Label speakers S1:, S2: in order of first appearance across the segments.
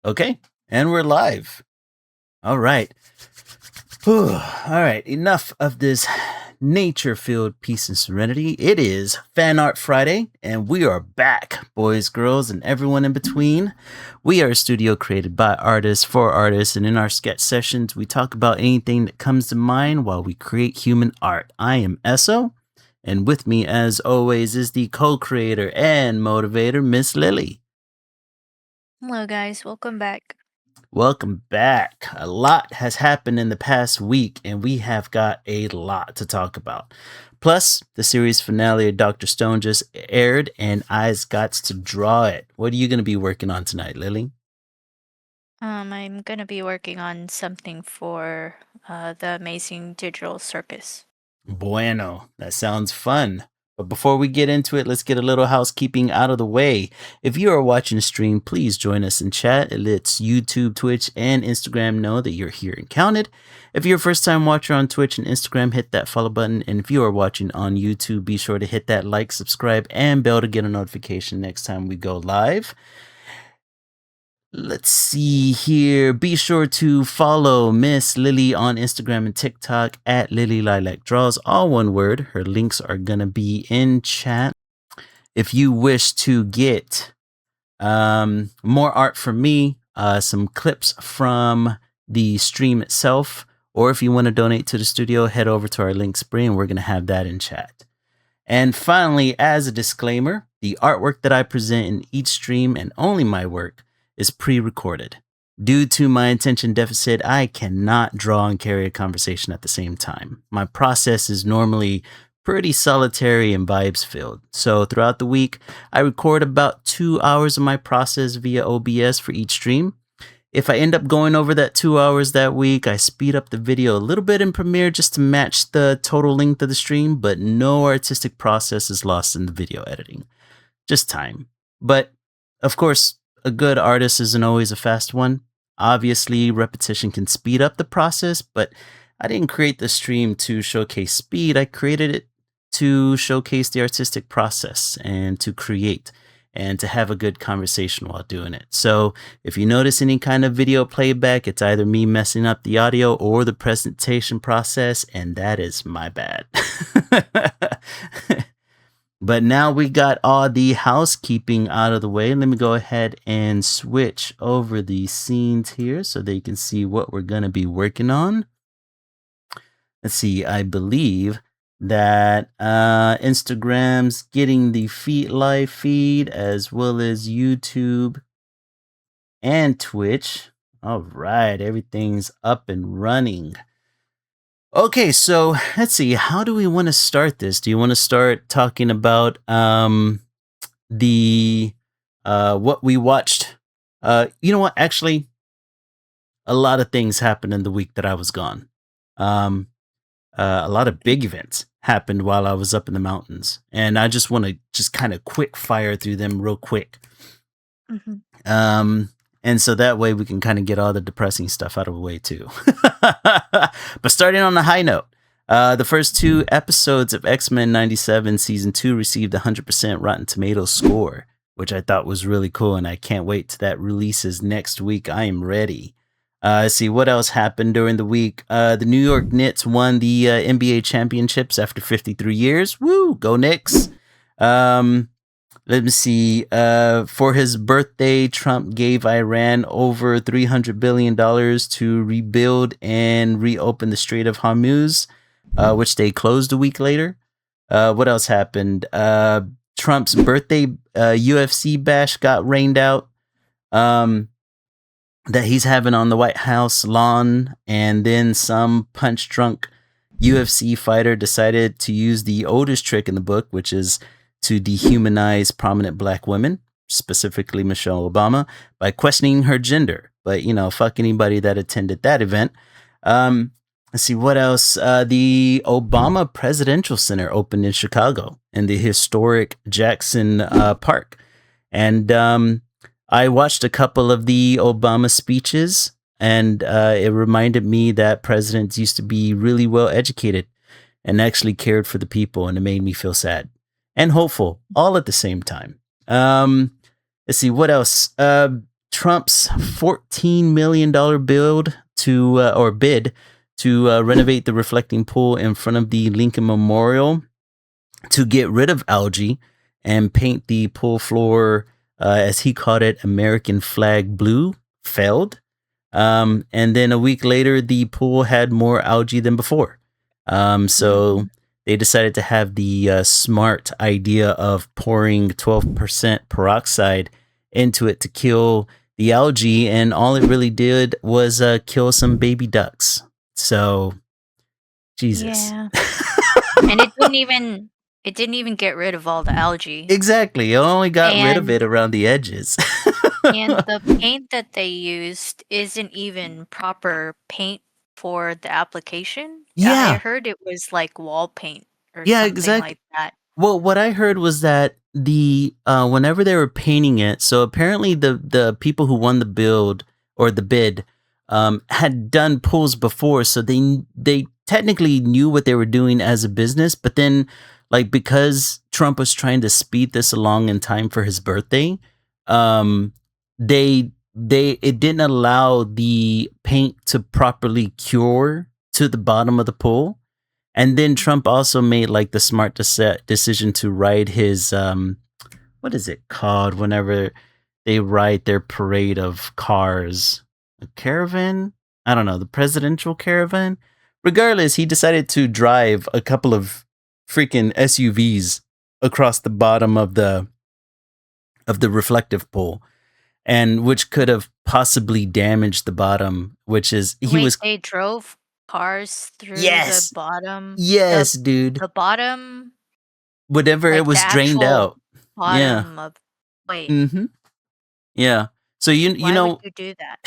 S1: Okay, and we're live. All right. Whew. All right, enough of this nature filled peace and serenity. It is Fan Art Friday, and we are back, boys, girls, and everyone in between. We are a studio created by artists for artists, and in our sketch sessions, we talk about anything that comes to mind while we create human art. I am Esso, and with me, as always, is the co creator and motivator, Miss Lily.
S2: Hello, guys. Welcome back.
S1: Welcome back. A lot has happened in the past week, and we have got a lot to talk about. Plus, the series finale of Dr. Stone just aired, and I's got to draw it. What are you going to be working on tonight, Lily?
S2: I'm gonna be working on something for the Amazing Digital Circus.
S1: Bueno, that sounds fun. But before we get into it, let's get a little housekeeping out of the way. If you are watching the stream, please join us in chat. It lets YouTube, Twitch, and Instagram know that you're here and counted. If you're a first time watcher on Twitch and Instagram, hit that follow button. And if you are watching on YouTube, be sure to hit that like, subscribe, and bell to get a notification next time we go live. Let's see here. Be sure to follow Miss Lily on Instagram and TikTok at Lily Lilac Draws, all one word. Her links are going to be in chat. If you wish to get more art from me, some clips from the stream itself, or if you want to donate to the studio, head over to our link spree and we're going to have that in chat. And finally, as a disclaimer, the artwork that I present in each stream and only my work is pre-recorded. Due to my attention deficit, I cannot draw and carry a conversation at the same time. My process is normally pretty solitary and vibes filled. So throughout the week, I record about 2 hours of my process via OBS for each stream. If I end up going over that 2 hours that week, I speed up the video a little bit in Premiere just to match the total length of the stream, but no artistic process is lost in the video editing. Just time. But of course, a good artist isn't always a fast one. Obviously, repetition can speed up the process, but I didn't create the stream to showcase speed. I created it to showcase the artistic process and to create and to have a good conversation while doing it. So if you notice any kind of video playback, it's either me messing up the audio or the presentation process, and that is my bad. But now we got all the housekeeping out of the way. Let me go ahead and switch over the scenes here so they can see what we're going to be working on. Let's see, I believe that Instagram's getting the live feed as well as YouTube and Twitch. All right, everything's up and running. Okay, so let's see. How do we want to start this? Do you want to start talking about the what we watched? You know what? Actually, a lot of things happened in the week that I was gone. A lot of big events happened while I was up in the mountains, and I just want to just kind of quick fire through them real quick.
S2: hmm
S1: And so that way we can kind of get all the depressing stuff out of the way too. But starting on a high note, the first 2 episodes of X-Men 97 Season 2 received 100% Rotten Tomatoes score, which I thought was really cool, and I can't wait till that releases next week. I am ready. Let's see what else happened during the week. The New York Knicks won the NBA championships after 53 years. Woo! Go Knicks! Let me see. For his birthday, Trump gave Iran over $300 billion to rebuild and reopen the Strait of Hormuz, which they closed a week later. What else happened? Trump's birthday UFC bash got rained out that he's having on the White House lawn, and then some punch-drunk UFC fighter decided to use the oldest trick in the book, which is to dehumanize prominent black women, specifically Michelle Obama, by questioning her gender. But, you know, fuck anybody that attended that event. Let's see, what else? The Obama Presidential Center opened in Chicago in the historic Jackson Park. And I watched a couple of the Obama speeches, and it reminded me that presidents used to be really well educated and actually cared for the people, and it made me feel sad and hopeful all at the same time. Let's see what else. Trump's $14 million build to or bid to renovate the reflecting pool in front of the Lincoln Memorial to get rid of algae and paint the pool floor, as he called it, American flag blue, failed. And then a week later, the pool had more algae than before. So they decided to have the smart idea of pouring 12% peroxide into it to kill the algae, and all it really did was kill some baby ducks. So, Jesus.
S2: Yeah. And it didn't even get rid of all the algae.
S1: Exactly. It only got rid of
S2: And
S1: it around the edges.
S2: and the paint that they used isn't even proper paint for the application. I
S1: Yeah.
S2: heard it was like wall paint or
S1: Yeah,
S2: something
S1: exactly.
S2: like that.
S1: Well, what I heard was that the whenever they were painting it, so apparently the people who won the build or the bid had done pools before, so they technically knew what they were doing as a business. But then, like, because Trump was trying to speed this along in time for his birthday, um, they it didn't allow the paint to properly cure to the bottom of the pool. And then Trump also made like the smart decision to ride his what is it called whenever they ride their parade of cars? A caravan? I don't know, the presidential caravan. Regardless, he decided to drive a couple of freaking SUVs across the bottom of the reflective pool, and which could have possibly damaged the bottom, which is he
S2: Wait,
S1: was
S2: they drove cars through the
S1: yes.
S2: bottom,
S1: Yes, dude.
S2: the bottom,
S1: Whatever it
S2: like the
S1: was drained
S2: actual
S1: out. Yeah.
S2: bottom of. Wait,
S1: Mhm. Yeah. So you
S2: why would
S1: know,
S2: you do that?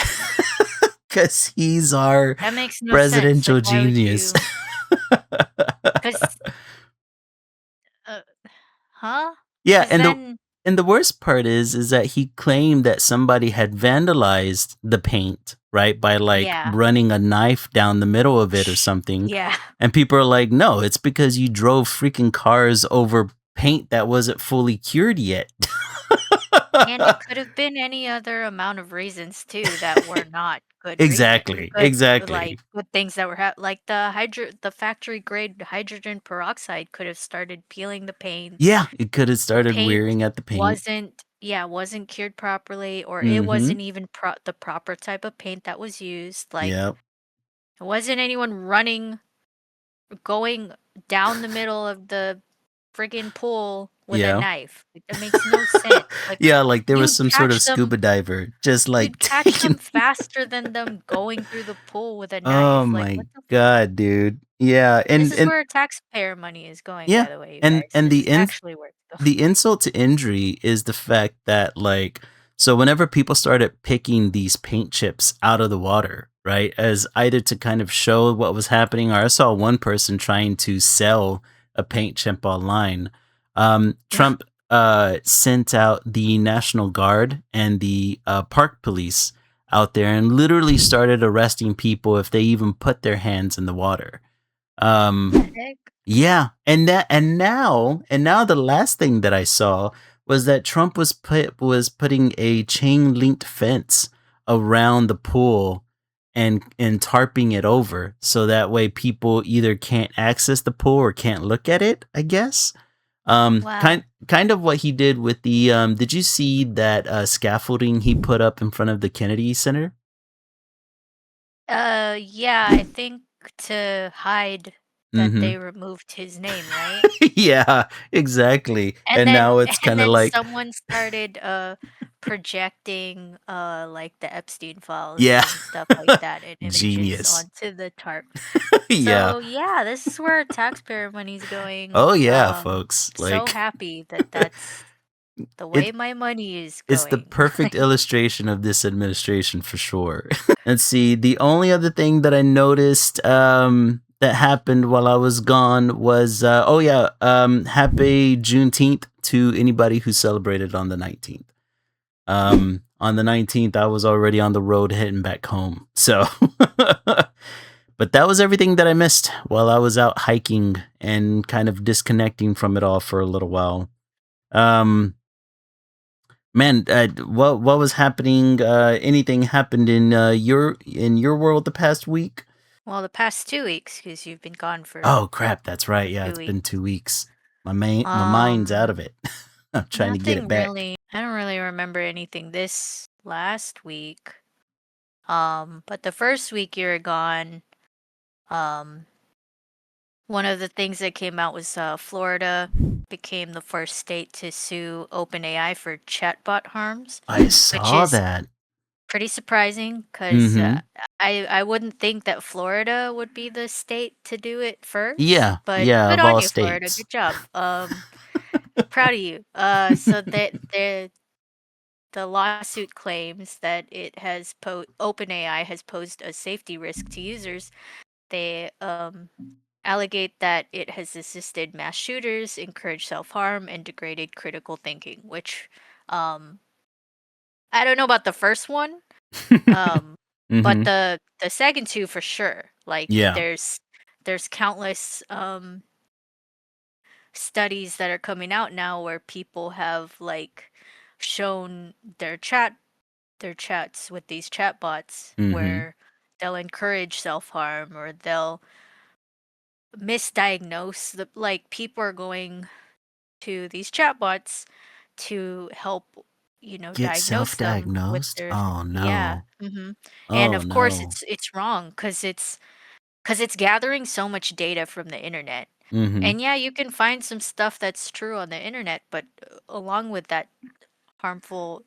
S1: because he's our
S2: That makes no sense. Like,
S1: presidential
S2: why would
S1: genius.
S2: you? Because, uh, huh?
S1: Yeah,
S2: Because then,
S1: and the worst part is that he claimed that somebody had vandalized the paint, right, by like
S2: yeah,
S1: running a knife down the middle of it or something.
S2: yeah.
S1: And people are like, "No, it's because you drove freaking cars over paint that wasn't fully cured yet."
S2: And it could have been any other amount of reasons too that were not good
S1: Exactly. Exactly.
S2: good things that were like the factory grade hydrogen peroxide could have started peeling the paint.
S1: Yeah, it could have
S2: The
S1: started
S2: paint
S1: wearing at the paint.
S2: wasn't cured properly, or it
S1: Mhm.
S2: wasn't even the proper type of paint that was used. Like,
S1: Yep.
S2: it wasn't anyone going down the middle of the friggin' pool with a
S1: Yeah.
S2: knife. Like, that makes no sense. Like,
S1: Yeah, like there was
S2: you'd
S1: some sort of
S2: catch them
S1: scuba diver just like
S2: you'd catch
S1: taking.
S2: them faster than them going through the pool with a
S1: Oh
S2: knife. Like,
S1: my
S2: what the
S1: god, dude. Yeah,
S2: This is where taxpayer money is going,
S1: yeah,
S2: by the way, you
S1: and
S2: guys. This is
S1: the
S2: actually where it's going.
S1: the insult to injury is the fact that like so whenever people started picking these paint chips out of the water, right, as either to kind of show what was happening, or I saw one person trying to sell a paint chip online. Trump sent out the National Guard and the park police out there and literally started arresting people if they even put their hands in the water.
S2: The
S1: Um,
S2: heck?
S1: yeah, and now the last thing that I saw was that Trump was putting a chain linked fence around the pool and tarping it over so that way people either can't access the pool or can't look at it, I guess.
S2: Wow.
S1: Kind of what he did with the did you see that scaffolding he put up in front of the Kennedy Center?
S2: Yeah, I think to hide that
S1: Mhm.
S2: they removed his name, right?
S1: Yeah, exactly.
S2: And
S1: And
S2: then
S1: now it's
S2: and
S1: kind of
S2: then
S1: like
S2: someone started projecting like the Epstein files
S1: yeah.
S2: and stuff like that and images
S1: Genius.
S2: onto the tarp.
S1: Yeah.
S2: So yeah, this is where taxpayer money's going.
S1: Oh yeah, folks.
S2: So
S1: Like
S2: happy that that's the way
S1: it
S2: my money is
S1: it's the
S2: going.
S1: perfect illustration of this administration for sure. Let's see. The only other thing that I noticed that happened while I was gone was oh yeah, happy Juneteenth to anybody who celebrated on the 19th. On the 19th I was already on the road heading back home. So but that was everything that I missed while I was out hiking and kind of disconnecting from it all for a little while. Um Man, what was happening? Anything happened in your world the past week?
S2: Well, the past 2 weeks, because you've been gone for
S1: Oh crap, that's right. Yeah,
S2: two
S1: it's been
S2: weeks.
S1: 2 weeks. My mind's out
S2: Um,
S1: of it. I'm trying to get it
S2: Nothing
S1: back.
S2: really. I don't really remember anything this last week. But the first week you were gone, um, one of the things that came out was Florida became the first state to sue OpenAI for chatbot harms,
S1: I
S2: which
S1: saw
S2: is
S1: that.
S2: pretty surprising because
S1: Mm-hmm.
S2: I wouldn't think that Florida would be the state to do it first,
S1: Yeah,
S2: but
S1: yeah,
S2: good
S1: of
S2: on
S1: all
S2: you, Florida.
S1: states.
S2: Good job. Proud of you. So that the lawsuit claims that it has OpenAI has posed a safety risk to users. They allegate that it has assisted mass shooters, encouraged self-harm, and degraded critical thinking, which um I don't know about the first one, um, but
S1: Mm-hmm.
S2: the second two for sure. Like
S1: Yeah.
S2: there's countless studies that are coming out now where people have like shown their chats with these chatbots
S1: Mm-hmm.
S2: where they'll encourage self-harm or they'll misdiagnose the like people are going to these chatbots to help,
S1: Get
S2: diagnose them with
S1: self-diagnosed?
S2: their
S1: Oh
S2: yeah.
S1: no.
S2: And
S1: Oh
S2: of course
S1: no.
S2: it's wrong because it's gathering so much data from the internet.
S1: Mm-hmm.
S2: And yeah, you can find some stuff that's true on the internet, but along with that harmful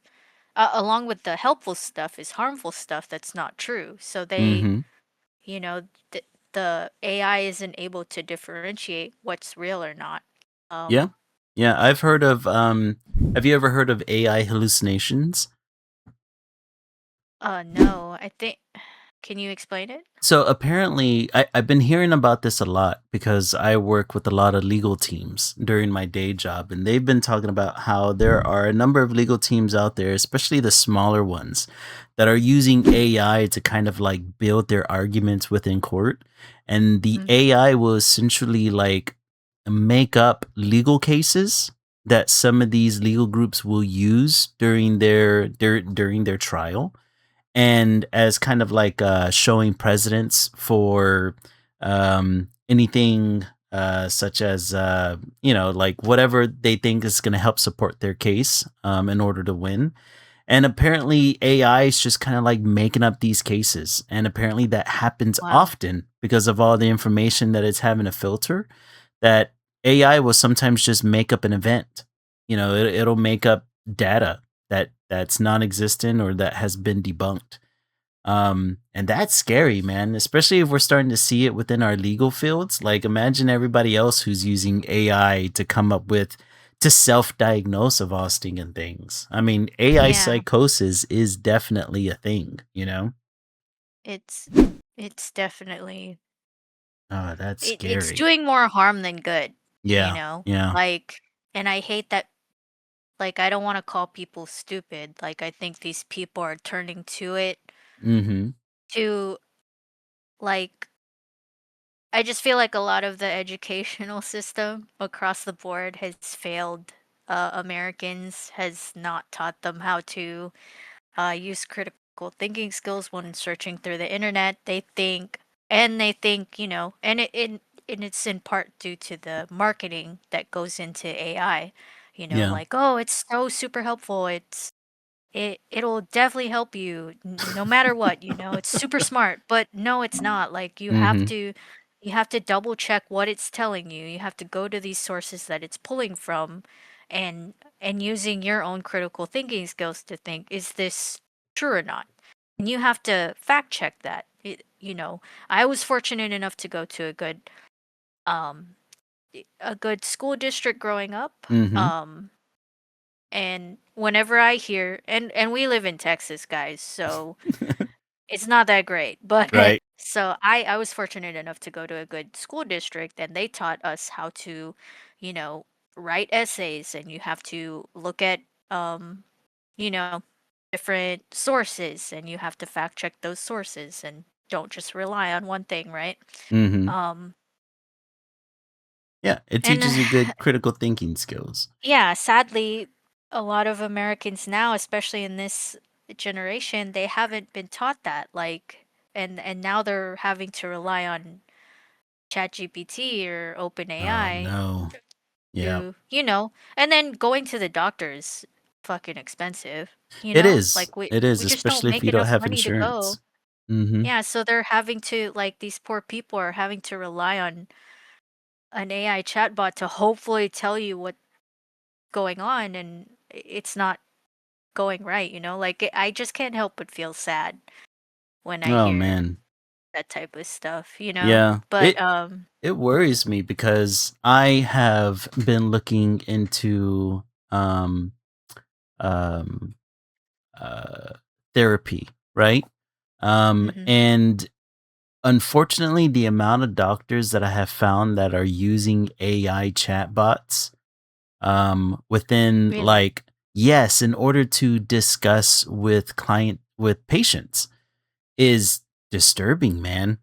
S2: along with the helpful stuff is harmful stuff that's not true. So
S1: Mm-hmm.
S2: you know, th- the AI isn't able to differentiate what's real or not.
S1: Yeah.
S2: Um,
S1: Yeah. I've heard of have you ever heard of AI hallucinations?
S2: no, I think, can you explain it?
S1: So apparently, I've been hearing about this a lot because I work with a lot of legal teams during my day job, and they've been talking about how there are a number of legal teams out there, especially the smaller ones, that are using AI to kind of like build their arguments within court. And the
S2: Hmm.
S1: AI will essentially like make up legal cases that some of these legal groups will use during their trial and as kind of like showing precedents for anything such as like whatever they think is going to help support their case in order to win. And apparently AI is just kind of like making up these cases, and apparently that happens
S2: Wow.
S1: often because of all the information that it's having to filter. That AI will sometimes just make up an event. It'll make up data that's non-existent or that has been debunked. And that's scary, man, especially if we're starting to see it within our legal fields. Like, imagine everybody else who's using AI to come up with, to self diagnose of all stinging things. I mean, AI
S2: Yeah,
S1: psychosis is definitely a thing, you know?
S2: it's it's definitely
S1: Oh, that's
S2: it's
S1: scary.
S2: doing more harm than good, you
S1: Yeah.
S2: know?
S1: Yeah.
S2: Like, and I hate that, like, I don't want to call people stupid. Like, I think these people are turning to it
S1: Mm hmm.
S2: to, like, I just feel like a lot of the educational system across the board has failed Americans, has not taught them how to use critical thinking skills when searching through the internet. They think, and it's in part due to the marketing that goes into AI.
S1: Yeah.
S2: Like, oh, it's so super helpful. It'll definitely help you no matter what, it's super smart, but no, it's not. Like
S1: Mm hmm.
S2: you have to double check what it's telling you. You have to go to these sources that it's pulling from and using your own critical thinking skills to think, is this true or not? And you have to fact check that. I was fortunate enough to go to um a good school district growing up.
S1: Mm hmm.
S2: And whenever I hear, and we live in Texas, guys, so it's not that great. But
S1: Right.
S2: so I was fortunate enough to go to a good school district, and they taught us how to, you know, write essays, and you have to look at you know, different sources, and you have to fact check those sources and don't just rely on one thing, right?
S1: Mm hmm.
S2: Um
S1: Yeah. It
S2: and
S1: teaches you good critical thinking skills.
S2: yeah, sadly a lot of Americans now, especially in this generation, they haven't been taught that. Like, and now they're having to rely on ChatGPT or
S1: Oh
S2: OpenAI
S1: no. Yeah.
S2: to, and then going to the doctor is fucking expensive,
S1: It is.
S2: Like we
S1: It is,
S2: we just don't
S1: especially if
S2: make
S1: you don't
S2: enough
S1: have
S2: money to go.
S1: insurance. Mhm.
S2: Yeah, so they're having to, like, these poor people are having to rely on an AI chatbot to hopefully tell you what's going on, and it's not going right, Like, I just can't help but feel sad when I
S1: Oh
S2: hear
S1: man.
S2: that type of stuff.
S1: Yeah.
S2: But,
S1: It worries me because I have been looking into um um uh therapy, right?
S2: mhm,
S1: And unfortunately the amount of doctors that I have found that are using AI chatbots within
S2: really?
S1: like yes, in order to discuss with patients is disturbing, man.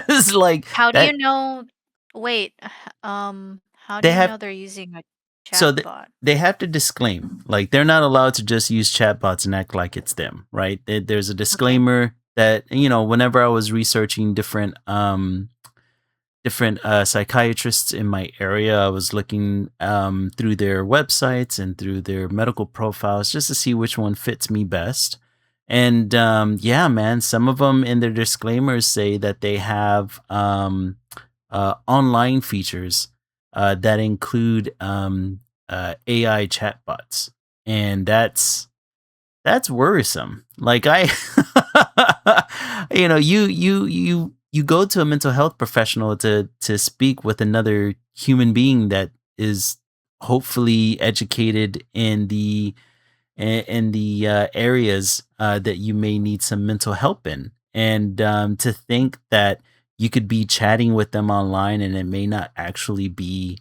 S1: It's like
S2: How do you
S1: that
S2: know wait, how do
S1: they
S2: you
S1: have
S2: know they're using a
S1: so th
S2: chatbot?
S1: they have to disclaim, like, they're not allowed to just use chatbots and act like it's them, right? There's a
S2: Okay.
S1: disclaimer that, whenever I was researching different psychiatrists in my area, I was looking through their websites and through their medical profiles just to see which one fits me best. And yeah, man, some of them in their disclaimers say that they have online features that include AI chatbots, and that's worrisome. Like I you go to a mental health professional to speak with another human being that is hopefully educated in the areas that you may need some mental help in. And to think that you could be chatting with them online and it may not actually be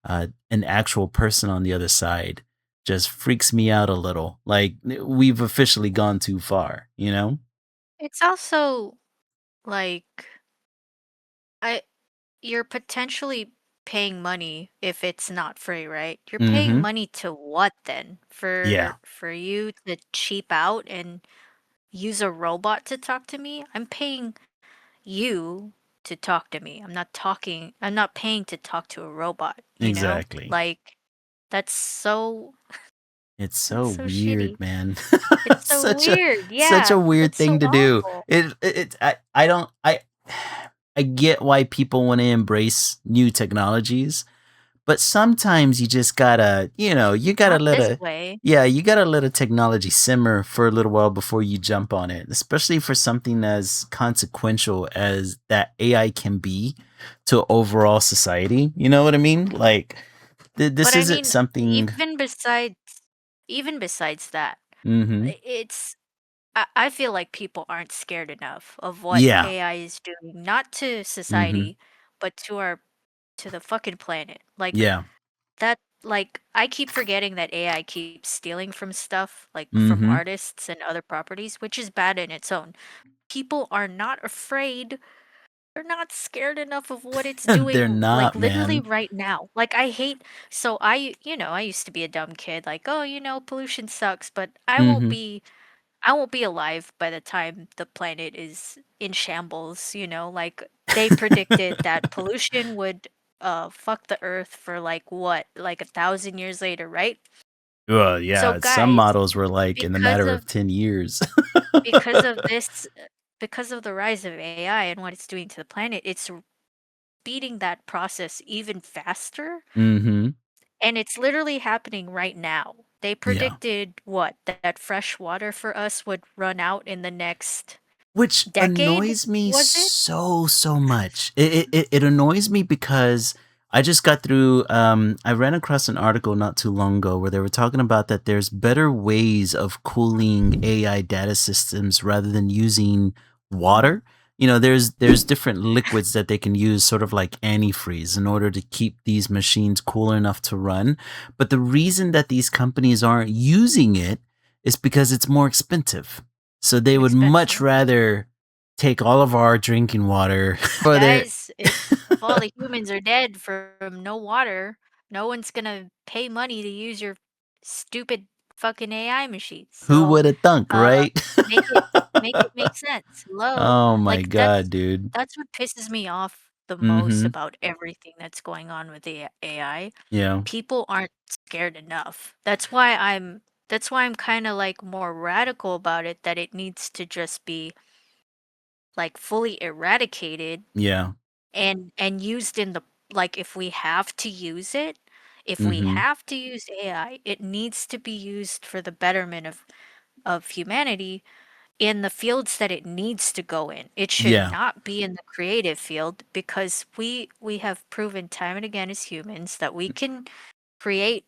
S1: an actual person on the other side just freaks me out a little. Like we've officially gone too far, you know?
S2: It's also, like, I you're potentially paying money if it's not free, right? You're paying
S1: Mm-hmm.
S2: money to what then?
S1: Yeah.
S2: For you to cheap out and use a robot to talk to me? I'm paying you to talk to me. I'm not paying to talk to a robot?
S1: Exactly.
S2: Like, that's so
S1: It's
S2: that's
S1: so
S2: so shitty.
S1: weird, man.
S2: It's so
S1: such a
S2: weird.
S1: such a
S2: Yeah,
S1: weird
S2: that's so
S1: thing to do.
S2: awful.
S1: I don't I get why people want to embrace new technologies, but sometimes you just gotta, you gotta
S2: Not
S1: let
S2: this
S1: a
S2: way.
S1: yeah, you gotta let a technology simmer for a little while before you jump on it, especially for something as consequential as that AI can be to overall society. You know what I mean? Like
S2: But
S1: this
S2: I
S1: isn't
S2: mean,
S1: something.
S2: even besides that,
S1: Hmm.
S2: it's I feel like people aren't scared enough of what
S1: Yeah.
S2: AI is doing, not to
S1: Hmm.
S2: society, but to the fucking planet. Like
S1: Yeah.
S2: I keep forgetting that AI keeps stealing from stuff, like from
S1: Hmm.
S2: artists and other properties, which is bad in its own. People are not afraid. They're not scared enough of what it's
S1: They're
S2: doing, like,
S1: not,
S2: literally
S1: man.
S2: right now. Like, I hate so I used to be a dumb kid, like, "Oh, pollution sucks," but
S1: Hmm.
S2: I won't be alive by the time the planet is in shambles. Like, they predicted that pollution would, fuck the Earth for, like, what? Like, 1,000 years later, right?
S1: Well,
S2: So,
S1: yeah, some
S2: guys,
S1: models were like in the
S2: because
S1: matter
S2: of
S1: of 10 years.
S2: because of this because of the rise of AI and what it's doing to the planet, it's speeding that process even faster,
S1: Hmm.
S2: and it's literally happening right now. They
S1: Yeah.
S2: predicted what? That fresh water for us would run out in the next
S1: Which
S2: decade,
S1: annoys me
S2: was it?
S1: so much. It annoys me because I just got through I ran across an article not too long ago where they were talking about that there's better ways of cooling AI data systems rather than using
S2: Mhm.
S1: water. There's different liquids that they can use sort of like antifreeze in order to keep these machines cool enough to run. But the reason that these companies aren't using it is because it's more expensive. So they would much
S2: Expensive.
S1: rather take all of our drinking water for their
S2: Guys, if all the humans are dead from no water, no one's gonna pay money to use your stupid fucking AI machines.
S1: Who
S2: So,
S1: would have thunk,
S2: uh,
S1: right?
S2: make it make sense. Hello?
S1: Oh my
S2: Like,
S1: god, dude.
S2: that's what pisses me off the most
S1: Mhm.
S2: about everything that's going on with the AI.
S1: Yeah.
S2: People aren't scared enough. That's why I'm kinda, like, more radical about it, that it needs to just be, like, fully eradicated
S1: Yeah.
S2: and used in the like, if we have to use it, if we
S1: Mhm.
S2: have to use AI, it needs to be used for the betterment of humanity in the fields that it needs to go in. It should
S1: Yeah.
S2: not be in the creative field, because we have proven time and again as humans that we can create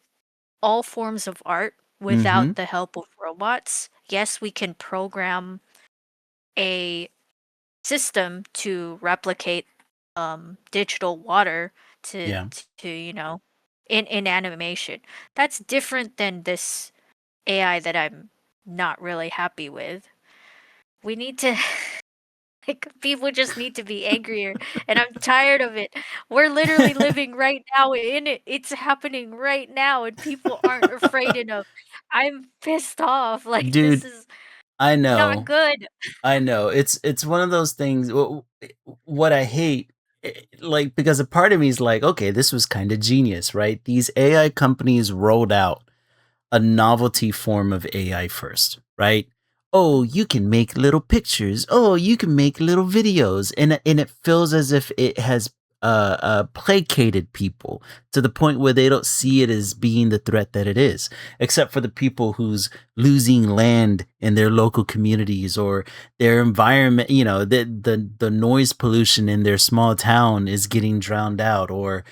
S2: all forms of art
S1: Mhm.
S2: without the help of robots. Yes, we can program a system to replicate digital water to
S1: Yeah.
S2: in animation. That's different than this AI that I'm not really happy with. We need to like, people just need to be angrier, and I'm tired of it. We're literally living right now in it. It's happening right now, and people aren't afraid enough. I'm pissed off. Like, this
S1: Dude,
S2: is
S1: I
S2: not
S1: know.
S2: good.
S1: I know. It's one of those things what I hate like because a part of me is like, okay, this was kind of genius, right? These AI companies rolled out a novelty form of AI first, right? Oh, you can make little pictures. Oh, you can make little videos, and it feels as if it has placated people to the point where they don't see it as being the threat that it is, except for the people who's losing land in their local communities or their environment. You know, the noise pollution in their small town is getting drowned out, or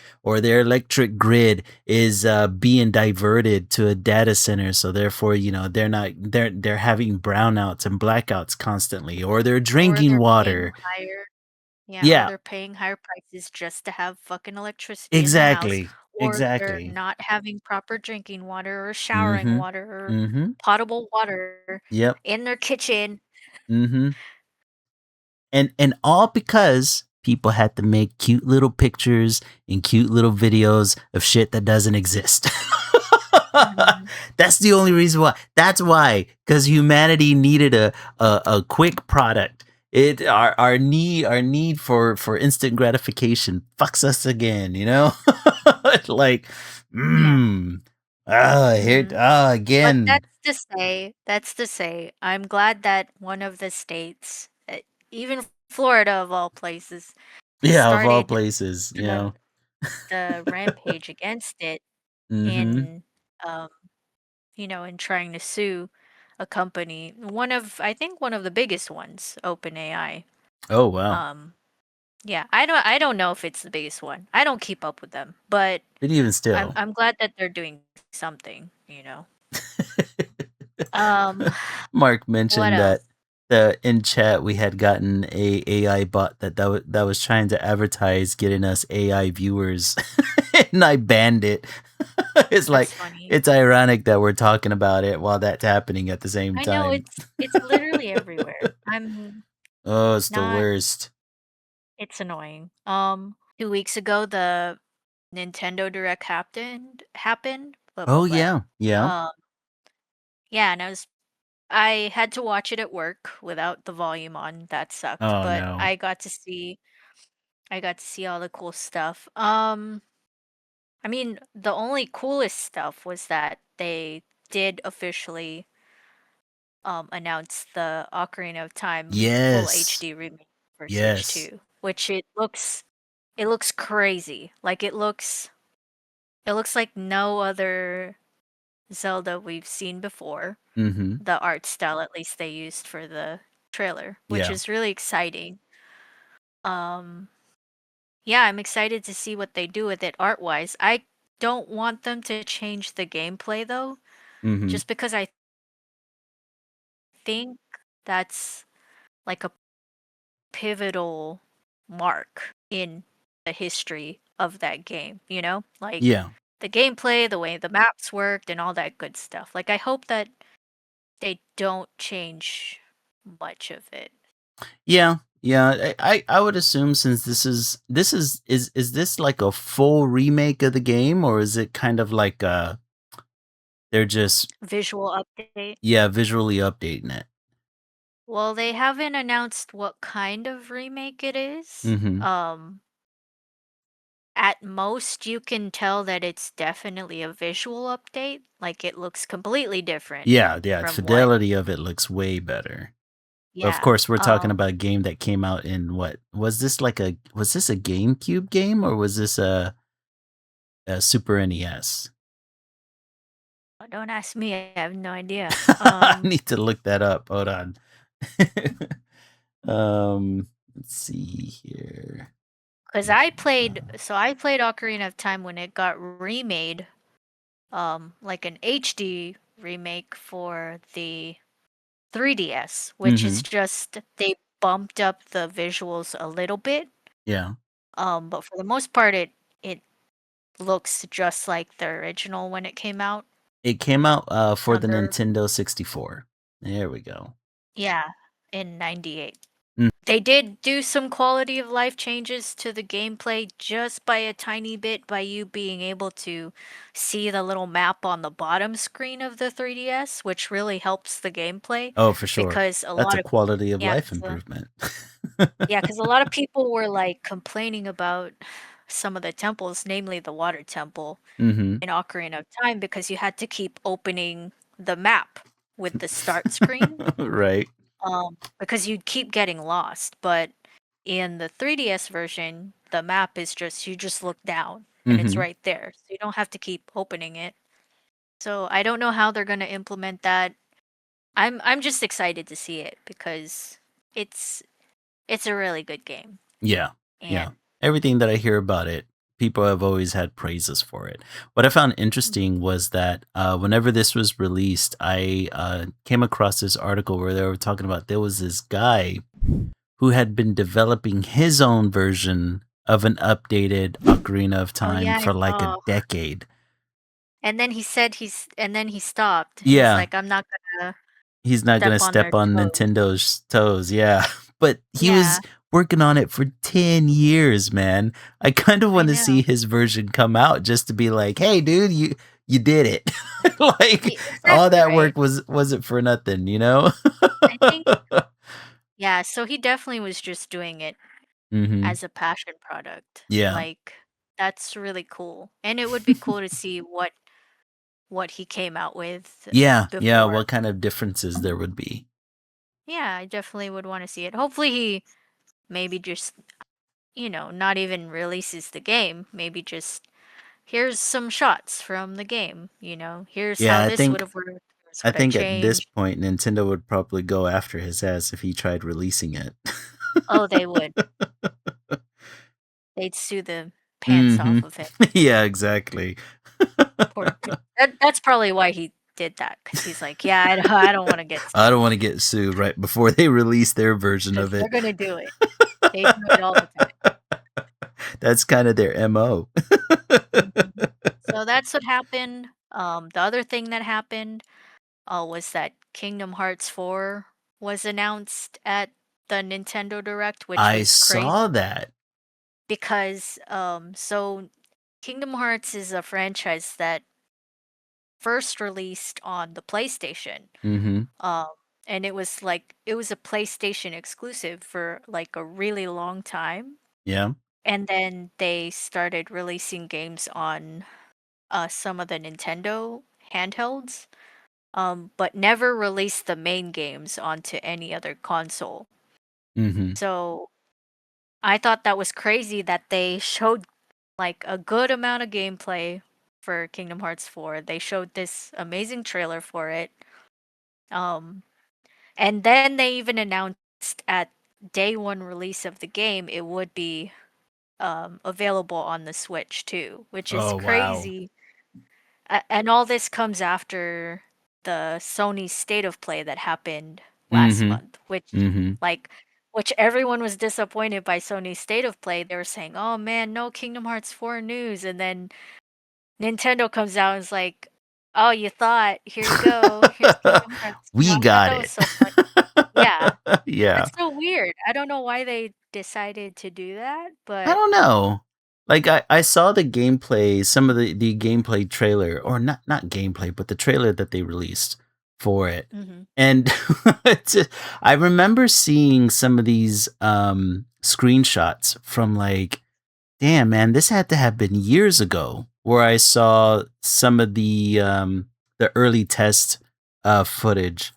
S1: their electric grid is being diverted to a data center, so therefore they're having brownouts and blackouts constantly, or they're
S2: Or
S1: drinking
S2: they're paying
S1: water.
S2: higher Yeah, or
S1: Yeah,
S2: they're paying higher prices just to have fucking electricity in their house,
S1: exactly,
S2: or they're
S1: exactly.
S2: not having proper drinking water or showering
S1: Mm-hmm.
S2: water or
S1: Mm-hmm.
S2: potable water
S1: Yep.
S2: in their kitchen.
S1: Mm-hmm. And all because people had to make cute little pictures and cute little videos of shit that doesn't exist.
S2: Mhm.
S1: That's the only reason why. That's why, because humanity needed a quick product. It our need for instant gratification fucks us again. Like,
S2: Yeah.
S1: mm, here
S2: Mhm. But
S1: again.
S2: that's to say, I'm glad that one of the states, even Florida of all places, has
S1: Yeah, of all
S2: started
S1: places.
S2: the the rampage against it
S1: Mm-hmm.
S2: in, um in trying to sue a company, I think one of the biggest ones, OpenAI.
S1: Oh wow.
S2: Um, yeah, I don't know if it's the biggest one. I don't keep up with them, but
S1: But even
S2: I'm
S1: still.
S2: I'm glad that they're doing something. Um,
S1: Mark
S2: what
S1: mentioned
S2: else?
S1: that in chat we had gotten a AI bot that was trying to advertise getting us AI viewers, and I banned it. It's like
S2: That's funny.
S1: it's ironic that we're talking about it while that's happening at the same
S2: I know
S1: time.
S2: it's literally everywhere. I'm
S1: Oh, it's the
S2: not.
S1: worst.
S2: It's annoying. 2 weeks ago, the Nintendo Direct happened. Blah blah
S1: Oh
S2: blah.
S1: yeah, yeah.
S2: Um, yeah, and I had to watch it at work without the volume on. That sucked,
S1: Oh
S2: but
S1: no.
S2: I got to see all the cool stuff. I mean, the only coolest stuff was that they did officially announce the Ocarina of Time full
S1: Yes,
S2: HD remake for Switch
S1: yes.
S2: 2, which it looks crazy. Like, it looks like no other Zelda we've seen before.
S1: Mm-hmm.
S2: The art style, at least, they used for the trailer, which
S1: Yeah.
S2: is really exciting. Um, yeah, I'm excited to see what they do with it art-wise. I don't want them to change the gameplay though,
S1: Mm-hmm.
S2: just because I think that's like a pivotal mark in the history of that game. Like,
S1: Yeah.
S2: the gameplay, the way the maps worked, and all that good stuff. Like, I hope that they don't change much of it.
S1: Yeah, yeah. I would assume since this is this like a full remake of the game, or is it kind of like They're just
S2: visual update.
S1: yeah, visually updating it.
S2: Well, they haven't announced what kind of remake it is.
S1: Mhm.
S2: At most, you can tell that it's definitely a visual update. Like it looks completely different
S1: Yeah, yeah, the
S2: from what.
S1: fidelity of it looks way better. But of
S2: Yeah.
S1: course, we're talking about a game that came out in what was this a GameCube game or was this a Super NES?
S2: Don't ask me. I have no idea.
S1: I need to look that up. Hold on. Let's see here.
S2: Because I played Ocarina of Time when it got remade, like an HD remake for the 3DS, which is
S1: Mhm.
S2: just they bumped up the visuals a little bit.
S1: Yeah.
S2: But for the most part, it looks just like the original when it came out.
S1: It came out for the
S2: Other,
S1: Nintendo 64. There we go.
S2: yeah, in '98.
S1: Mm.
S2: They did do some quality of life changes to the gameplay just by a tiny bit by you being able to see the little map on the bottom screen of the 3DS, which really helps the gameplay
S1: Oh, for sure.
S2: because a
S1: That's
S2: lot
S1: a
S2: of
S1: quality of
S2: yeah,
S1: life
S2: 'cause,
S1: improvement.
S2: yeah, because a lot of people were like complaining about some of the temples, namely the water temple
S1: Mhm.
S2: in Ocarina of Time, because you had to keep opening the map with the start screen,
S1: Right.
S2: because you'd keep getting lost. But in the 3DS version, the map is just you just look down and it's
S1: Mhm.
S2: right there. So you don't have to keep opening it. So I don't know how they're gonna implement that. I'm just excited to see it because it's it's a really good game.
S1: Yeah,
S2: And
S1: yeah. Everything that I hear about it, people have always had praises for it. What I found interesting was that whenever this was released, I came across this article where they were talking about there was this guy who had been developing his own version of an updated Ocarina of
S2: oh
S1: Time
S2: yeah, I
S1: for like a
S2: saw.
S1: decade.
S2: And then he said and then he stopped. He's
S1: Yeah,
S2: like, I'm not gonna
S1: he's not gonna
S2: step on their
S1: step on
S2: toes.
S1: Nintendo's toes, yeah. But he was
S2: Yeah,
S1: working on it for 10 years, man. I kind of
S2: I
S1: wanna see
S2: know.
S1: his version come out just to be like, "Hey, dude, you did it." Like, all
S2: Exactly
S1: that
S2: right.
S1: work wasn't for nothing, you know?
S2: I think yeah, so he definitely was just doing it
S1: Mhm.
S2: as a passion product.
S1: Yeah.
S2: Like, that's really cool. And it would be cool to see what he came out with
S1: Yeah, yeah,
S2: before.
S1: what kind of differences there would be.
S2: Yeah, I definitely would want to see it. Hopefully he maybe just, not even releases the game. Maybe just here's some shots from the game, here's
S1: Yeah,
S2: how this would have worked, here's
S1: I
S2: what I
S1: think at this
S2: changed.
S1: point, Nintendo would probably go after his ass if he tried releasing it.
S2: Oh, they would. They'd sue the pants off
S1: Mhm.
S2: of him.
S1: Yeah, exactly.
S2: Poor that's probably why he did that, because he's like, "Yeah, I don't wanna get
S1: I
S2: sued,"
S1: don't wanna get sued right before they release their version
S2: because
S1: of
S2: they're
S1: it.
S2: gonna do it. They do it all the time.
S1: That's kinda their MO.
S2: Mhm. So that's what happened. The other thing that happened, was that Kingdom Hearts 4 was announced at the Nintendo Direct, which
S1: I
S2: was crazy
S1: saw that.
S2: because, so Kingdom Hearts is a franchise that first released on the PlayStation.
S1: Mhm.
S2: Um, and it was a PlayStation exclusive for like a really long time.
S1: Yeah.
S2: And then they started releasing games on some of the Nintendo handhelds, but never released the main games onto any other console.
S1: Mhm.
S2: So I thought that was crazy that they showed like a good amount of gameplay for Kingdom Hearts 4. They showed this amazing trailer for it. Um, And then they even announced at day one release of the game it would be available on the Switch too, which is
S1: Oh, wow.
S2: crazy. And all this comes after the Sony State of Play that happened last
S1: Mhm.
S2: month, which
S1: Mhm.
S2: like which everyone was disappointed by Sony's State of Play. They were saying, "Oh man, no Kingdom Hearts 4 news." And then Nintendo comes out and is like, "Oh, you thought, here you go. Here's Kingdom Hearts."
S1: We
S2: I thought
S1: got
S2: that was
S1: it.
S2: so funny. Yeah.
S1: Yeah.
S2: That's so weird. I don't know why they decided to do that,
S1: I
S2: but
S1: don't know. Like I saw the gameplay, some of the gameplay trailer, or not gameplay, but the trailer that they released for it.
S2: Mhm.
S1: And I remember seeing some of these screenshots from like, damn man, this had to have been years ago where I saw some of the early test footage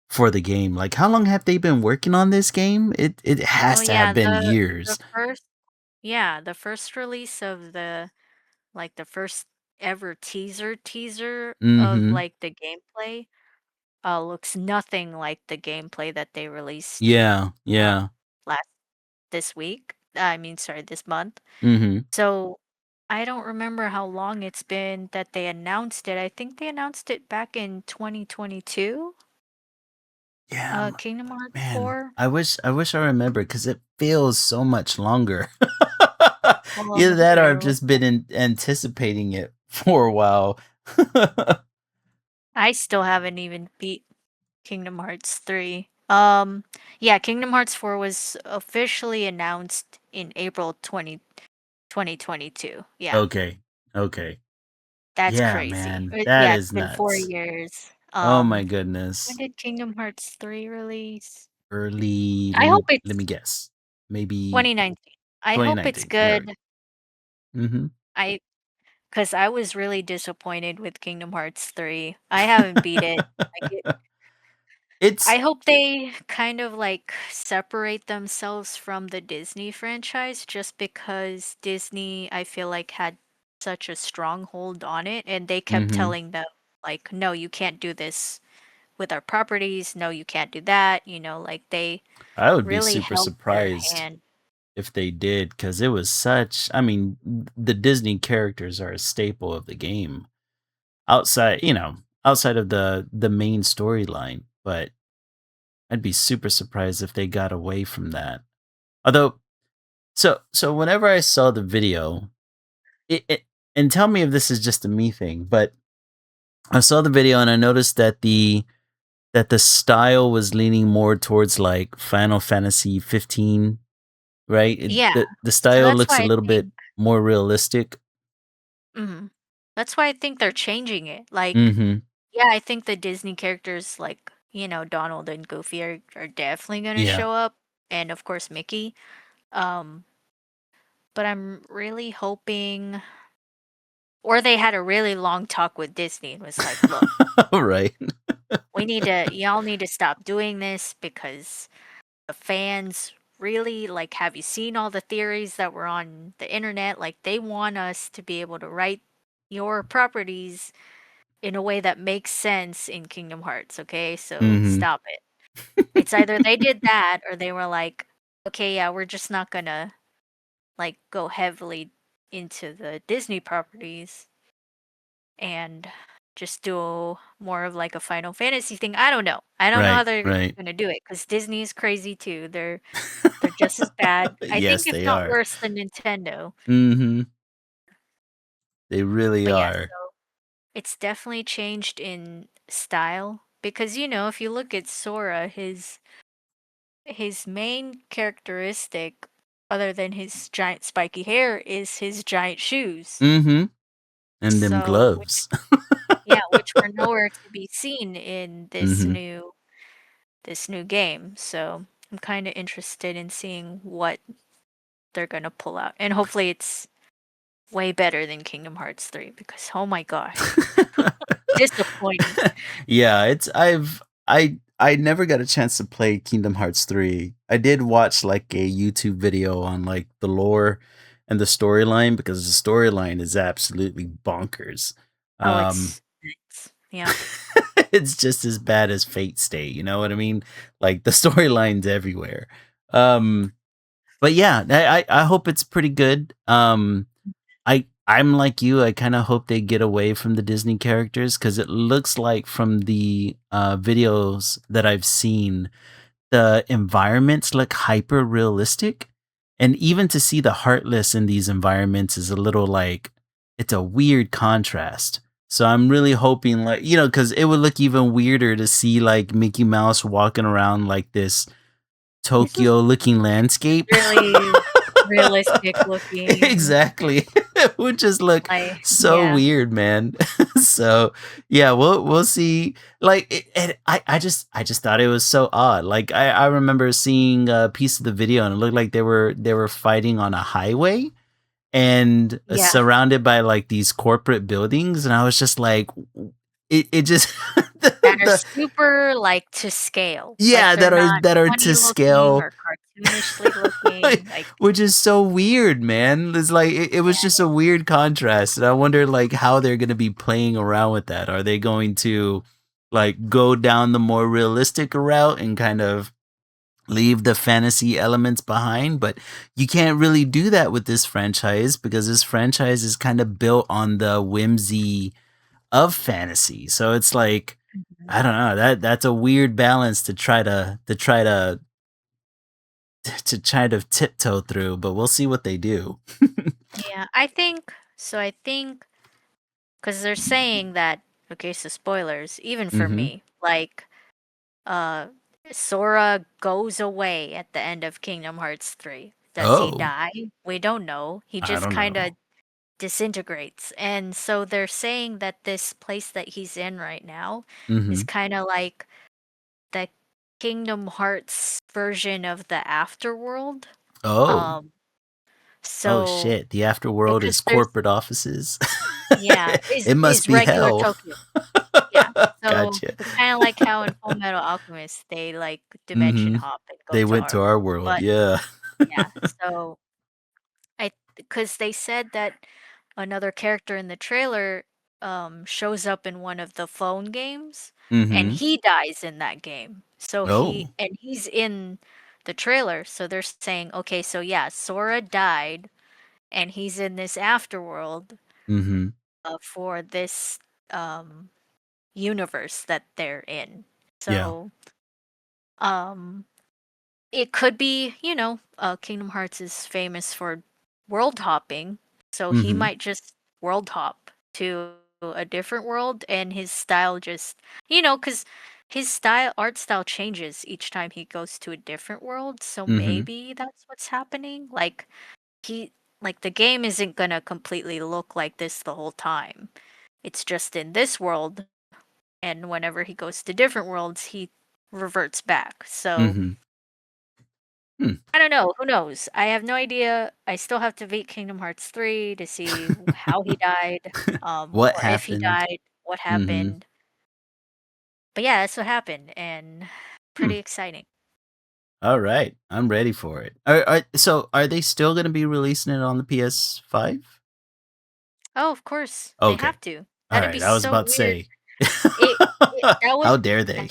S1: for the game. Like how long have they been working on this game? It
S2: Oh,
S1: has to have
S2: yeah,
S1: been
S2: the
S1: years.
S2: first yeah, the first release of the first ever teaser of,
S1: Mhm.
S2: like, the gameplay, looks nothing like the gameplay that they released,
S1: Yeah,
S2: uh,
S1: yeah.
S2: last this week. I mean, sorry, this month.
S1: Mhm.
S2: So, I don't remember how long it's been that they announced it. I think they announced it back in 2022,
S1: Yeah,
S2: Kingdom Hearts
S1: man,
S2: 4.
S1: I wish I remembered because it feels so much longer.
S2: Well,
S1: Either that or I've
S2: here,
S1: just been anticipating it for a while.
S2: I still haven't even beat Kingdom Hearts 3. Yeah, Kingdom Hearts 4 was officially announced in April 2022. Yeah,
S1: Okay, okay.
S2: that's
S1: Yeah,
S2: crazy.
S1: man, that
S2: Yeah, it's
S1: is
S2: been 4
S1: nuts.
S2: years.
S1: Oh my
S2: When
S1: goodness.
S2: did Kingdom Hearts 3 release?
S1: Early,
S2: I hope
S1: let me
S2: it's
S1: guess. Maybe
S2: 2019. I hope it's
S1: 2019. There.
S2: good.
S1: Mhm.
S2: I Because I was really disappointed with Kingdom Hearts 3. I haven't beat it. Like it
S1: It's
S2: I hope they kind of like separate themselves from the Disney franchise just because Disney, I feel like, had such a stronghold on it and they kept
S1: mhm.
S2: telling them, like, no, you can't do this with our properties. No, you can't do that. Like they
S1: I would be
S2: really
S1: super
S2: held their
S1: surprised
S2: hand.
S1: if they did, because it was such, I mean, the Disney characters are a staple of the game. Outside of the main storyline, but I'd be super surprised if they got away from that. Although, so whenever I saw the video, it and tell me if this is just a me thing, but I saw the video and I noticed that the style was leaning more towards like Final Fantasy 15, right?
S2: Yeah.
S1: The
S2: So
S1: style
S2: that's
S1: looks
S2: why
S1: a
S2: I
S1: little bit
S2: think
S1: more realistic.
S2: mhm. That's why I think they're changing it. Like,
S1: Mhm.
S2: yeah, I think the Disney characters like, Donald and Goofy are definitely gonna
S1: Yeah.
S2: show up, and of course Mickey. Um, but I'm really hoping, or they had a really long talk with Disney and was like, look,
S1: Right.
S2: y'all need to stop doing this because the fans really like, have you seen all the theories that were on the internet? Like, they want us to be able to write your properties in a way that makes sense in Kingdom Hearts, okay? So
S1: Mhm.
S2: stop it. It's either they did that or they were like, okay, yeah, we're just not gonna like go heavily into the Disney properties and just do more of like a Final Fantasy thing. I don't know. I don't know how
S1: Right,
S2: they're
S1: right.
S2: gonna do it because Disney is crazy too. They're just as bad. I think
S1: Yes,
S2: if
S1: they
S2: not
S1: are.
S2: worse than Nintendo.
S1: Mhm. They really
S2: But yeah,
S1: are.
S2: so it's definitely changed in style because if you look at Sora, his main characteristic, other than his giant spiky hair, is his giant shoes.
S1: Mhm. And them
S2: So,
S1: gloves.
S2: which were nowhere to be seen in
S1: Mhm.
S2: this new game. So, I'm kind of interested in seeing what they're gonna pull out, and hopefully, it's way better than Kingdom Hearts 3 because oh my gosh, disappointing.
S1: Yeah, I never got a chance to play Kingdom Hearts 3. I did watch like a YouTube video on like the lore and the storyline because the storyline is absolutely bonkers.
S2: Oh,
S1: Um
S2: it's yeah.
S1: it's just as bad as Fate Stay, you know what I mean? Like the storyline's everywhere. Um but yeah, I hope it's pretty good. I'm like you. I kind of hope they get away from the Disney characters because it looks like from the videos that I've seen, the environments look hyper realistic, and even to see the Heartless in these environments is a little like it's a weird contrast. So I'm really hoping, like, because it would look even weirder to see like Mickey Mouse walking around like this Tokyo looking landscape.
S2: Really realistic looking,
S1: Exactly. It would just look
S2: like
S1: so
S2: yeah.
S1: weird, man. So, yeah, we'll see. Like, and I just thought it was so odd. Like, I remember seeing a piece of the video, and it looked like they were fighting on a highway and
S2: Yeah,
S1: surrounded by, like, these corporate buildings, and I was just like, it just
S2: that are
S1: the
S2: super, like, to scale. Like,
S1: yeah,
S2: they're not
S1: that are to
S2: funny looking
S1: scale.
S2: or cartoonishly looking, like
S1: Which is so weird, man. It's like it was
S2: yeah.
S1: just a weird contrast, and I wonder like how they're gonna be playing around with that. Are they going to like go down the more realistic route and kind of leave the fantasy elements behind? But you can't really do that with this franchise because this franchise is kind of built on the whimsy of fantasy. So it's like
S2: Mhm.
S1: I don't know, that's a weird balance to try to tiptoe through, but we'll see what they do.
S2: Yeah, I think so I think because 'cause they're saying that okay, so spoilers, even for
S1: Mhm.
S2: me, like, uh, Sora goes away at the end of Kingdom Hearts 3. Does he
S1: Oh,
S2: die? We don't know. He
S1: I
S2: just
S1: don't know.
S2: kinda disintegrates, and so they're saying that this place that he's in right now is
S1: Mhm.
S2: kinda like the Kingdom Hearts version of the afterworld.
S1: Oh.
S2: Um,
S1: Oh,
S2: so
S1: shit, the afterworld
S2: because
S1: is
S2: there's
S1: corporate offices?
S2: yeah,
S1: It must
S2: is
S1: be
S2: regular
S1: hell.
S2: Tokyo. Yeah. So
S1: Gotcha.
S2: it's kinda like how in Full Metal Alchemist they like dimension
S1: Mhm.
S2: hop and go
S1: They
S2: to
S1: went
S2: our
S1: to our
S2: world.
S1: world,
S2: But
S1: yeah.
S2: yeah, so I because they said that another character in the trailer shows up in one of the phone games and
S1: Mhm.
S2: he dies in that game. So
S1: Oh.
S2: he's in the trailer. So they're saying, okay, so yeah, Sora died and he's in this afterworld
S1: Mhm.
S2: for this um universe that they're in.
S1: Yeah.
S2: So um it could be, Kingdom Hearts is famous for world hopping, so he
S1: Mhm.
S2: might just world hop to a different world and his style just, cuz his art style changes each time he goes to a different world, so
S1: Mhm.
S2: maybe that's what's happening. He like the game isn't going to completely look like this the whole time. It's just in this world, and whenever he goes to different worlds, he reverts back. So
S1: Mhm. Hmm.
S2: I don't know. Who knows? I have no idea. I still have to beat Kingdom Hearts 3 to see how he died,
S1: What
S2: or if he
S1: happened?
S2: died, what
S1: Mhm.
S2: happened. But yeah, that's what happened, and
S1: Hmm.
S2: pretty exciting.
S1: Alright, I'm ready for it. Are they still gonna be releasing it on the PS5?
S2: Oh, of course they
S1: Okay.
S2: have to. That'd be
S1: Alright, I was
S2: so
S1: about to
S2: weird.
S1: say.
S2: That would
S1: How dare
S2: that,
S1: they?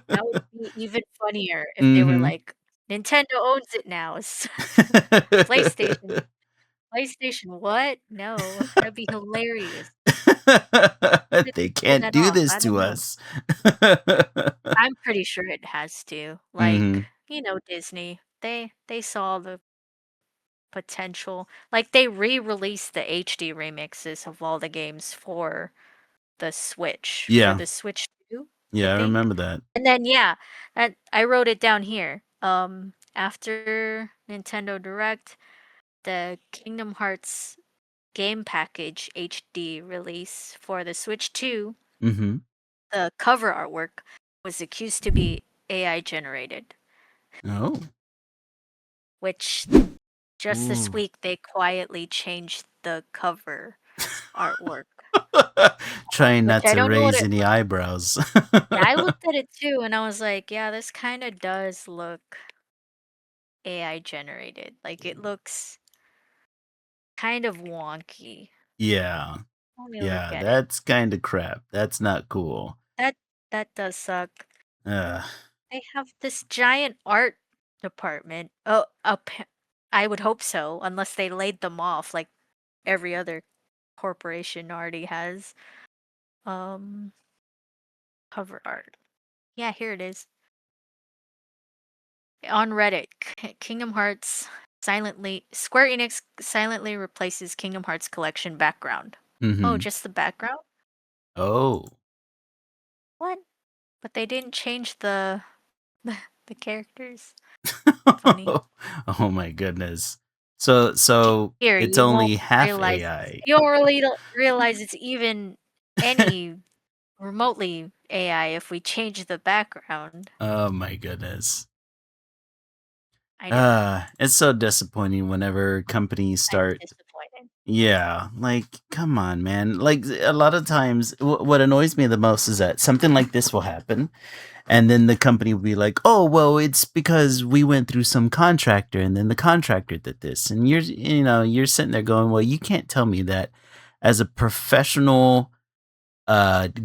S2: that would be even funnier if they were
S1: Mhm.
S2: like, Nintendo owns it now. PlayStation. PlayStation, what? No, that'd be hilarious. How did
S1: They
S2: they pull
S1: can't
S2: that
S1: do
S2: off?
S1: this
S2: I
S1: to
S2: don't know.
S1: us.
S2: I'm pretty sure it has to.
S1: Mhm.
S2: Like, Disney, they saw the potential. Like they re-released the HD remixes of all the games for
S1: Yeah.
S2: the Switch 2, I
S1: Yeah, I
S2: think.
S1: remember that.
S2: And then yeah, I wrote it down here. After Nintendo Direct, the Kingdom Hearts game package HD release for the Switch 2,
S1: Mhm.
S2: the cover artwork was accused to be AI generated,
S1: Oh.
S2: which just this
S1: Ooh.
S2: week they quietly changed the cover artwork,
S1: Trying
S2: which
S1: not
S2: I
S1: to
S2: don't know what
S1: raise
S2: it
S1: any
S2: what
S1: eyebrows.
S2: yeah, I looked at it too and I was like, yeah, this kind of does look AI generated. Like it looks kind of wonky.
S1: Yeah.
S2: Let me look
S1: Yeah,
S2: at it.
S1: that's kinda crap. That's not cool.
S2: That that does suck.
S1: Ugh.
S2: They have this giant art department. Oh, I would hope so, unless they laid them off like every other corporation already has. Um, cover art. Yeah, here it is. On Reddit, Kingdom Hearts Square Enix silently replaces Kingdom Hearts collection background. Oh,
S1: Mhm.
S2: just the background?
S1: Oh.
S2: What? But they didn't change the characters. Funny.
S1: Oh my goodness. So
S2: Here,
S1: it's
S2: you won't
S1: only half
S2: realize
S1: AI.
S2: you don't really don't realize it's even any remotely AI if we change the background.
S1: Oh my goodness.
S2: I know.
S1: It's so disappointing whenever companies
S2: I'm
S1: start.
S2: disappointed.
S1: Yeah, like come on, man. Like a lot of times, what annoys me the most is that something like this will happen, and then the company will be like, "Oh, well, it's because we went through some contractor, and then the contractor did this," and you're sitting there going, "Well, you can't tell me that as a professional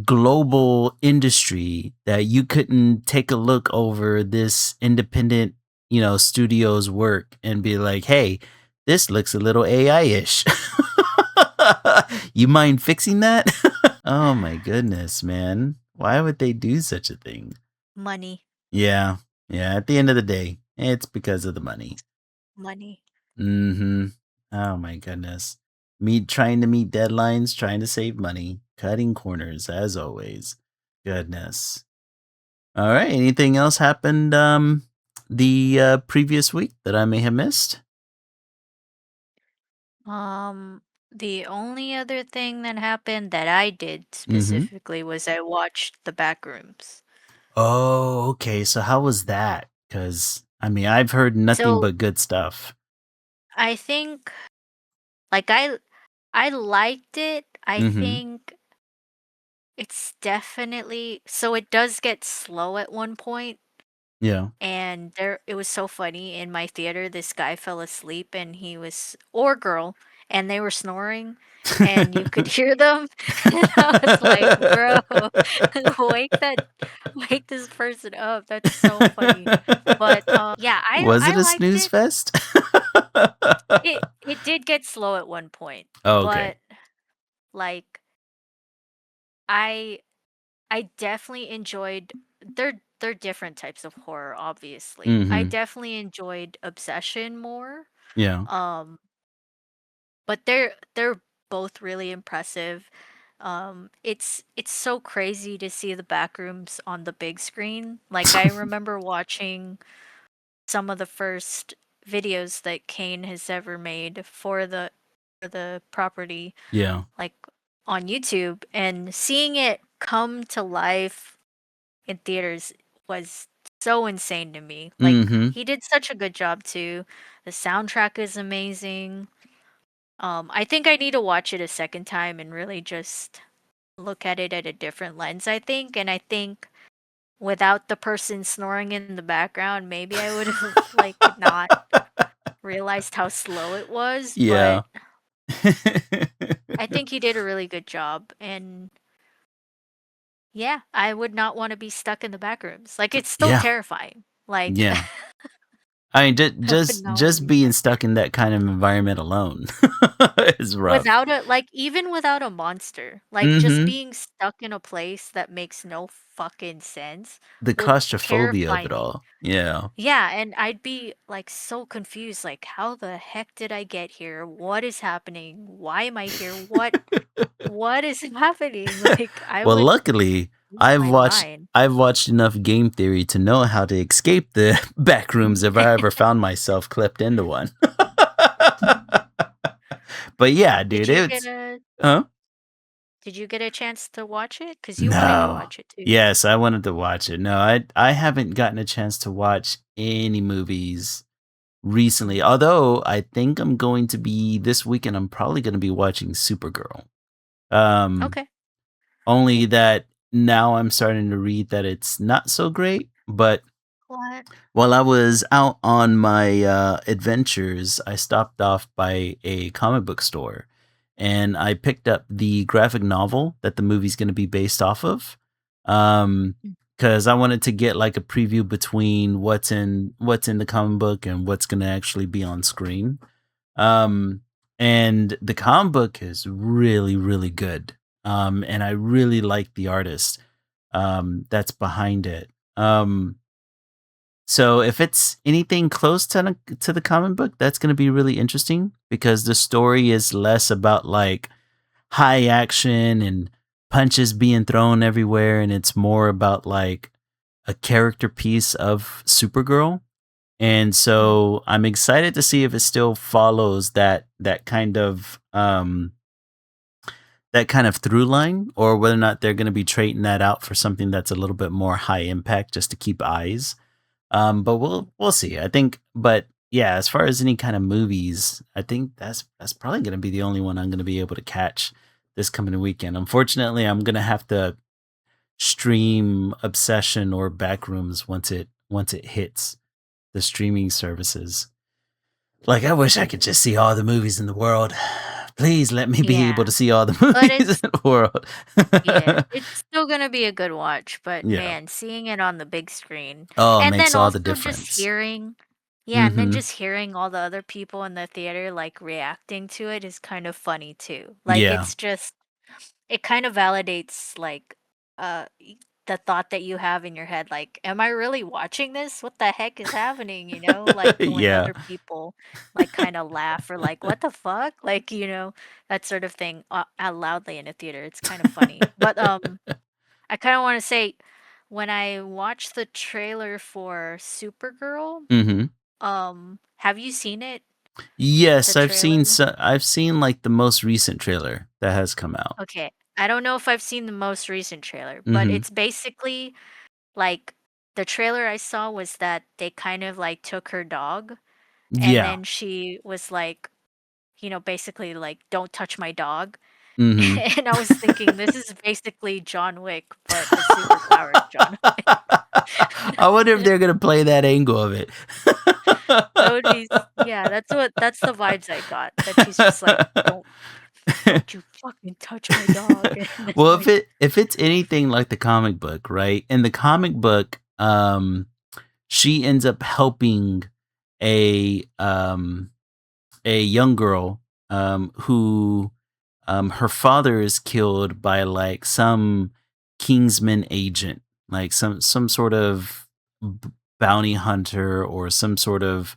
S1: global industry that you couldn't take a look over this independent, studio's work and be like, hey, this looks a little AI-ish. You mind fixing that? Oh my goodness, man. Why would they do such a thing?
S2: Money.
S1: Yeah. Yeah. At the end of the day, it's because of the money.
S2: Money.
S1: Mm-hmm. Oh my goodness. Trying to meet deadlines, trying to save money, cutting corners as always. Goodness. All right. Anything else happened the previous week that I may have missed?
S2: Um, the only other thing that happened that I did
S1: Mm-hmm.
S2: specifically was I watched the Backrooms.
S1: Oh, okay. So how was that? Because I mean, I've heard nothing
S2: So
S1: but good stuff.
S2: I think like I liked it. I
S1: Mm-hmm.
S2: think it's definitely so it does get slow at one point.
S1: Yeah.
S2: And there it was so funny in my theater, this guy fell asleep and he was or girl, and they were snoring and you could hear them. And I was like, "Bro, wake that wake this person up." That's so funny. But yeah,
S1: Was
S2: I
S1: it a
S2: liked
S1: snooze
S2: it.
S1: fest?
S2: It did get slow at one point,
S1: Oh, okay.
S2: but like I I definitely enjoyed they're different types of horror, obviously. I
S1: Mm-hmm.
S2: definitely enjoyed Obsession more.
S1: Yeah.
S2: Um, but they're both really impressive. It's so crazy to see the backrooms on the big screen. Like I remember watching some of the first videos that Kane has ever made for the property,
S1: Yeah.
S2: like on YouTube, and seeing it come to life in theaters was so insane to me. Like
S1: Mm-hmm.
S2: he did such a good job too. The soundtrack is amazing. I think I need to watch it a second time and really just look at it at a different lens, I think. And I think without the person snoring in the background, maybe I would have like not realized how slow it was,
S1: Yeah.
S2: but I think he did a really good job. And yeah, I would not want to be stuck in the back rooms. Like it's still
S1: Yeah.
S2: terrifying. Like
S1: Yeah. I mean,
S2: I would not want to
S1: just
S2: be
S1: being
S2: stuck there.
S1: stuck in that kind of environment alone is rough.
S2: Without a like even without a monster, like just
S1: Mhm.
S2: being stuck in a place that makes no fucking sense
S1: The
S2: would
S1: claustrophobia of
S2: terrify
S1: it
S2: me.
S1: all. Yeah.
S2: Yeah, and I'd be like so confused, like how the heck did I get here? What is happening? Why am I here? What is happening? Like I
S1: Well,
S2: would
S1: luckily,
S2: lose
S1: I've
S2: my
S1: watched
S2: mind.
S1: I've watched enough game theory to know how to escape the back rooms if I ever found myself clipped into one. But yeah,
S2: Did
S1: dude,
S2: you get
S1: it's
S2: a
S1: huh?
S2: did you get a chance to watch it? Because you wanted to
S1: No.
S2: watch it too.
S1: Yes, I wanted to watch it. No, I haven't gotten a chance to watch any movies recently.
S2: Mm.
S1: Although I think I'm going to be this weekend. I'm probably going to be watching Supergirl. Um,
S2: Okay.
S1: only that now I'm starting to read that it's not so great. But
S2: What?
S1: while I was out on my adventures, I stopped off by a comic book store, and I picked up the graphic novel that the movie's going to be based off of. Um,
S2: Mm.
S1: because I wanted to get like a preview between what's in the comic book and what's going to actually be on screen. Um, and the comic book is really, really good. And I really like the artist that's behind it. So if it's anything close to the comic book, that's going to be really interesting because the story is less about like high action and punches being thrown everywhere, and it's more about like a character piece of Supergirl. And
S2: Mm.
S1: so I'm excited to see if it still follows that kind of through line, or whether or not they're going to be trading that out for something that's a little bit more high impact just to keep eyes. But we'll see. I think, but yeah, as far as any kind of movies, I think that's probably going to be the only one I'm going to be able to catch this coming weekend. Unfortunately, I'm going to have to stream Obsession or Backrooms once it hits the streaming services. Like, I wish I could just see all the movies in the world. Please let me be able
S2: Yeah,
S1: to see all the
S2: but
S1: movies
S2: it's
S1: in the world.
S2: yeah, it's still gonna be a good watch, but
S1: Yeah.
S2: man, seeing it on the big screen,
S1: Oh, it
S2: and
S1: makes
S2: then
S1: all the
S2: also just
S1: difference.
S2: hearing yeah, and then
S1: Mhm.
S2: just hearing all the other people in the theater, like, reacting to it is kind of funny too. Like,
S1: Yeah.
S2: it's just it kind of validates, like, the thought that you have in your head, like, "Am I really watching this? What the heck is happening?" You know? Like, when
S1: Yeah.
S2: other people, like, kinda laugh or like, "What the fuck?" Like, that sort of thing, out loudly in a theater, it's kinda funny. But, I kinda wanna say, when I watched the trailer for Supergirl,
S1: Mhm.
S2: have you seen it? The
S1: Yes,
S2: trailer?
S1: I've seen, like, the most recent trailer that has come out.
S2: Okay. I don't know if I've seen the most recent trailer, but
S1: Mhm.
S2: it's basically like the trailer I saw was that they kind of like took her dog and
S1: Yeah.
S2: then she was like, basically like, don't touch my dog.
S1: Mhm.
S2: And I was thinking this is basically John Wick, but a superpowered John Wick.
S1: I wonder if they're gonna play that angle of it.
S2: That would be yeah, that's the vibes I got. That she's just like, don't you fucking touch my dog. And it's
S1: Well,
S2: like,
S1: if it's anything like the comic book, right? In the comic book, she ends up helping a um a young girl who her father is killed by like some Kingsman agent, like some sort of bounty hunter or some sort of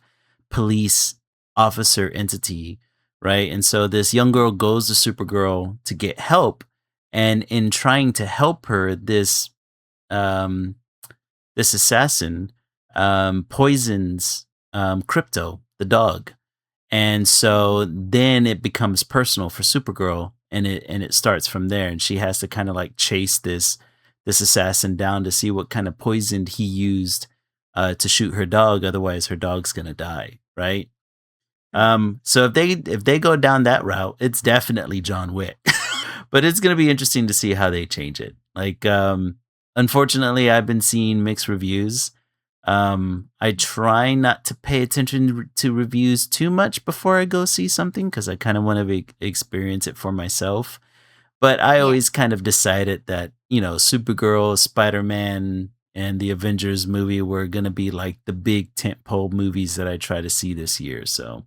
S1: police officer entity, right? And so this young girl goes to Supergirl to get help, and in trying to help her, um this assassin poisons Crypto, the dog, and so then it becomes personal for Supergirl, and it starts from there, and she has to kind of like chase this assassin down to see what kind of poison he used to shoot her dog. Otherwise, her dog's gonna die, right?
S2: mm,
S1: So if they go down that route, it's definitely John Wick. But it's gonna be interesting to see how they change it. Like, unfortunately, I've been seeing mixed reviews. I
S2: mm,
S1: try not to pay attention to reviews too much before I go see something because I kind of want to experience it for myself. But I
S2: yeah.
S1: always kind of decided that, Supergirl, Spider Man, and the Avengers movie were going to be like the big tentpole movies that I try to see this year. So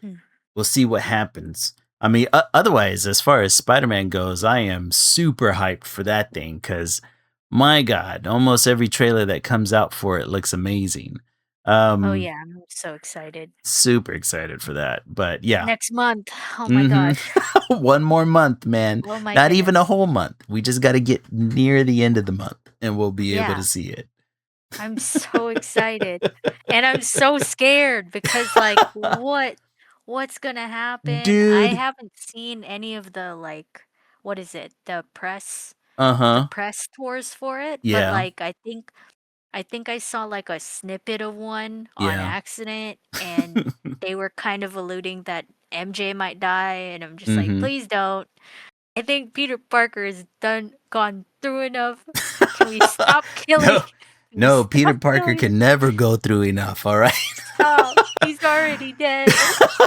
S2: Mm.
S1: we'll see what happens. I mean, otherwise, as far as Spider Man goes, I am super hyped for that thing because, my God, almost every trailer that comes out for it looks amazing.
S2: Oh
S1: Um,
S2: yeah, I'm so excited.
S1: Super excited for that. But yeah,
S2: Next month. Oh my
S1: hmm
S2: gosh.
S1: one more month, man.
S2: Oh my
S1: Not even a
S2: goodness.
S1: whole month. We just got to get near the end of the month, and we'll be able to
S2: Yeah,
S1: see it.
S2: I'm so excited. And I'm so scared because like what's gonna happen? I
S1: Dude.
S2: haven't seen any of the like what is it?
S1: Uh
S2: The
S1: huh.
S2: press tours for it, but
S1: Yeah.
S2: like I think I saw like a snippet of one on
S1: Yeah.
S2: accident and they were kind of alluding that MJ might die and I'm just like,
S1: hmm
S2: please don't. I think Peter Parker is gone through enough. Can we stop killing?
S1: No,
S2: Can we
S1: no, Peter
S2: stop
S1: Parker
S2: killing?
S1: can never go through enough. All right.
S2: Stop. He's already dead.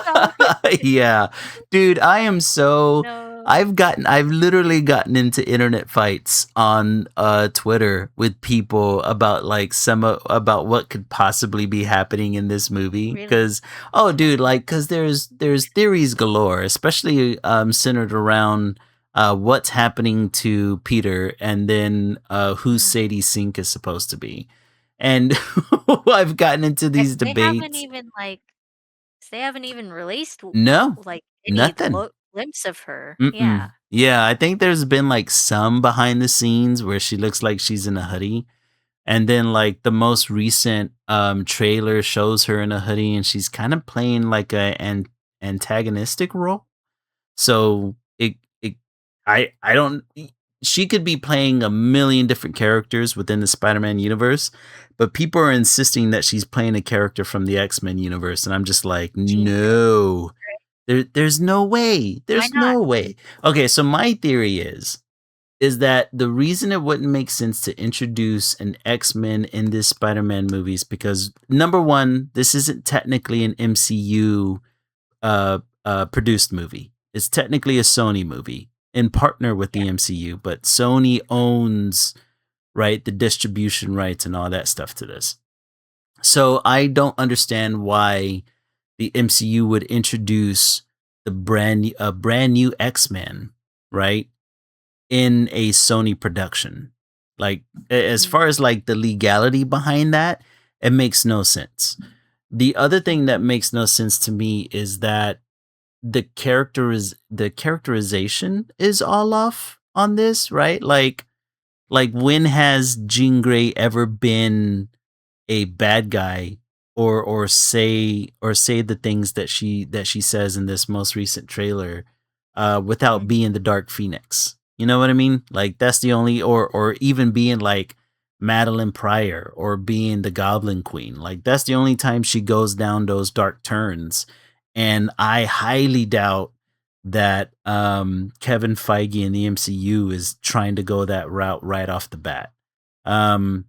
S2: Stop it.
S1: Yeah. Dude, I am so
S2: No.
S1: I've literally gotten into internet fights on Twitter with people about like about what could possibly be happening in this movie
S2: Really?
S1: cuz dude, like cuz there's theories galore, especially centered around what's happening to Peter, and then who
S2: Mm.
S1: Sadie Sink is supposed to be. And I've gotten into
S2: Eh,
S1: these
S2: They haven't
S1: debates.
S2: even like they haven't even released
S1: No,
S2: like any
S1: nothing.
S2: glimpse of her.
S1: Mm-mm.
S2: Yeah.
S1: Yeah, I think there's been like some behind the scenes where she looks like she's in a hoodie, And then like the most recent trailer shows her in a hoodie and she's kind of playing like an antagonistic role. So it I don't she could be playing a million different characters within the Spider-Man universe, but people are insisting that she's playing a character from the X-Men universe and I'm just like,
S2: Jean Grey.
S1: "No. There's no way.
S2: Why
S1: There's
S2: not?
S1: no way." Okay, so my theory is that the reason it wouldn't make sense to introduce an X-Men in this Spider-Man movies because number 1, this isn't technically an MCU produced movie. It's technically a Sony movie in partner with
S2: Yeah.
S1: the MCU, but Sony owns right the distribution rights and all that stuff to this. So I don't understand why the MCU would introduce the brand new X-Men, right? In a Sony production. Like as
S2: Mhm.
S1: far as like the legality behind that, it makes no sense. The other thing that makes no sense to me is that the characterization is all off on this, right? Like when has Jean Grey ever been a bad guy or say the things that she says in this most recent trailer without
S2: Mhm.
S1: being the Dark Phoenix. You know what I mean? Like that's the only or even being like Madeline Pryor or being the Goblin Queen. Like that's the only time she goes down those dark turns. And I highly doubt that Kevin Feige in the MCU is trying to go that route right off the bat. Um,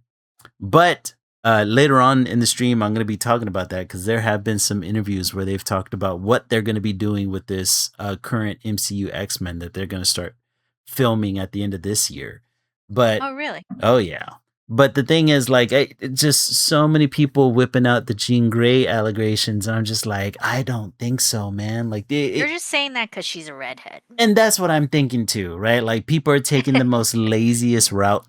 S1: but later on in the stream, I'm going to be talking about that because there have been some interviews where they've talked about what they're going to be doing with this current MCU X-Men that they're going to start filming at the end of this year. But
S2: Oh, really?
S1: oh yeah. But the thing is, like, just so many people whipping out the Jean Grey allegations, and I'm just like, I don't think so, man. Like,
S2: You're just saying that because she's a redhead.
S1: and that's what I'm thinking too, right? Like people are taking the most laziest route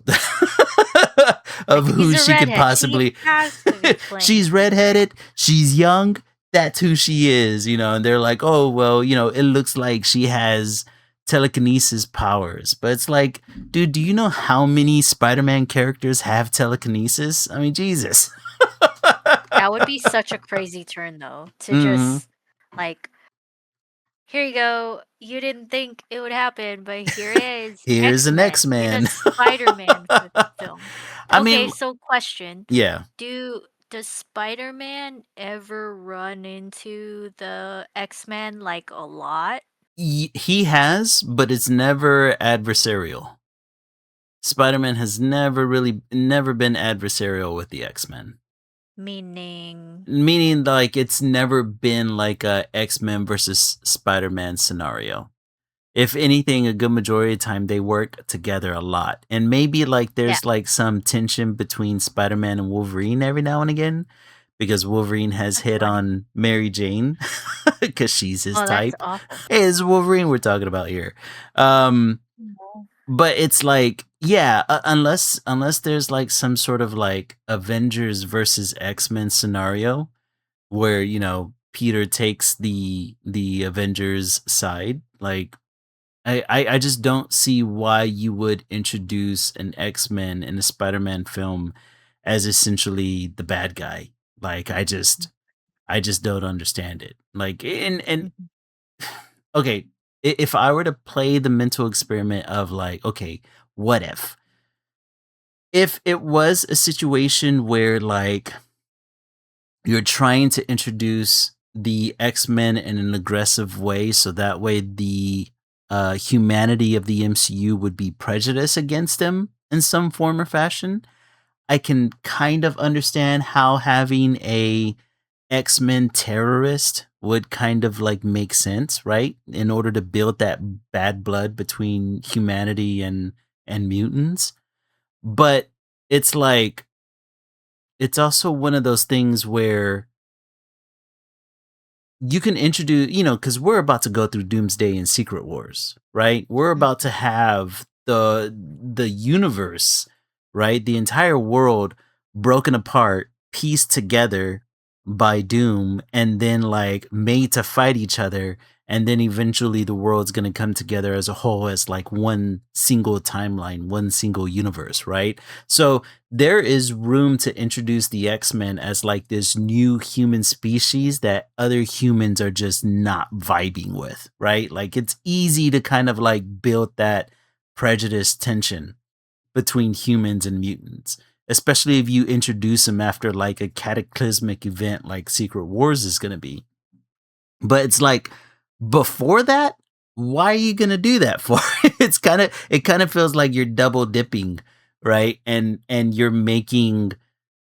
S1: of
S2: Like, she's
S1: who
S2: a
S1: she could
S2: redhead. She
S1: possibly.
S2: has to be playing.
S1: She's redheaded. She's young. That's who she is, you know. And they're like, oh well, you know, it looks like she has telekinesis powers, but it's like, dude, do you know how many Spider-Man characters have telekinesis? I mean, Jesus.
S2: That would be such a crazy turn, though, to
S1: hmm
S2: just like, here you go. You didn't think it would happen, but here it is.
S1: Here's an
S2: X-Men in a
S1: X-Man.
S2: Spider-Man film.
S1: I
S2: Okay,
S1: mean,
S2: so question.
S1: yeah.
S2: Does Spider-Man ever run into the X-Men like a lot?
S1: He has, but it's never adversarial. Spider-Man has never been adversarial with the X-Men.
S2: Meaning,
S1: Meaning like it's never been like a X-Men versus Spider-Man scenario. If anything, a good majority of the time they work together a lot. And maybe like
S2: yeah.
S1: there's like some tension between Spider-Man and Wolverine every now and again because Wolverine has
S2: That's
S1: hit
S2: funny.
S1: on Mary Jane because she's his
S2: Oh, that's
S1: type.
S2: awful.
S1: Hey, it's Wolverine we're talking about here. Um,
S2: No.
S1: but it's like, yeah, unless there's like some sort of like Avengers versus X-Men scenario where, you know, Peter takes the Avengers side, like I just don't see why you would introduce an X-Men in a Spider-Man film as essentially the bad guy. Like I just don't understand it. Like and
S2: Mhm.
S1: okay, if I were to play the mental experiment of like, okay, what if it was a situation where like you're trying to introduce the X-Men in an aggressive way so that way the humanity of the MCU would be prejudiced against them in some form or fashion. I can kind of understand how having a X-Men terrorist would kind of like make sense, right? In order to build that bad blood between humanity and mutants. But it's like it's also one of those things where you can introduce, you know, because we're about to go through Doomsday and Secret Wars, right? We're about to
S2: Mhm.
S1: have the universe, right? The entire world broken apart, pieced together by Doom, and then like made to fight each other. and then eventually the world's going to come together as a whole as like one single timeline, one single universe, right? So there is room to introduce the X-Men as like this new human species that other humans are just not vibing with, right? Like it's easy to kind of like build that prejudice tension between humans and mutants, especially if you introduce them after like a cataclysmic event like Secret Wars is going to be. But it's like before that, why are you going to do that for? It kind of feels like you're double dipping, right? And you're making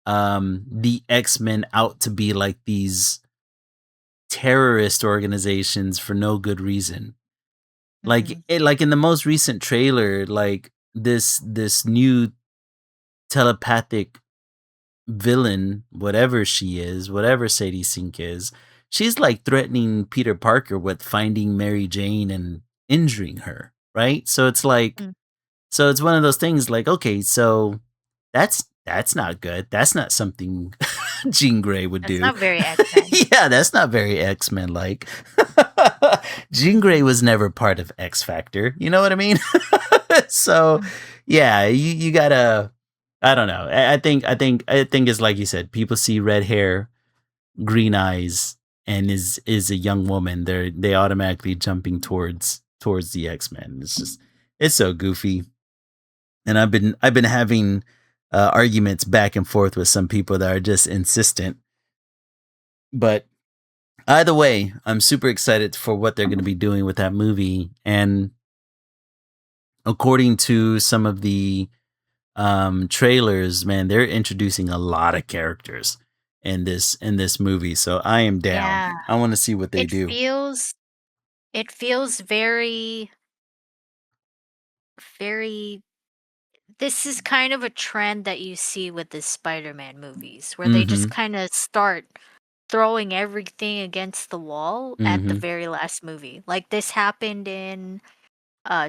S1: the X-Men out to be like these terrorist organizations for no good reason.
S2: Mhm.
S1: Like in the most recent trailer, like this new telepathic villain, whatever she is, whatever Sadie Sink is, she's like threatening Peter Parker with finding Mary Jane and injuring her, right? So it's like,
S2: Mm.
S1: so it's one of those things like, okay, so that's not good. That's not something Jean Grey would
S2: That's
S1: do.
S2: not very X-Men.
S1: Yeah, that's not very X-Men like. Jean Grey was never part of X Factor. You know what I mean? So
S2: Mm.
S1: yeah, you gotta. I don't know. I think it's like you said. People see red hair, green eyes, and is a young woman. They automatically jumping towards the X Men. It's so goofy. And I've been having arguments back and forth with some people that are just insistent. But either way, I'm super excited for what they're going to be doing with that movie. And according to some of the trailers, man, they're introducing a lot of characters in this movie. So I am down.
S2: Yeah.
S1: I want to see what they
S2: It
S1: do.
S2: feels it feels very very this is kind of a trend that you see with the Spider-Man movies where they just
S1: Mm-hmm.
S2: kind of start throwing everything against the wall at the
S1: Mm-hmm.
S2: very last movie. Like this happened in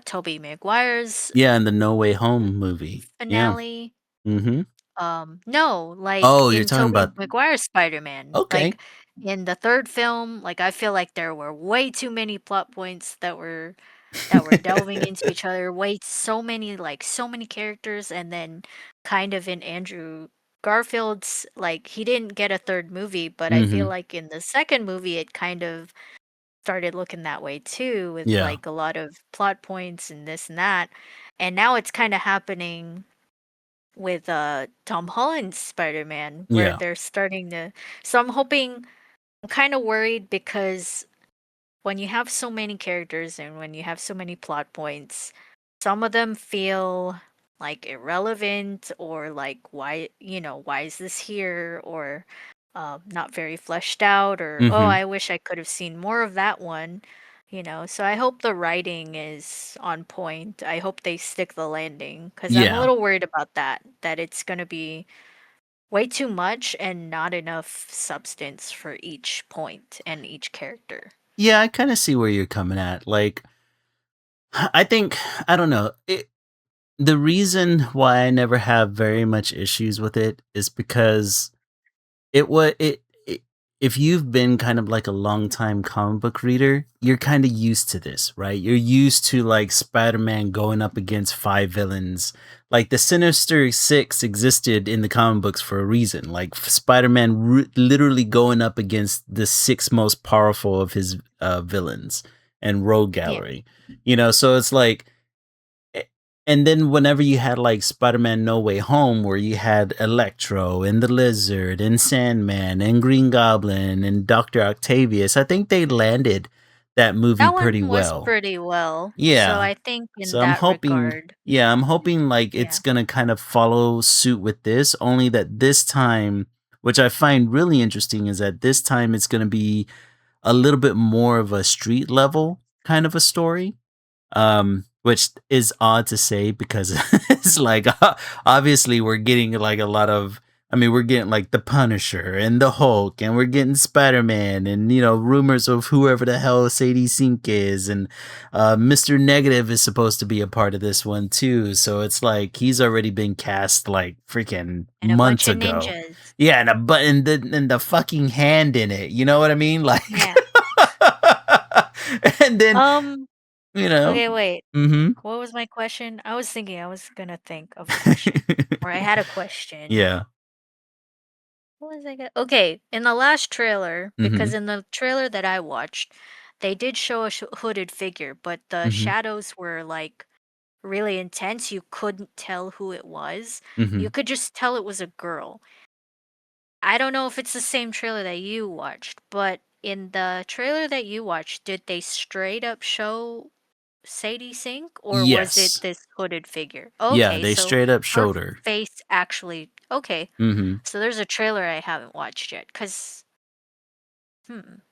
S2: Tobey Maguire's
S1: Yeah, in the No Way Home movie. Yeah.
S2: finale.
S1: Mm-hmm.
S2: No, like
S1: Oh, you're
S2: in
S1: talking
S2: Tobey
S1: about
S2: Maguire's Spider-Man.
S1: okay.
S2: Like in the third film, like I feel like there were way too many plot points that were delving into each other, way so many like so many characters, and then kind of in Andrew Garfield's like he didn't get a third movie, but I feel
S1: Mm-hmm.
S2: like in the second movie it kind of started looking that way too with
S1: Yeah.
S2: like a lot of plot points and this and that. And now it's kind of happening with Tom Holland's Spider-Man where
S1: Yeah.
S2: they're starting to so I'm kind of worried because when you have so many characters and when you have so many plot points, some of them feel like irrelevant or like why is this here or not very fleshed out or oh,
S1: Mm-hmm.
S2: I wish I could have seen more of that one. So I hope the writing is on point. I hope they stick the landing because I'm a
S1: Yeah.
S2: little worried about that it's going to be way too much and not enough substance for each point and each character.
S1: Yeah, I kind of see where you're coming at. Like I think I don't know. The reason why I never have very much issues with it is because it if you've been kind of like a long time comic book reader, you're kind of used to this, right? You're used to like Spider-Man going up against five villains. Like the Sinister Six existed in the comic books for a reason. Like Spider-Man literally going up against the six most powerful of his villains and Rogue
S2: Yeah.
S1: Gallery. So it's like a- and then whenever you had like Spider-Man No Way Home, where you had Electro and the Lizard and Sandman and Green Goblin and Dr. Octavius, I think they landed that movie
S2: That one
S1: pretty
S2: was
S1: well.
S2: pretty well. So
S1: Yeah.
S2: I think in
S1: So I'm
S2: that
S1: hoping,
S2: regard,
S1: yeah, I'm hoping like it's
S2: yeah.
S1: gonna kind of follow suit with this, only that this time, which I find really interesting, is that this time it's gonna be a little bit more of a street level kind of a story, which is odd to say because it's like obviously we're getting like a lot of. I mean, we're getting like the Punisher and the Hulk, and we're getting Spider Man, and rumors of whoever the hell Sadie Sink is, and Mister Negative is supposed to be a part of this one too. So it's like he's already been cast like freaking
S2: And a bunch
S1: months
S2: of
S1: ago.
S2: ninjas.
S1: Yeah, and a button and the fucking hand in it. You know what I mean? Like
S2: Yeah.
S1: And then,
S2: Um,
S1: you know,
S2: okay, wait.
S1: mhm.
S2: What was my question? I was thinking I was gonna think of a question. Or I had a question.
S1: Yeah.
S2: What was I gonna Okay, in the last trailer, because
S1: Mhm.
S2: in the trailer that I watched, they did show a hooded figure, but the
S1: Mhm.
S2: shadows were like really intense. You couldn't tell who it was. You
S1: Mhm.
S2: could just tell it was a girl. I don't know if it's the same trailer that you watched, but in the trailer that you watched, did they straight up show Sadie Sink, or was it
S1: Yes.
S2: this hooded figure?
S1: Yeah,
S2: Okay,
S1: they
S2: so
S1: straight up
S2: her
S1: showed her.
S2: face actually okay.
S1: Mhm.
S2: So there's a trailer I haven't watched yet, cause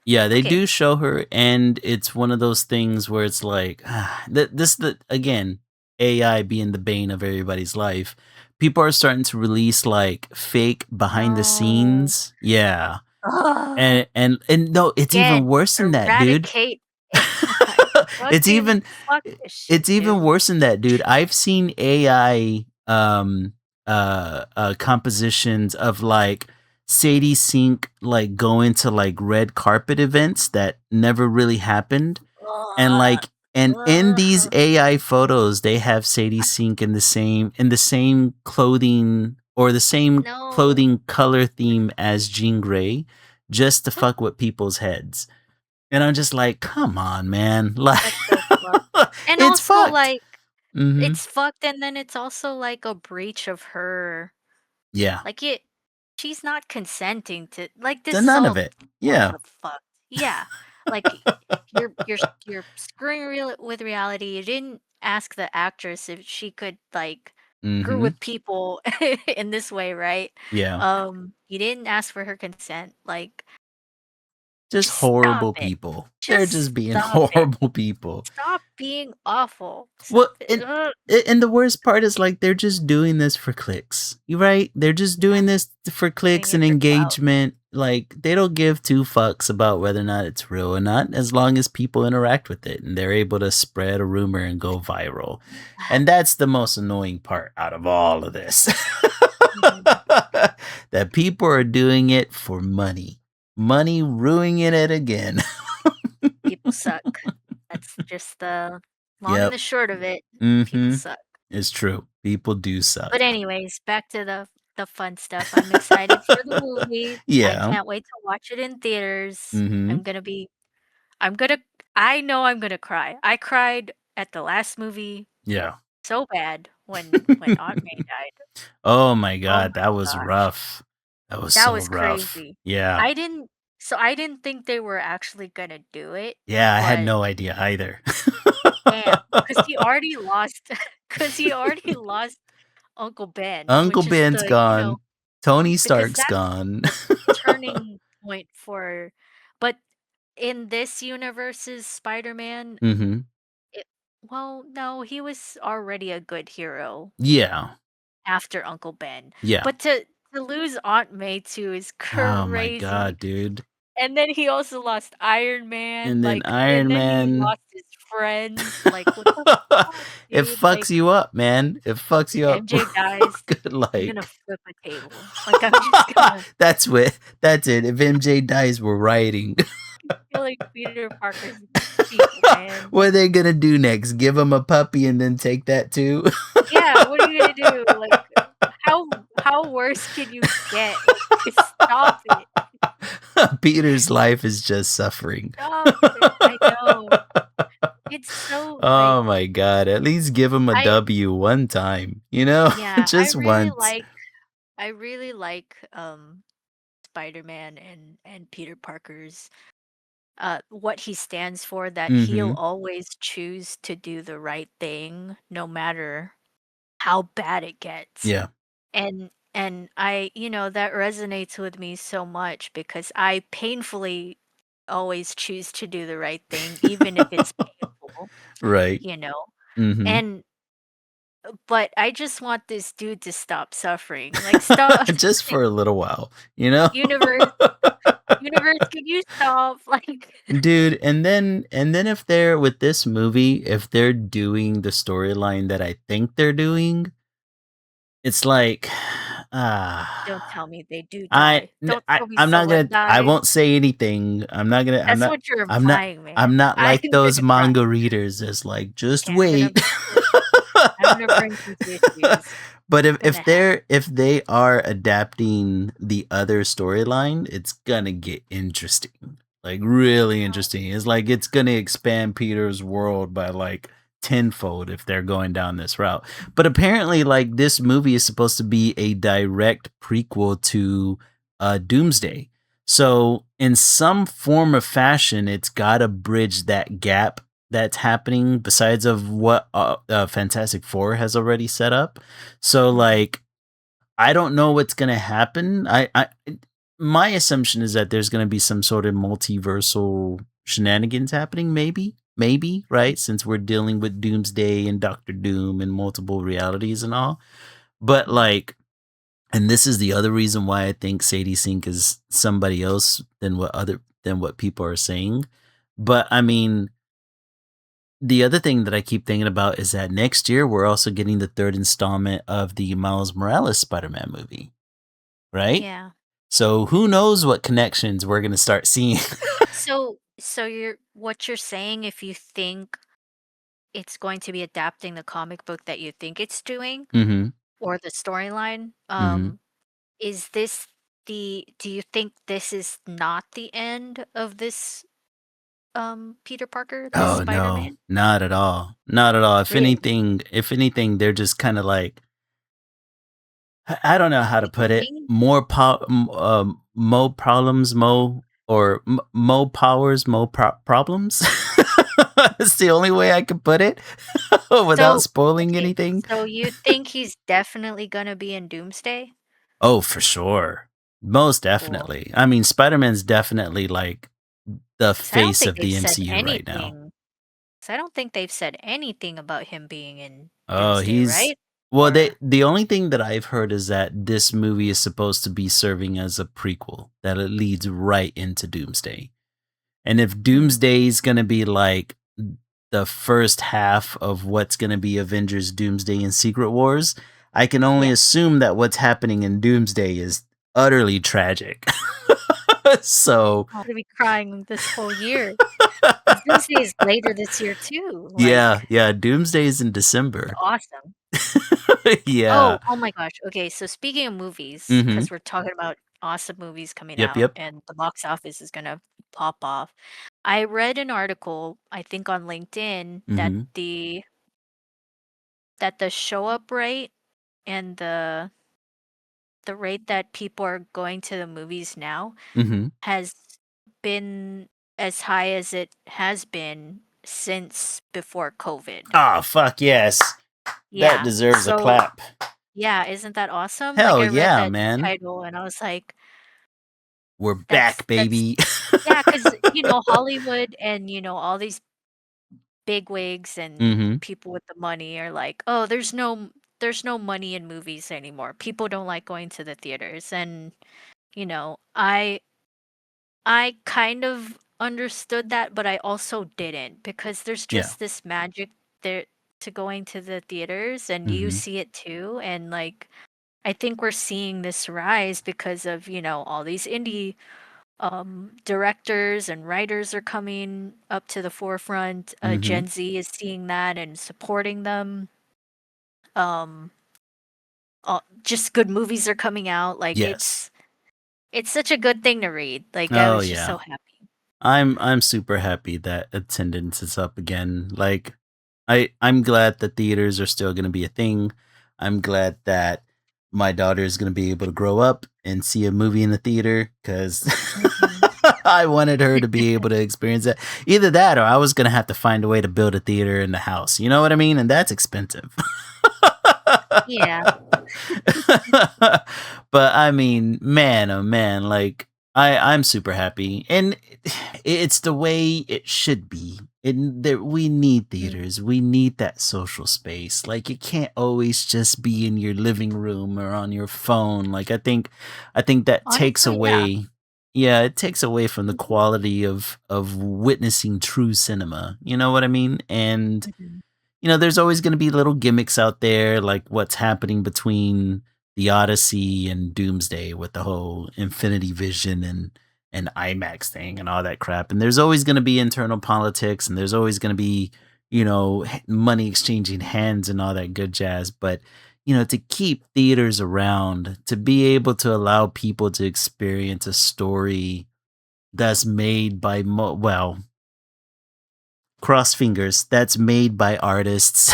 S1: Yeah, they
S2: okay.
S1: do show her, and it's one of those things where it's like, this the again, AI being the bane of everybody's life. People are starting to release like fake behind the
S2: No.
S1: scenes. Yeah.
S2: Ugh.
S1: And no, it's even
S2: Again,
S1: worse than that, dude.
S2: eradicate AI.
S1: It's
S2: Fucking
S1: even
S2: fuck this shit,
S1: it's even
S2: dude.
S1: worse than that, dude. I've seen AI compositions of like Sadie Sink like going to like red carpet events that never really happened. And
S2: Ugh.
S1: like and in these
S2: Ugh.
S1: AI photos, they have Sadie Sink in the same clothing or the same
S2: No.
S1: clothing color theme as Jean Grey just to fuck with people's heads. And I'm just like, come on, man. Like
S2: That's so fucked. And
S1: it's
S2: also,
S1: fucked.
S2: like,
S1: Mhm.
S2: it's fucked, and then it's also like a breach of her
S1: Yeah.
S2: like she's not consenting to like
S1: To
S2: this is
S1: none of
S2: all
S1: it. Yeah.
S2: hella fucked. Yeah. Like you're screwing with reality. You didn't ask the actress if she could like screw
S1: Mhm.
S2: with people in this way, right?
S1: Yeah.
S2: You didn't ask for her consent. Like,
S1: Just
S2: just stop
S1: horrible
S2: it.
S1: people. They're
S2: Just
S1: just being
S2: stop it.
S1: horrible people.
S2: Stop being awful.
S1: Well,
S2: Stop it. Ugh.
S1: and the worst part is like they're just doing this for clicks. You right? They're just
S2: Yeah,
S1: doing this for
S2: doing
S1: clicks
S2: it
S1: and
S2: for clout.
S1: engagement. Like they don't give two fucks about whether or not it's real or not, as long as people interact with it and they're able to spread a rumor and go viral. And that's the most annoying part out of all of this.
S2: Mhm.
S1: That people are doing it for money. Money ruining it again.
S2: People suck. That's just the long and
S1: Yep.
S2: the short of it. People
S1: Mhm.
S2: suck.
S1: It's true. People do suck.
S2: But anyways, back to the fun stuff. I'm excited for the movie. I
S1: Yeah.
S2: can't wait to watch it in theaters.
S1: Mhm.
S2: I'm gonna I know I'm gonna cry. I cried at the last movie
S1: Yeah.
S2: so bad when Aunt May died.
S1: Oh my
S2: Oh
S1: god,
S2: my
S1: that was
S2: gosh.
S1: rough. That was
S2: That
S1: so
S2: was
S1: rough.
S2: crazy.
S1: Yeah.
S2: I didn't think they were actually gonna do it,
S1: Yeah, I had
S2: but
S1: no idea either.
S2: damn, because he already lost because he already lost Uncle Ben,
S1: Uncle
S2: which is
S1: Ben's
S2: the
S1: gone. Tony
S2: because
S1: Stark's
S2: that's
S1: gone.
S2: the turning point for but in this universe's Spider-Man,
S1: Mhm.
S2: it well, no, he was already a good hero
S1: Yeah.
S2: after Uncle Ben,
S1: Yeah.
S2: but to lose Aunt May too is
S1: Oh my
S2: crazy,
S1: god, dude.
S2: and then he also lost Iron Man,
S1: And then
S2: like and
S1: Iron
S2: then he
S1: Man.
S2: lost his friends, like, what the fuck,
S1: It
S2: dude?
S1: fucks
S2: Like
S1: you up, man. It fucks you up.
S2: MJ dies,
S1: Good
S2: I'm gonna
S1: like.
S2: flip a table. Like, I'm just gonna
S1: That's it. If MJ dies, we're rioting.
S2: killing Peter Parker's people, man.
S1: What are they gonna do next? Give him a puppy and then take that too?
S2: Yeah, what are you gonna do? Like, how worse can you get? Like, just stop it.
S1: Peter's life is just suffering.
S2: Stop it. I know. It's so, like,
S1: Oh my god. At least give him a
S2: I
S1: W one time, you know?
S2: yeah,
S1: Just once.
S2: I really like, Spider-Man and Peter Parker's, what he stands for, that he'll
S1: Mhm.
S2: always choose to do the right thing no matter how bad it gets.
S1: Yeah.
S2: And I that resonates with me so much because I painfully always choose to do the right thing even if it's painful,
S1: Right.
S2: you know?
S1: Mhm.
S2: And but I just want this dude to stop suffering. Like, stop.
S1: Just
S2: Like,
S1: for a little while, you know?
S2: universe universe, can you stop? Like,
S1: Dude, and then if they're with this movie, if they're doing the storyline that I think they're doing, it's like
S2: Don't tell me they do
S1: I,
S2: die. Don't tell me
S1: I'm not
S2: someone
S1: gonna. I
S2: dies.
S1: won't say anything. I'm not gonna. I'm
S2: That's
S1: not.
S2: what you're
S1: I'm not.
S2: implying,
S1: I'm
S2: man.
S1: not
S2: I'm
S1: like those
S2: gonna cry.
S1: manga readers. That's like, just
S2: Okay, I'm gonna
S1: wait.
S2: I'm gonna bring some tissues.
S1: But
S2: It's gonna happen.
S1: if they are adapting the other storyline, it's gonna get interesting. Like really
S2: Oh,
S1: interesting. It's like it's gonna expand Peter's world by like tenfold if they're going down this route. But apparently, like this movie is supposed to be a direct prequel to Doomsday. So in some form or fashion, it's gotta bridge that gap that's happening besides of what Fantastic Four has already set up. So
S2: mhm.
S1: like I don't know what's gonna happen. I my assumption is that there's gonna be some sort of multiversal shenanigans happening, maybe, right? Since we're dealing with Doomsday and Doctor Doom and multiple realities and all. But
S2: Mhm.
S1: like, and this is the other reason why I think Sadie Sink is somebody else than what people are saying. But I mean, the other thing that I keep thinking about is that next year we're also getting the third installment of the Miles Morales Spider-Man movie, right?
S2: Yeah.
S1: So who knows what connections we're going to start seeing.
S2: So what you're saying, if you think it's going to be adapting the comic book that you think it's doing,
S1: Mhm.
S2: or the storyline,
S1: Mhm.
S2: is this do you think this is not the end of this Peter Parker, this
S1: Oh no,
S2: Spider-Man?
S1: not at all. Not at all.
S2: Really?
S1: If anything they're just kind of like I don't know how to
S2: What do you
S1: put it.
S2: think?
S1: Mo problems, mo powers, problems. It's the only way I can put it without
S2: So,
S1: spoiling
S2: okay,
S1: anything.
S2: so you think he's definitely gonna be in Doomsday?
S1: Oh, for sure. Most
S2: Cool.
S1: definitely. I mean, Spider-Man's definitely like the
S2: 'Cause I don't
S1: face
S2: think
S1: of
S2: they've
S1: the
S2: said
S1: MCU right now.
S2: anything. 'Cause I don't think they've said anything about him being in
S1: Oh,
S2: Doomsday,
S1: he's
S2: right?
S1: well,
S2: Or
S1: the only thing that I've heard is that this movie is supposed to be serving as a prequel, that it leads right into Doomsday. And if
S2: mm,
S1: Doomsday is going to be like the first half of what's going to be Avengers Doomsday and Secret Wars, I can only
S2: yeah.
S1: assume that what's happening in Doomsday is utterly tragic. So,
S2: I'm gonna be crying this whole year. 'Cause Doomsday is later this year too,
S1: yeah,
S2: like,
S1: yeah, Doomsday is in
S2: it's
S1: December.
S2: awesome.
S1: Yeah.
S2: Oh my gosh, okay, so speaking of movies,
S1: Mhm.
S2: because 'cause we're talking about awesome movies coming
S1: Yep,
S2: out
S1: yep.
S2: and the box office is gonna pop off. I read an article, I think on LinkedIn, that
S1: Mhm.
S2: the show up rate and the rate that people are going to the movies now
S1: Mhm.
S2: has been as high as it has been since before COVID.
S1: Oh, fuck yes. That
S2: Yeah,
S1: deserves a
S2: so
S1: clap.
S2: yeah, isn't that awesome? Like,
S1: Hell
S2: I read
S1: yeah,
S2: that
S1: man.
S2: title and I was like,
S1: We're back,
S2: that's
S1: baby."
S2: yeah, because Hollywood and, all these bigwigs and
S1: Mhm.
S2: people with the money are like, "Oh, there's no money in movies anymore. People don't like going to the theaters." And, I kind of understood that, but I also didn't because there's
S1: Yeah.
S2: just this magic there to going to the theaters, and you
S1: Mhm.
S2: see it too. And like, I think we're seeing this rise because of, all these indie directors and writers are coming up to the forefront.
S1: Mhm.
S2: Gen Z is seeing that and supporting them. Um, just good movies are coming out. Like,
S1: Yes.
S2: it's such a good thing to read. Like, I
S1: Oh,
S2: was just
S1: yeah.
S2: so happy.
S1: I'm super happy that attendance is up again. Like I'm glad that theaters are still going to be a thing. I'm glad that my daughter is going to be able to grow up and see a movie in the theater cuz
S2: Mhm.
S1: I wanted her to be able to experience that. Either that or I was going to have to find a way to build a theater in the house. You know what I mean? And that's expensive.
S2: Yeah.
S1: But I mean, man, oh man, like I'm super happy, and it's the way it should be. We need
S2: Mm.
S1: theaters. We need that social space. Like it can't always just be in your living room or on your phone. Like I think that takes
S2: Honestly, yeah.
S1: away. Yeah, it takes away from the
S2: Mhm.
S1: quality of witnessing true cinema. You know what I mean? And
S2: Mhm.
S1: there's always going to be little gimmicks out there, like what's happening between the Odyssey and Doomsday with the whole Infinity Vision and IMAX thing and all that crap. And there's always going to be internal politics, and there's always going to be, money exchanging hands and all that good jazz. But to keep theaters around, to be able to allow people to experience a story that's made by cross fingers, that's made by artists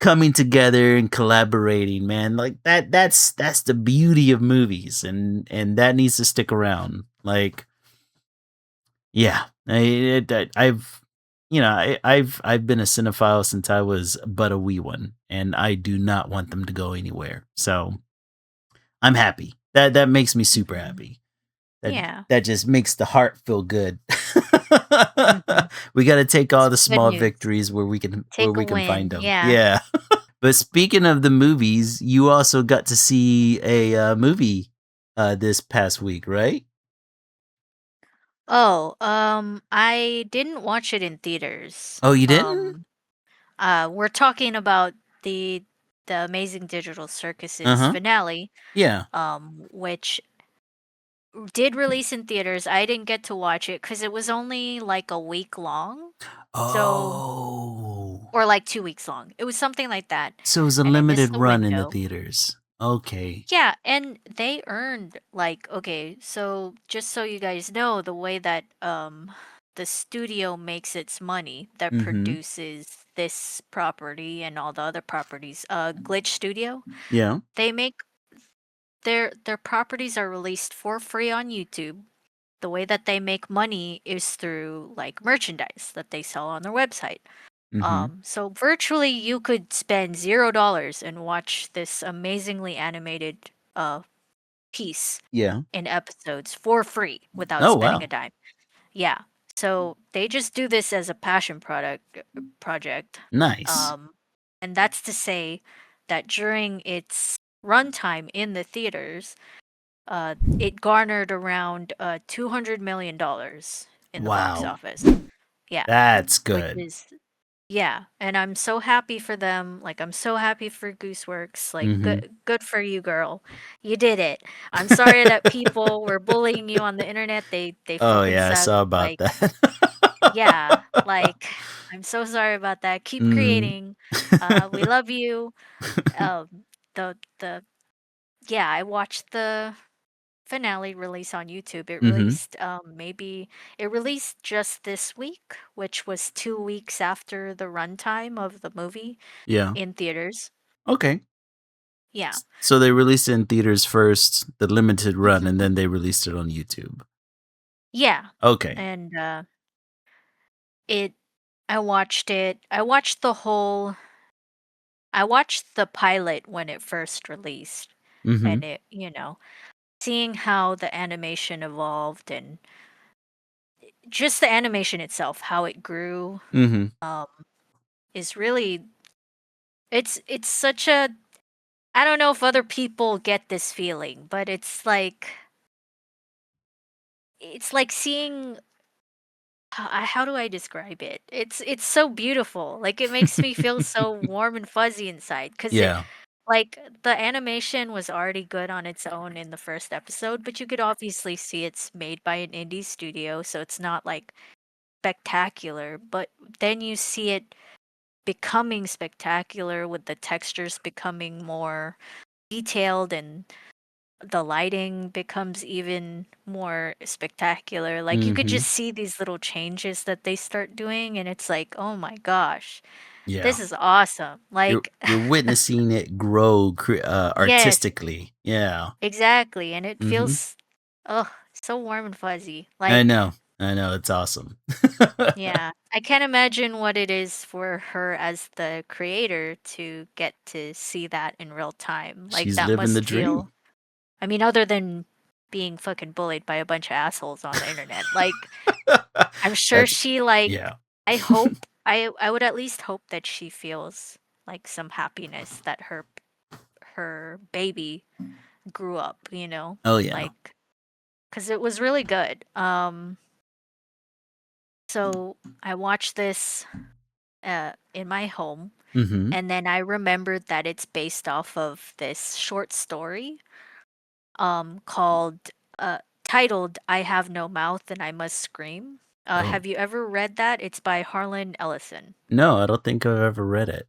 S1: coming together and collaborating, man. Like that's the beauty of movies, and that needs to stick around. Like, yeah, I've I've been a cinephile since I was but a wee one, and I do not want them to go anywhere. So I'm happy. That makes me super
S2: Mhm.
S1: happy. That
S2: Yeah.
S1: that just makes the heart feel good.
S2: Mhm.
S1: We got to take all
S2: It's
S1: the
S2: good
S1: small
S2: news.
S1: victories where
S2: Take a
S1: we can find
S2: win.
S1: them.
S2: Yeah.
S1: Yeah. But speaking of the movies, you also got to see a movie this past week, right?
S2: Oh, I didn't watch it in theaters.
S1: Oh, you didn't?
S2: We're talking about the the Amazing Digital
S1: Uh
S2: Circus's
S1: huh.
S2: finale,
S1: Yeah.
S2: which did release in theaters. I didn't get to watch it because it was only like a week long. So,
S1: Oh,
S2: or like 2 weeks long. It was something like that.
S1: so it was a
S2: And I missed
S1: limited
S2: the
S1: run in the
S2: window.
S1: theaters. Okay.
S2: Yeah, and they earned like okay, so just so you guys know, the way that the studio makes its money that
S1: Mm-hmm.
S2: produces this property and all the other properties, Glitch Studio,
S1: Yeah.
S2: they make their properties are released for free on YouTube. The way that they make money is through like merchandise that they sell on their website.
S1: Mm-hmm.
S2: So virtually you could spend $0 and watch this amazingly animated piece
S1: Yeah.
S2: in episodes for free without
S1: Oh,
S2: spending a
S1: wow.
S2: dime. Yeah. So they just do this as a passion project.
S1: Nice.
S2: Um and that's to say that during its runtime in the theaters, it garnered around $200 million in the box
S1: Wow.
S2: office. Yeah,
S1: That's
S2: which
S1: good.
S2: is yeah, and I'm so happy for them. Like I'm so happy for Gooseworks. Like
S1: Mm-hmm.
S2: good for you, girl. You did it. I'm sorry that people were bullying you on the internet. They
S1: Oh,
S2: fucking
S1: yeah, I
S2: suck.
S1: saw about
S2: Like
S1: that.
S2: yeah, like I'm so sorry about that. Keep
S1: Mhm.
S2: creating. We love you. The yeah, I watched the finale release on YouTube. It
S1: Mhm.
S2: released maybe it released just this week, which was 2 weeks after the runtime of the movie
S1: Yeah.
S2: in theaters.
S1: Okay.
S2: Yeah.
S1: So they released it in theaters first, the limited run, and
S2: Mhm.
S1: then they released it on YouTube.
S2: Yeah.
S1: Okay.
S2: And it I watched it. I watched the pilot when it first released,
S1: Mhm.
S2: and seeing how the animation evolved and just the animation itself, how it grew,
S1: Mhm.
S2: um is really it's such a I don't know if other people get this feeling, but it's like seeing how do I describe it? It's so beautiful. Like it makes me feel so warm and fuzzy inside cuz it
S1: Yeah.
S2: like the animation was already good on its own in the first episode, but you could obviously see it's made by an indie studio, so it's not like spectacular, but then you see it becoming spectacular with the textures becoming more detailed and the lighting becomes even more spectacular. Like you could
S1: Mhm.
S2: just see these little changes that they start doing and it's like, "Oh my gosh,
S1: Yeah.
S2: this is awesome."
S1: You're
S2: Like
S1: you're witnessing it grow
S2: yes,
S1: artistically. Yeah.
S2: exactly. And it
S1: Mhm.
S2: feels oh, so warm and fuzzy.
S1: I
S2: Like
S1: know. I know, it's awesome.
S2: yeah, I can't imagine what it is for her as the creator to get to see that in real time. Like
S1: She's
S2: that
S1: living the
S2: must
S1: dream.
S2: feel I mean, other than being fucking bullied by a bunch of assholes on the internet, like, I'm sure
S1: That's
S2: she, like
S1: yeah.
S2: I would at least hope that she feels, like, some happiness that her baby grew up,
S1: Oh, yeah.
S2: like, cause it was really good. So I watched this, in my home.
S1: Mm-hmm.
S2: And then I remembered that it's based off of this short story called titled "I Have No Mouth and I Must Scream."
S1: Oh.
S2: Have you ever read that? It's by Harlan Ellison.
S1: No, I don't think I've ever read it.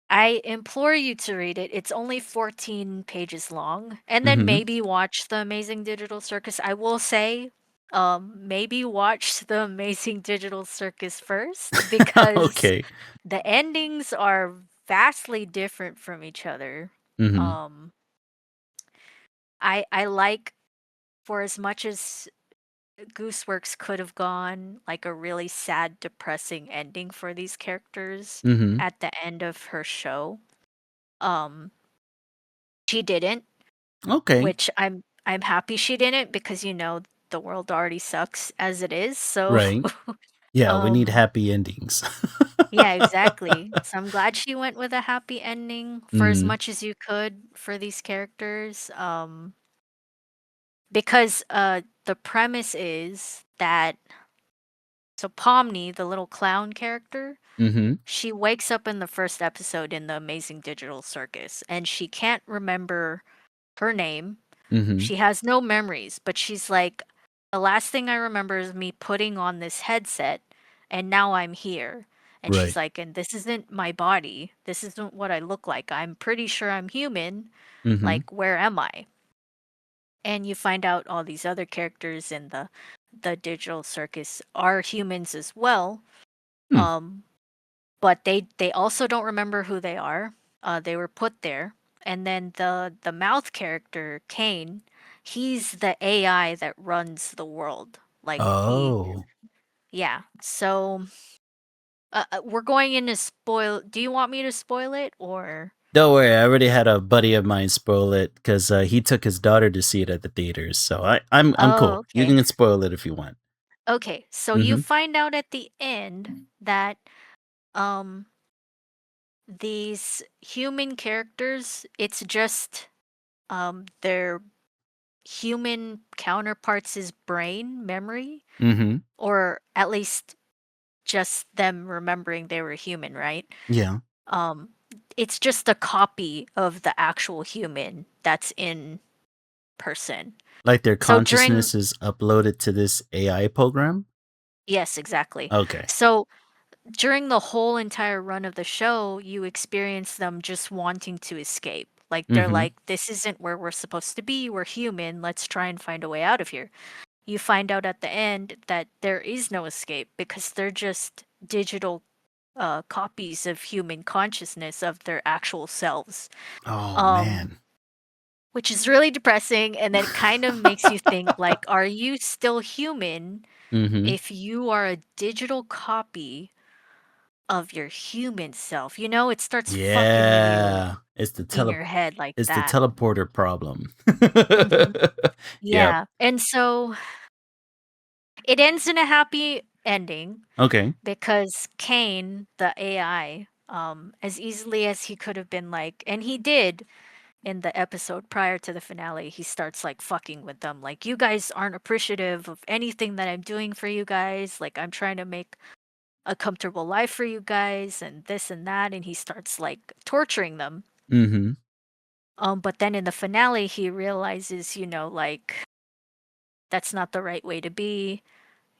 S2: I implore you to read it. It's only 14 pages long. And then
S1: Mm-hmm.
S2: maybe watch The Amazing Digital Circus. I will say, maybe watch The Amazing Digital Circus first because
S1: Okay.
S2: the endings are vastly different from each other.
S1: Mm-hmm.
S2: Um, I like, for as much as Gooseworks could have gone like a really sad, depressing ending for these characters
S1: Mm-hmm.
S2: at the end of her show. Um, she didn't,
S1: Okay.
S2: which I'm happy she didn't because the world already sucks as it is. So
S1: Right. Yeah, we need
S2: um
S1: happy endings.
S2: yeah, exactly. So I'm glad she went with a happy ending for as
S1: Mm-hmm.
S2: much as you could for these characters. Because the premise is that so Pomni, the little clown character,
S1: Mm-hmm.
S2: she wakes up in the first episode in the Amazing Digital Circus and she can't remember her name.
S1: Mm-hmm.
S2: She has no memories, but she's like, the last thing I remember is me putting on this headset and now I'm here. And she's
S1: Right.
S2: like, and this isn't my body. This isn't what I look like. I'm pretty sure I'm human.
S1: Mm-hmm.
S2: Like, where am I? And you find out all these other characters in the digital circus are humans as well.
S1: Hmm.
S2: Um, but they also don't remember who they are. They were put there, and then the mouth character Kane, he's the AI that runs the world. Like
S1: Oh.
S2: yeah. So we're going into spoil. Do you want me to spoil it or?
S1: Don't worry, I already had a buddy of mine spoil it because he took his daughter to see it at the theaters. So I'm
S2: Oh,
S1: cool. You
S2: okay.
S1: can spoil it if you want.
S2: Okay. So you
S1: Mm-hmm.
S2: find out at the end that um these human characters, it's just their human counterparts' brain memory,
S1: Mm-hmm.
S2: or at least just them remembering they were human, right?
S1: Yeah.
S2: Um, it's just a copy of the actual human that's in person.
S1: Like their
S2: So during,
S1: consciousness is uploaded to this AI program?
S2: yes, exactly.
S1: Okay.
S2: So during the whole entire run of the show, you experience them just wanting to escape. Like they're
S1: Mm-hmm.
S2: like, this isn't where we're supposed to be. We're human. Let's try and find a way out of here. You find out at the end that there is no escape because they're just digital copies of human consciousness of their actual selves,
S1: Oh
S2: um,
S1: man.
S2: which is really depressing. And then it kind of makes you think, like, are you still human
S1: Mm-hmm.
S2: if you are a digital copy of your human self? It starts fucking with you
S1: Yeah.
S2: in your head like
S1: It's the
S2: that.
S1: teleporter problem.
S2: Hmm.
S1: Yep.
S2: Yeah. And so it ends in a happy ending
S1: Okay.
S2: because Kane, the AI, as easily as he could have been like, and he did in the episode prior to the finale, he starts like fucking with them. Like, you guys aren't appreciative of anything that I'm doing for you guys. Like, I'm trying to make a comfortable life for you guys and this and that. And he starts like torturing them.
S1: Mm-hmm.
S2: But then in the finale, he realizes, like, that's not the right way to be.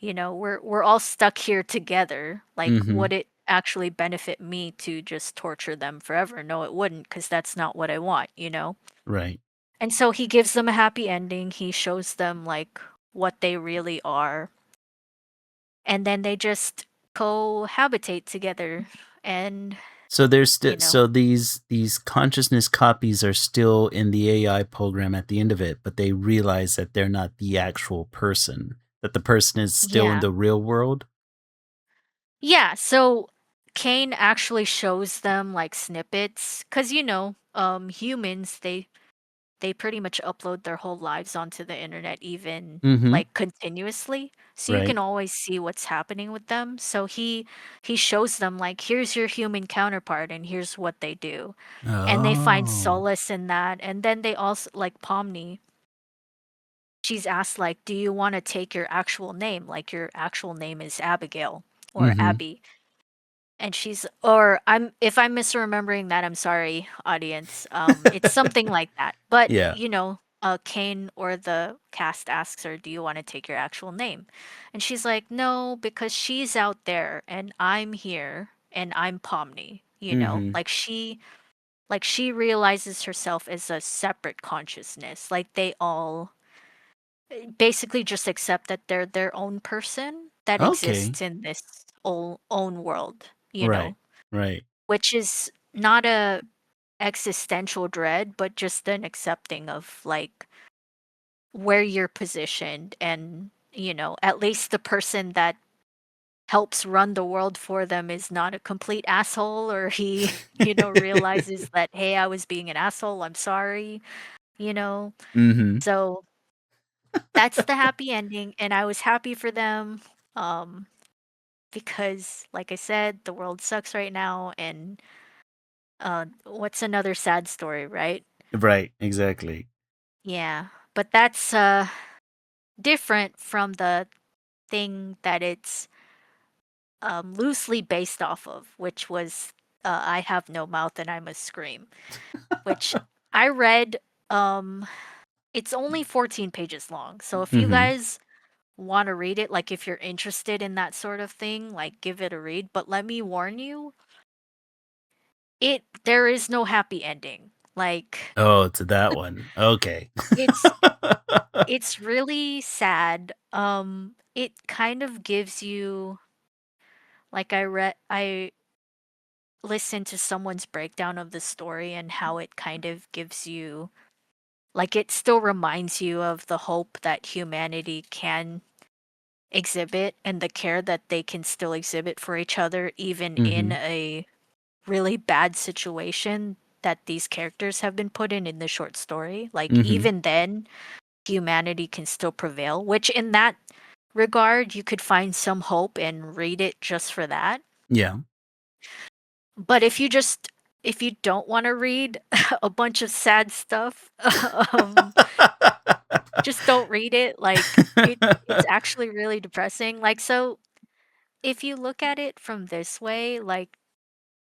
S2: We're all stuck here together. Like,
S1: Mm-hmm.
S2: would it actually benefit me to just torture them forever? No, it wouldn't, because that's not what I want.
S1: Right.
S2: And so he gives them a happy ending. He shows them like what they really are. And then they just cohabitate together. And,
S1: So there's
S2: you
S1: still
S2: know,
S1: so these consciousness copies are still in the AI program at the end of it, but they realize that they're not the actual person. That the person is still in
S2: yeah.
S1: the real world.
S2: Yeah, so Kane actually shows them like snippets because humans they pretty much upload their whole lives onto the internet, even
S1: Mm-hmm.
S2: like continuously. So you
S1: Right.
S2: can always see what's happening with them. So he shows them like, here's your human counterpart and here's what they do. And they find
S1: Oh.
S2: solace in that. And then they also like Pomni, she's asked like, do you want to take your actual name? Like, your actual name is Abigail or
S1: Mm-hmm.
S2: Abby. and she's, or if I'm misremembering that, I'm sorry, audience. It's something like that. But
S1: Yeah.
S2: Kane or the cast asks her, "Do you want to take your actual name?" And she's like, "No, because she's out there and I'm here and I'm Pomni."
S1: Mm-hmm.
S2: Like she realizes herself as a separate consciousness. Like they all basically just accept that they're their own person that
S1: Okay.
S2: exists in this own world,
S1: Right. Right.
S2: which is not a existential dread, but just an accepting of like where you're positioned and, at least the person that helps run the world for them is not a complete asshole or he, realizes that, hey, I was being an asshole, I'm sorry, you know.
S1: Mm-hmm.
S2: So that's the happy ending and I was happy for them. Um because like I said, the world sucks right now and what's another sad story, right?
S1: Right. Exactly.
S2: Yeah. But that's different from the thing that it's loosely based off of, which was I Have No Mouth and I Must Scream, which I read. Um, it's only 14 pages long. So if you
S1: Mm-hmm.
S2: guys want to read it, like if you're interested in that sort of thing, like give it a read. But let me warn you, there is no happy ending. Like
S1: Oh, to that one. Okay.
S2: it's it's really sad. It kind of gives you like I listened to someone's breakdown of the story and how it kind of gives you like it still reminds you of the hope that humanity can exhibit and the care that they can still exhibit for each other even in
S1: Mm-hmm.
S2: a really bad situation that these characters have been put in the short story. Like
S1: Mm-hmm.
S2: even then humanity can still prevail, which in that regard you could find some hope and read it just for that.
S1: Yeah.
S2: But if you don't want to read a bunch of sad stuff, um, just don't read it. Like it's actually really depressing. Like so if you look at it from this way, like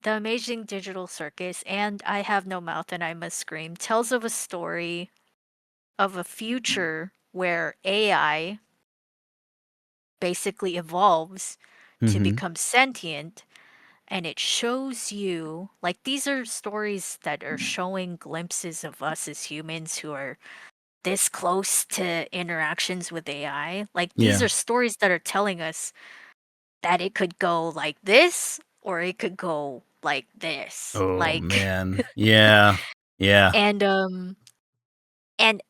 S2: The Amazing Digital Circus and I Have No Mouth and I Must Scream tells of a story of a future where AI basically evolves to
S1: Mm-hmm.
S2: become sentient and it shows you like these are stories that are showing glimpses of us as humans who are this close to interactions with AI. Like these
S1: Yeah.
S2: are stories that are telling us that it could go like this or it could go like this.
S1: Oh
S2: Like
S1: man. Yeah. Yeah.
S2: and and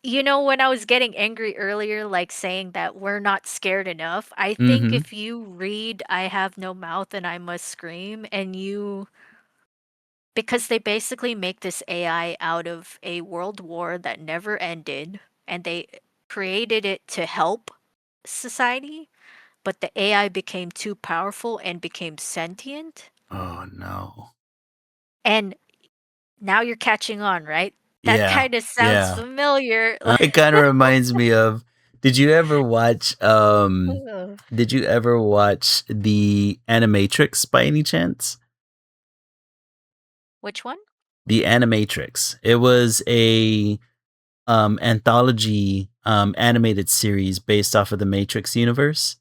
S2: when I was getting angry earlier like saying that we're not scared enough, I think
S1: Mm-hmm.
S2: if you read I Have No Mouth and I Must Scream and you because they basically make this AI out of a world war that never ended, and they created it to help society, but the AI became too powerful and became sentient.
S1: Oh no.
S2: And now you're catching on, right? That
S1: Yeah.
S2: kind of sounds
S1: Yeah.
S2: familiar.
S1: It kind of reminds me of did you ever watch
S2: Ugh.
S1: did you ever watch the Animatrix by any chance?
S2: Which one?
S1: The Animatrix. It was a anthology animated series based off of the Matrix universe.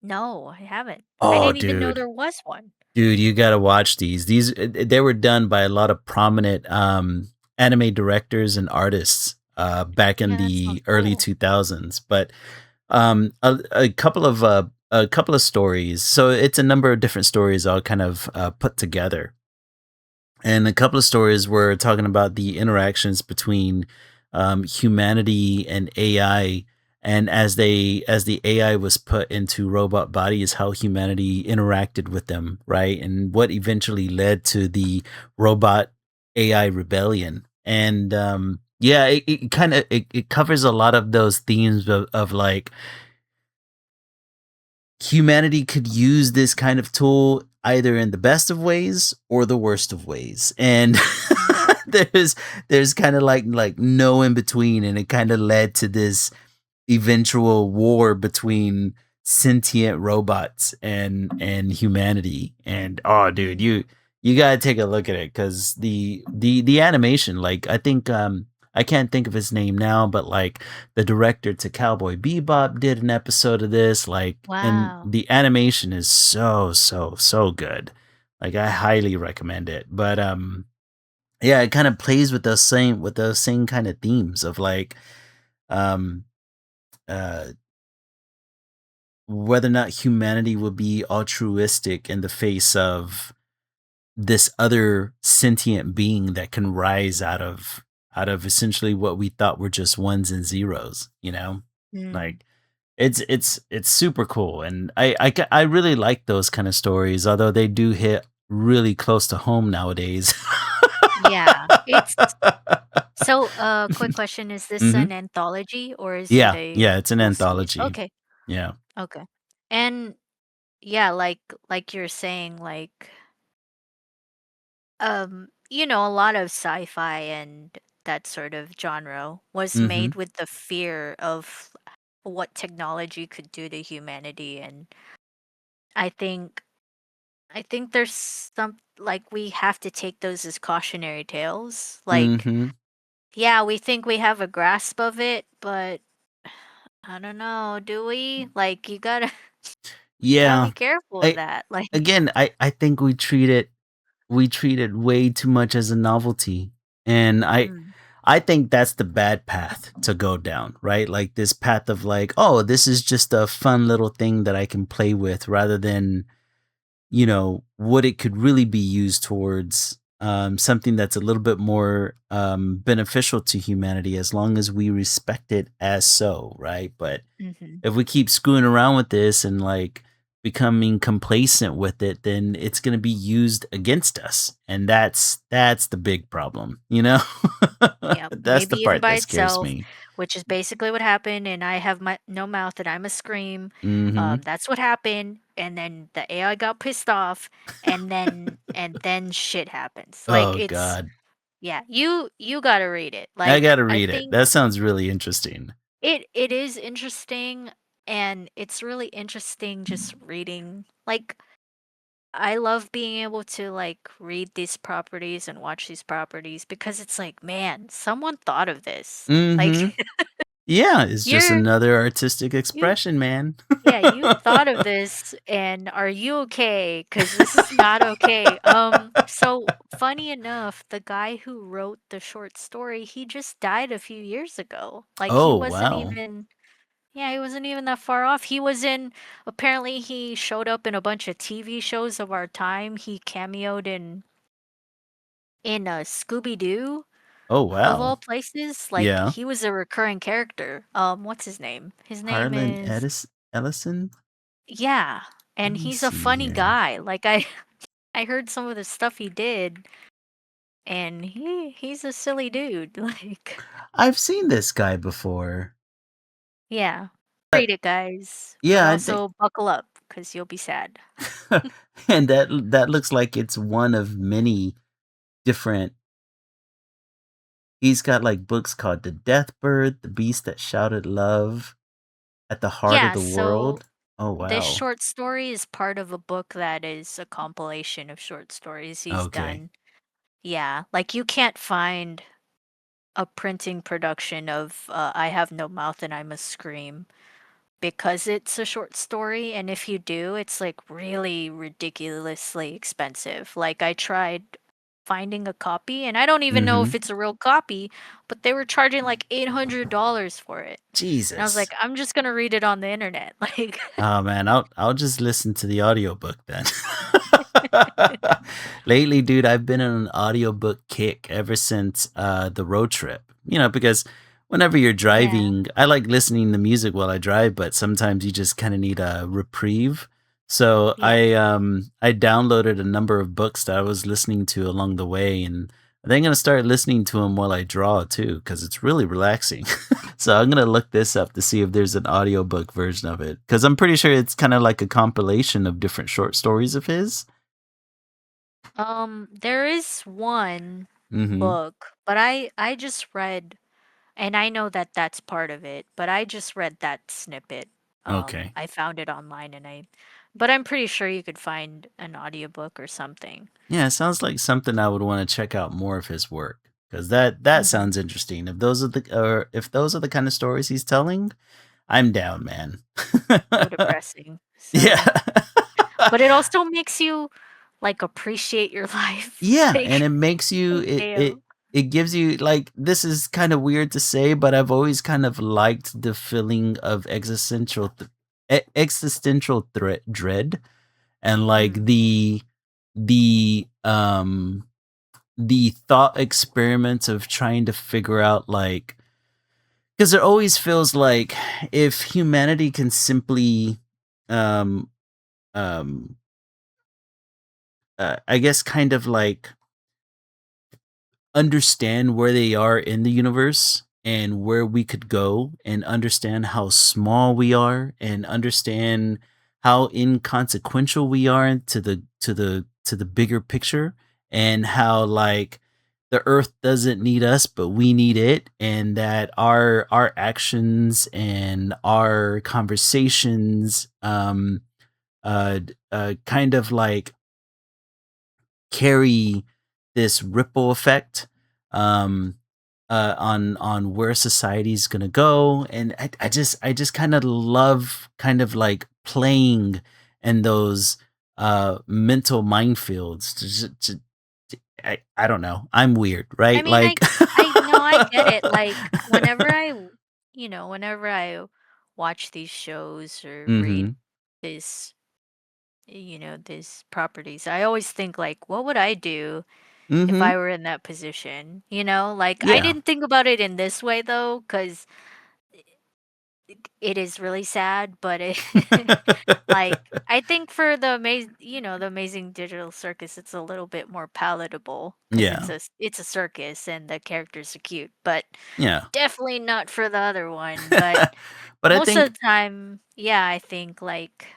S2: No, I haven't. I
S1: Oh,
S2: didn't even know
S1: dude.
S2: there was one.
S1: Dude, you gotta watch these. They were done by a lot of prominent anime directors and artists back in
S2: Yeah, that sounds
S1: the early
S2: cool.
S1: 2000s. But a couple of stories. So it's a number of different stories all kind of put together. And a couple of stories were talking about the interactions between humanity and AI, and as the AI was put into robot bodies, how humanity interacted with them, right, and what eventually led to the robot AI rebellion. And yeah, it kind of it covers a lot of those themes of like humanity could use this kind of tool either in the best of ways or the worst of ways, and
S2: Mm.
S1: there's kind of like no in between, and it kind of led to this eventual war between sentient robots and humanity. And oh, dude,
S2: Mm.
S1: you gotta take a look at it because the animation, like I think I can't think of his name now, but like the director to Cowboy Bebop did an episode of this, like, and
S2: Wow.
S1: the animation is so good. Like I highly recommend it. But yeah, it kind of plays with those same kind of themes of like um uh whether or not humanity will be altruistic in the face of this other sentient being that can rise out of essentially what we thought were just ones and zeros, you know?
S2: Mm.
S1: Like it's super cool, and I really like those kind of stories, although they do hit really close to home nowadays.
S2: Yeah, it's so, quick question, is this
S1: Mhm.
S2: an anthology or is it
S1: Yeah,
S2: a
S1: yeah, it's an
S2: full series?
S1: anthology.
S2: Okay,
S1: Yeah.
S2: okay. And yeah, like you're saying, like, a lot of sci-fi and that sort of genre was
S1: Mhm.
S2: made with the fear of what technology could do to humanity, and I think I think there's some like we have to take those as cautionary tales. Like,
S1: Mhm.
S2: yeah, we think we have a grasp of it, but I don't know, do we? Like, you gotta you gotta
S1: Yeah.
S2: be careful of
S1: I
S2: that. Like,
S1: again, I think we treat it way too much as a novelty. And
S2: mm,
S1: I think that's the bad path to go down, right? Like this path of like, oh, this is just a fun little thing that I can play with rather than, you know, what it could really be used towards, something that's a little bit more beneficial to humanity as long as we respect it as so, right? But
S2: mhm.
S1: if we keep screwing around with this and like becoming complacent with it, then it's going to be used against us, and that's the big problem, you know.
S2: Yep,
S1: That's the
S2: maybe even
S1: part
S2: by
S1: that scares
S2: itself,
S1: me.
S2: which is basically what happened, and I have my no mouth and I'm a scream.
S1: Hmm.
S2: That's what happened, and then the AI got pissed off, and then shit happens. Like,
S1: Oh
S2: it's
S1: god,
S2: yeah, you gotta read it.
S1: I
S2: Like,
S1: gotta
S2: I
S1: read it.
S2: think
S1: That sounds really interesting.
S2: it is interesting, and it's really interesting just reading. Like, I love being able to like read these properties and watch these properties because it's like, man, someone thought of this. Like,
S1: Hmm. Yeah, it's just
S2: you're
S1: another artistic
S2: you
S1: expression, man.
S2: yeah, you thought of this, and are you okay? Because this is not okay. So funny enough, the guy who wrote the short story, he just died a few years ago. Like, he
S1: Oh
S2: wasn't
S1: wow.
S2: even yeah, he wasn't even that far off. He was in apparently he showed up in a bunch of TV shows of our time. He cameoed in Scooby Doo
S1: Oh
S2: of all
S1: wow.
S2: places. Like,
S1: Yeah.
S2: he was a recurring character. What's his name? His name
S1: Harlan
S2: is
S1: Edis Ellison.
S2: yeah,
S1: Let
S2: and
S1: me
S2: he's a
S1: see
S2: funny
S1: here.
S2: guy. Like, I heard some of the stuff he did, and he's a silly dude. Like,
S1: I've seen this guy before.
S2: yeah,
S1: But
S2: read it, guys, but
S1: yeah, I think
S2: also buckle up because you'll be sad.
S1: and that looks like it's one of many different. He's got like books called The Death Bird, The Beast That Shouted Love, At the Heart of
S2: Yeah,
S1: the
S2: so
S1: World. Oh
S2: this
S1: wow.
S2: short story is part of a book that is a compilation of short stories he's
S1: Okay.
S2: done. Yeah, like, you can't find a printing production of I Have No Mouth and I Must Scream because it's a short story, and if you do, it's like really ridiculously expensive. Like, I tried finding a copy, and I don't even know if
S1: Mhm.
S2: it's a real copy, but they were charging like $800 for it. And I was
S1: Jesus.
S2: like, I'm just gonna read it on the internet. Like,
S1: Oh man, I'll just listen to the audiobook then. Lately, dude, I've been on an audiobook kick ever since the road trip. You know, because whenever you're
S2: yeah,
S1: driving, I like listening to music while I drive, but sometimes you just kind of need a reprieve. So
S2: yeah.
S1: I downloaded a number of books that I was listening to along the way, and I think I'm gonna start listening to them while I draw too, because it's really relaxing. So I'm gonna look this up to see if there's an audiobook version of it, because I'm pretty sure it's kind of like a compilation of different short stories of his.
S2: There is one
S1: Hmm.
S2: book, but I just read, and I know that that's part of it, but I just read that snippet.
S1: Okay.
S2: I found it online but I'm pretty sure you could find an audiobook or something.
S1: Yeah, it sounds like something I would want to check out more of his work because that
S2: Mhm.
S1: sounds interesting. If those are the kind of stories he's telling, I'm down, man.
S2: So depressing.
S1: Yeah.
S2: So, but it also makes you like appreciate your life.
S1: Yeah, and it makes you
S2: Like,
S1: it
S2: damn.
S1: it gives you like this is kind of weird to say, but I've always kind of liked the feeling of existential threat dread and like
S2: Mm.
S1: the the thought experiments of trying to figure out like because it always feels like if humanity can simply um um I guess kind of like understand where they are in the universe and where we could go and understand how small we are and understand how inconsequential we are to the bigger picture and how like the earth doesn't need us but we need it and that our actions and our conversations kind of like carry this ripple effect um on where society's gonna go and I just kind of love kind of like playing in those mental minefields I don't know, I'm weird,
S2: I
S1: right,
S2: mean,
S1: like
S2: I know, I get it. Like whenever I watch these shows or read
S1: mhm
S2: this, these properties, I always think like, what would I do if
S1: mhm
S2: I were in that position? Like I
S1: yeah
S2: didn't think about it in this way though, because it is really sad, but like I think for the Amazing Digital Circus, it's a little bit more palatable because
S1: yeah
S2: it's a circus and the characters are cute, but
S1: yeah
S2: definitely not for the other one. But
S1: but I
S2: most of
S1: think
S2: the time, yeah, I think like,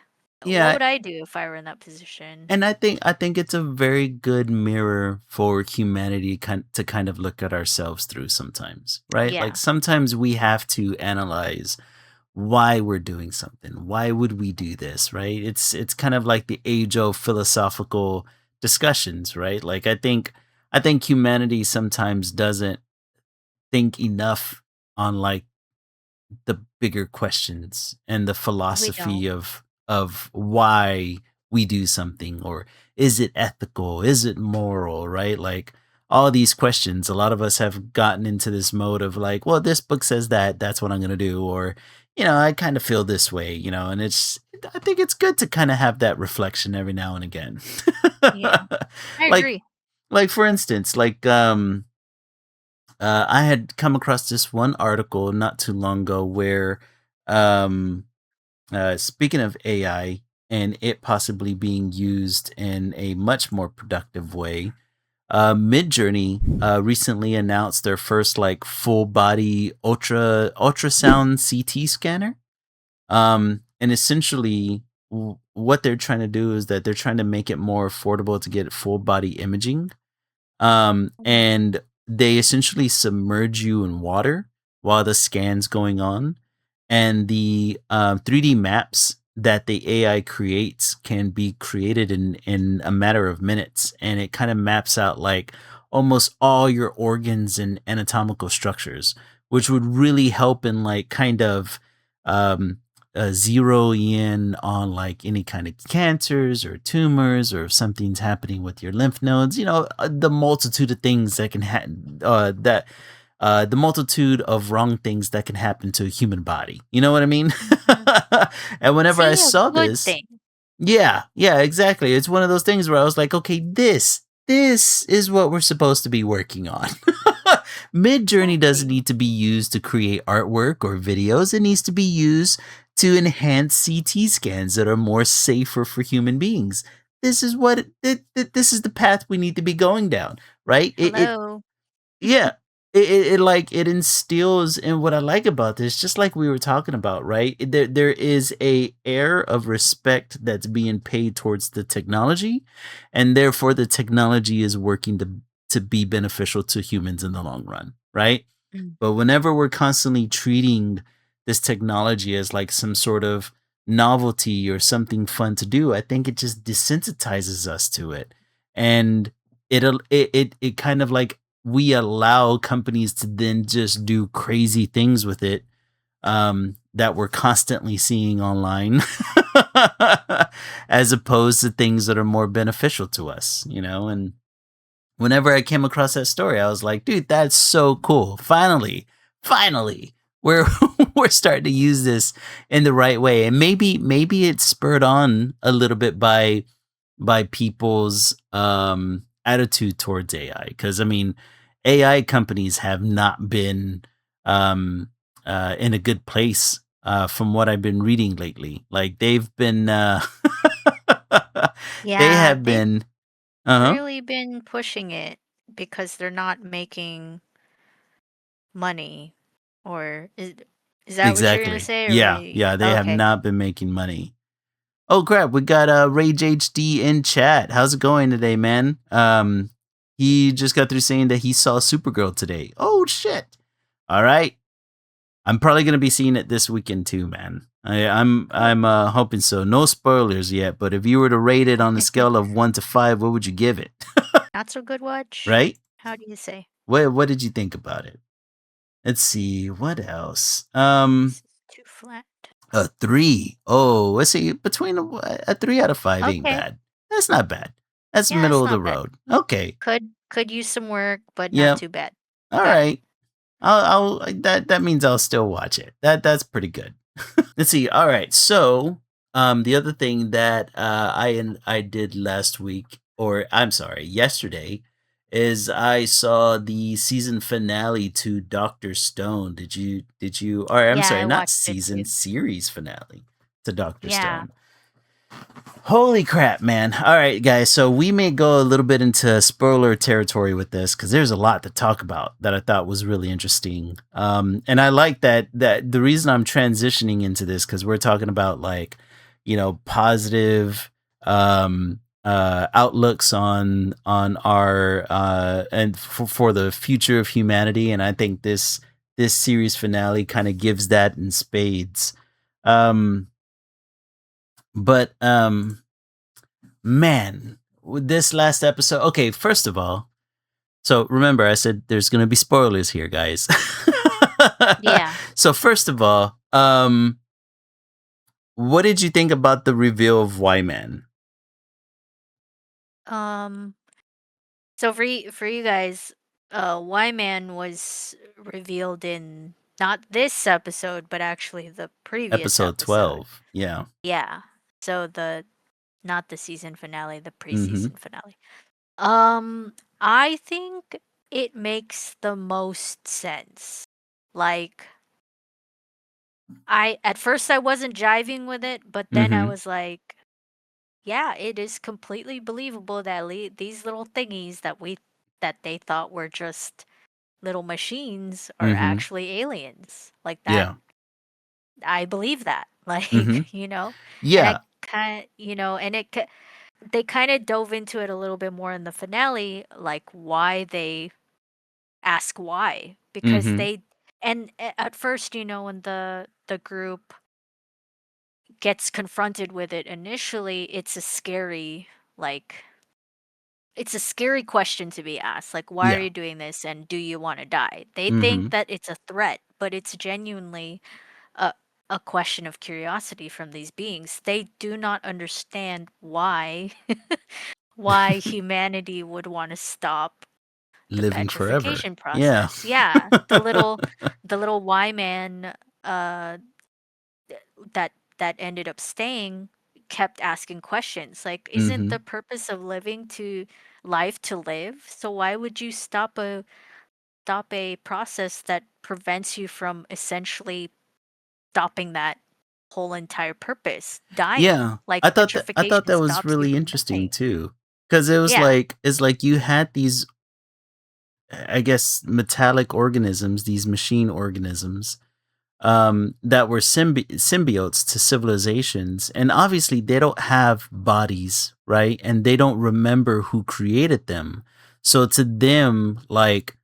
S2: what
S1: yeah
S2: would I do if I were in that position?
S1: and I think it's a very good mirror for humanity to kind of look at ourselves through sometimes, right? Like
S2: Yeah,
S1: sometimes we have to analyze why we're doing something. Why would we do this, right? It's kind of like the age of philosophical discussions, right? Like I think humanity sometimes doesn't think enough on like the bigger questions and the
S2: we
S1: philosophy
S2: don't.
S1: of why we do something or is it ethical, is it moral, right? Like all these questions, a lot of us have gotten into this mode of like, well, this book says that, that's what I'm going to do, or I kind of feel this way, and I think it's good to kind of have that reflection every now and again.
S2: Yeah, I
S1: like
S2: agree.
S1: like for instance, like I had come across this one article not too long ago where, um, speaking of AI and it possibly being used in a much more productive way, Midjourney recently announced their first like full body ultrasound CT scanner. And essentially, what they're trying to do is that they're trying to make it more affordable to get full body imaging,
S2: Mhm.
S1: and they essentially submerge you in water while the scan's going on, and the 3D maps that the AI creates can be created in a matter of minutes, and it kind of maps out like almost all your organs and anatomical structures, which would really help in like kind of um, zero in on like any kind of cancers or tumors or if something's happening with your lymph nodes. The multitude of things that can that the multitude of wrong things that can happen to a human body. You know what I mean?
S2: Mhm.
S1: And whenever I
S2: See, a
S1: saw
S2: good
S1: this,
S2: thing.
S1: yeah, yeah, exactly. It's one of those things where I was like, okay, this is what we're supposed to be working on. Midjourney doesn't
S2: Exactly.
S1: need to be used to create artwork or videos. It needs to be used to enhance CT scans that are more safer for human beings. This is this is the path we need to be going down, right? It
S2: Hello.
S1: yeah. It like it instills in what I like about this, just like we were talking about, right? There is a air of respect that's being paid towards the technology, and therefore the technology is working to be beneficial to humans in the long run, right?
S2: Mm.
S1: But whenever we're constantly treating this technology as like some sort of novelty or something fun to do. I think it just desensitizes us to it, and it kind of like we allow companies to then just do crazy things with it, that we're constantly seeing online, as opposed to things that are more beneficial to us, you know. And whenever I came across that story, I was like, dude, that's so cool. Finally, we're we're starting to use this in the right way. And maybe it's spurred on a little bit by people's attitude towards AI. Because I mean, AI companies have not been um in a good place, from what I've been reading lately. Like they've been they
S2: Yeah,
S1: have
S2: they've
S1: been uh-huh.
S2: really been pushing it because they're not making money. Or is that what you're gonna
S1: Exactly.
S2: say? Or
S1: Yeah, yeah, they have
S2: okay.
S1: not been making money. Oh crap, we got Rage HD in chat. How's it going today, man? He just got through saying that he saw Supergirl today. Oh shit. All right. I'm probably gonna be seeing it this weekend too, man.
S2: Oh,
S1: I'm hoping so. No spoilers yet, but if you were to rate it on a scale of 1 to 5, what would you give it?
S2: not so good watch.
S1: Right?
S2: How do you say?
S1: What did you think about it? Let's see, what else?
S2: This is too flat.
S1: A 3. Oh, let's see. Between a 3 out of 5 ain't
S2: Okay.
S1: bad. That's not bad. That's
S2: Yeah,
S1: middle
S2: it's
S1: of the
S2: not bad.
S1: road. Okay.
S2: Could use some work, but not
S1: Yep.
S2: too bad.
S1: All
S2: Got it.
S1: right. That means I'll still watch it. That's pretty good. Let's see. All right. So, the other thing that I did last week, or I'm sorry, yesterday, is I saw the season finale to Doctor Stone. Did you or I'm
S2: Yeah,
S1: sorry,
S2: I
S1: not
S2: watched it
S1: season,
S2: too.
S1: series finale to Doctor
S2: Yeah.
S1: Stone. Holy crap, man. All right, guys. So we may go a little bit into spoiler territory with this because there's a lot to talk about that I thought was really interesting. And I like that the reason I'm transitioning into this because we're talking about like, positive outlooks on our and for the future of humanity. And I think this series finale kind of gives that in spades. But man, with this last episode, okay, first of all, so remember I said there's going to be spoilers here, guys.
S2: Yeah.
S1: So first of all, what did you think about the reveal of Y-Man?
S2: Um so for you guys, Y-Man was revealed in not this episode, but actually the previous
S1: Episode
S2: episode.
S1: 12. Yeah.
S2: Yeah. So the not the season finale, the
S1: Mhm.
S2: preseason finale. I think it makes the most sense. Like I at first I wasn't jiving with it, but then I
S1: Mhm.
S2: was like, yeah, it is completely believable that these little thingies that they thought were just little machines are
S1: Mhm.
S2: actually aliens. Like that,
S1: Yeah.
S2: I believe that.
S1: Mhm.
S2: And I
S1: Yeah.
S2: kind, and they kind of dove into it a little bit more in the finale, like why they ask why because
S1: Mhm.
S2: at first, when the group gets confronted with it initially, like it's a scary question to be asked. Like, why are
S1: Yeah.
S2: you doing this and do you want to die? They think
S1: Mhm.
S2: that it's a threat, but it's genuinely a a question of curiosity from these beings. They do not understand why why humanity would want to stop the
S1: Living forever.
S2: petrification
S1: Yeah.
S2: process. Yeah, the little Y man uh that that ended up staying kept asking questions like, isn't the
S1: Mhm.
S2: purpose of living to life to live? So why would you stop a process that prevents you from essentially stopping that whole entire purpose, dying?
S1: Yeah.
S2: Like
S1: I thought
S2: petrification
S1: that was
S2: stops you
S1: really
S2: from
S1: interesting
S2: dying.
S1: too. Cuz it was
S2: Yeah.
S1: like it's like you had these, I guess, metallic organisms, these machine organisms, that were symbiotes to civilizations, and obviously they don't have bodies, right? And they don't remember who created them. So to them, like,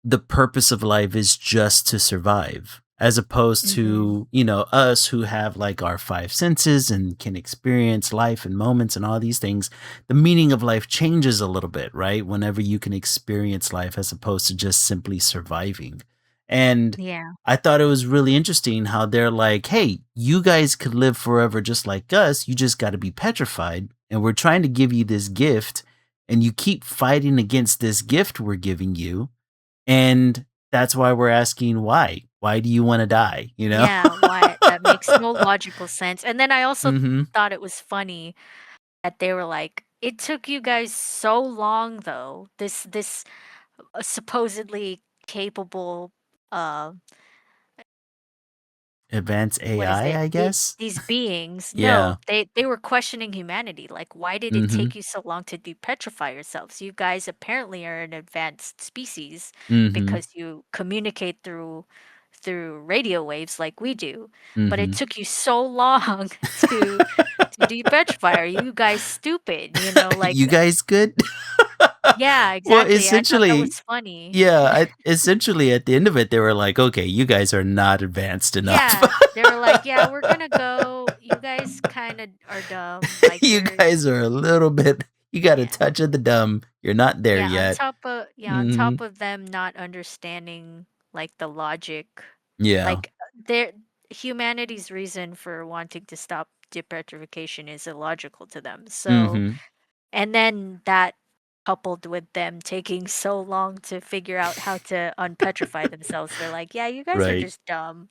S1: the purpose of life is just to survive. as opposed
S2: Mm-hmm.
S1: to, you know, us who have like our five senses and can experience life and moments and all these things. The meaning of life changes a little bit, right? Whenever you can experience life as opposed to just simply surviving. And
S2: Yeah.
S1: I thought it was really interesting how they're like, hey, you guys could live forever just like us. You just got to be petrified. And we're trying to give you this gift, and you keep fighting against this gift we're giving you. And that's why we're asking why. Why do you want to die? You know?
S2: Yeah, why that makes no logical sense. And then I also
S1: Mm-hmm.
S2: thought it was funny that they were like, "It took you guys so long though. This supposedly capable uh
S1: Advanced
S2: what is it?
S1: AI, I guess.
S2: These beings, no,
S1: Yeah.
S2: they were questioning humanity. Like, why did it
S1: Mm-hmm.
S2: take you so long to depetrify yourselves? You guys apparently are an advanced species
S1: Mm-hmm.
S2: because you communicate through radio waves like we do. But it
S1: Mm-hmm.
S2: took you so long to depetrify. Are you guys stupid? You know,
S1: You
S2: like
S1: guys good?
S2: yeah,
S1: Well,
S2: exactly. I thought that
S1: essentially,
S2: was funny.
S1: yeah. Essentially, at the end of it, they were like, "Okay, you guys are not advanced enough.
S2: Yeah, they were like, "Yeah, we're gonna go. You guys kind of are dumb. Like
S1: You
S2: you're
S1: guys are a little bit. You got a
S2: yeah."
S1: touch of the dumb. You're not there
S2: Yeah,
S1: yet."
S2: on
S1: Hmm.
S2: top of them not understanding like the logic,
S1: Yeah.
S2: like their humanity's reason for wanting to stop depetrification is illogical to them. So,
S1: Hmm.
S2: and then that coupled with them taking so long to figure out how to unpetrify themselves, they're like, "Yeah, you guys are
S1: Right.
S2: just dumb.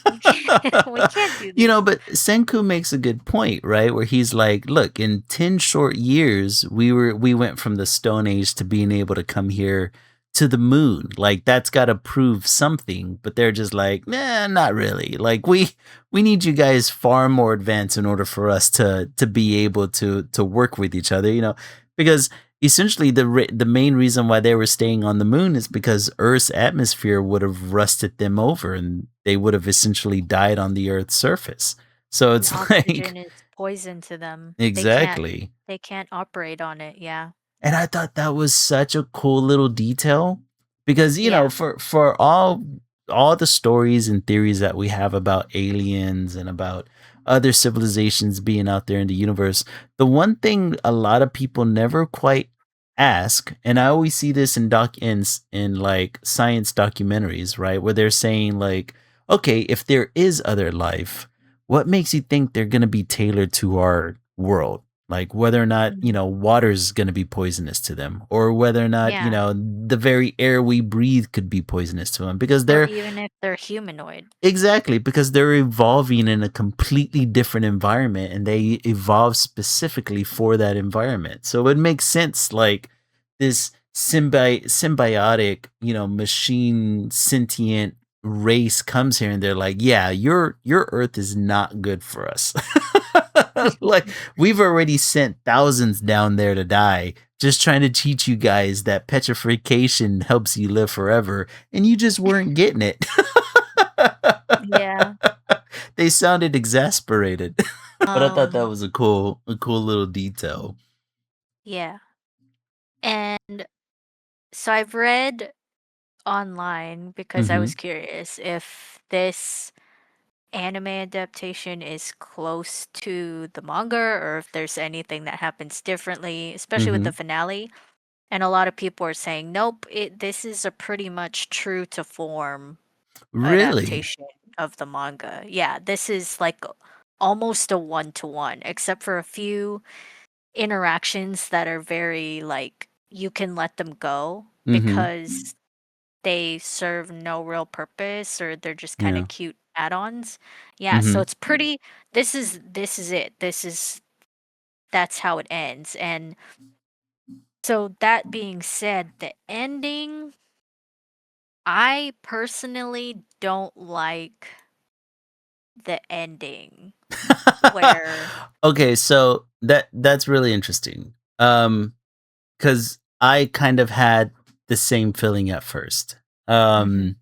S2: We can't we can't do
S1: You know,
S2: this."
S1: but Senku makes a good point, right? Where he's like, look, in 10 short years, we went from the Stone Age to being able to come here to the moon. Like that's got to prove something, but they're just like, nah, not really. Like we need you guys far more advanced in order for us to be able to work with each other, you know, because essentially the main reason why they were staying on the moon is because Earth's atmosphere would have rusted them over, and they would have essentially died on the Earth's surface. So
S2: The
S1: it's like
S2: oxygen is poison to them.
S1: exactly.
S2: They can't operate on it. Yeah.
S1: And I thought that was such a cool little detail because you know
S2: Yeah.
S1: for all the stories and theories that we have about aliens and about other civilizations being out there in the universe, the one thing a lot of people never quite ask, and I always see this in in like science documentaries, right, where they're saying like, okay, if there is other life, what makes you think they're going to be tailored to our world? Like whether or not, you
S2: Mhm.
S1: know, water is going to be poisonous to them, or whether or not, you
S2: Yeah.
S1: know, the very air we breathe could be poisonous to them, because
S2: Or
S1: they're
S2: even if they're humanoid.
S1: exactly, because they're evolving in a completely different environment, and they evolve specifically for that environment. So it makes sense, like this symbiotic, you know, machine sentient race comes here and they're like, yeah, your earth is not good for us. Like we've already sent thousands down there to die, just trying to teach you guys that petrification helps you live forever, and you just weren't getting it.
S2: Yeah.
S1: They sounded exasperated. But I thought that
S2: Um,
S1: was a cool little detail.
S2: yeah. And so I've read online because I
S1: Mhm.
S2: was curious if this anime adaptation is close to the manga or if there's anything that happens differently, especially with the
S1: Mhm.
S2: finale. And a lot of people are saying, nope, this is a pretty much true to form
S1: Really?
S2: adaptation of the manga. Yeah, this is like almost a one to one, except for a few interactions that are very like you can let them go
S1: Mhm.
S2: because they serve no real purpose or they're just kind
S1: Yeah.
S2: of cute add-ons. Yeah, so
S1: Mhm.
S2: it's pretty this is it. That's how it ends. And so that being said, the ending I personally don't like the ending where
S1: Okay, so that's really interesting. Cuz I kind of had the same feeling at first.
S2: mhm,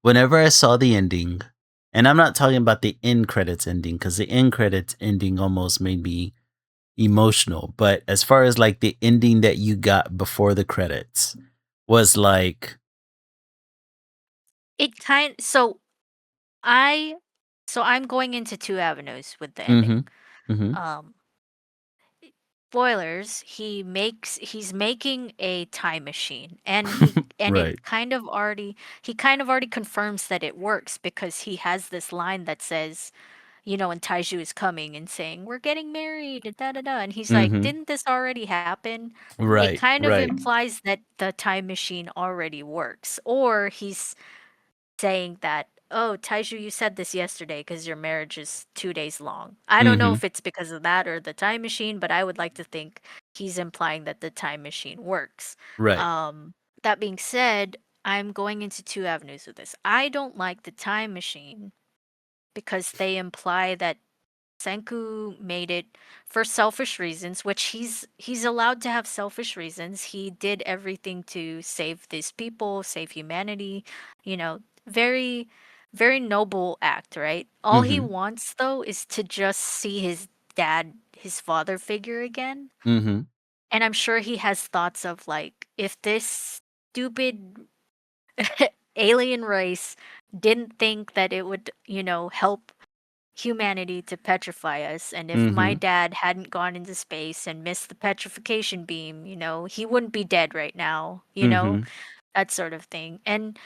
S1: Whenever I saw the ending, and I'm not talking about the end credits ending, cuz the end credits ending almost made me emotional, but as far as like the ending that you got before the credits was like
S2: It kind so I so I'm going into two avenues with the ending.
S1: Mhm. Mhm.
S2: Um Spoilers, he's making a time machine, and
S1: Right.
S2: he kind of already confirms that it works because he has this line that says, when Taiju is coming and saying, "We're getting married," and da da da, and he's like,
S1: Mhm.
S2: "Didn't this already happen?" It
S1: Right.
S2: kind of
S1: Right.
S2: implies that the time machine already works, or he's saying that, "Oh, Taiju, you said this yesterday because your marriage is 2 days long." I don't know
S1: Mhm.
S2: if it's because of that or the time machine, but I would like to think he's implying that the time machine works.
S1: Right.
S2: Um, that being said, I'm going into two avenues with this. I don't like the time machine because they imply that Senku made it for selfish reasons, which he's allowed to have selfish reasons. He did everything to save these people, save humanity, very very noble act, right? All he
S1: Mhm.
S2: wants though is to just see his dad, his father figure again.
S1: Mhm.
S2: And I'm sure he has thoughts of like, if this stupid alien race didn't think that it would, help humanity to petrify us. And if my
S1: Mhm.
S2: dad hadn't gone into space and missed the petrification beam, he wouldn't be dead right now,
S1: Mhm.
S2: that sort of thing. And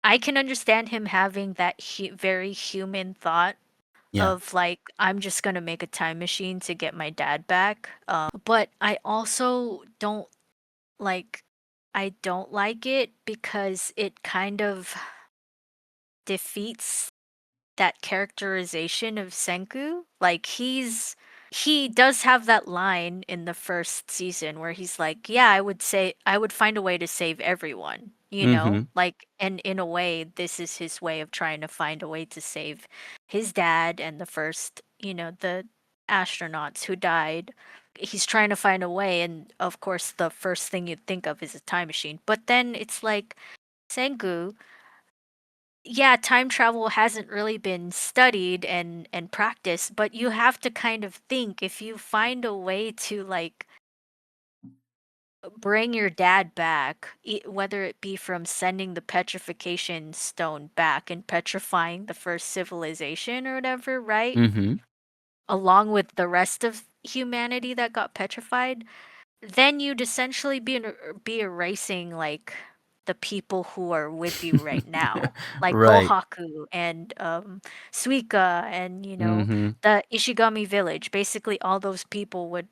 S2: I can understand him having that very human thought
S1: Yeah.
S2: of like, I'm just going to make a time machine to get my dad back. But I also I don't like it because it kind of defeats that characterization of Senku. Like he does have that line in the first season where he's like, "Yeah, I would find a way to save everyone."
S1: Mhm.
S2: Like, and in a way this is his way of trying to find a way to save his dad and the first, the astronauts who died. He's trying to find a way, and of course the first thing you'd think of is a time machine. But then it's like, Senku, yeah, time travel hasn't really been studied and practiced, but you have to kind of think, if you find a way to like bring your dad back, whether it be from sending the petrification stone back and petrifying the first civilization or whatever, right?
S1: Mhm.
S2: Along with the rest of humanity that got petrified, then you'd essentially be erasing like the people who are with you right now, like
S1: Right.
S2: Kohaku and Suika and
S1: Mhm.
S2: the Ishigami village. Basically, all those people would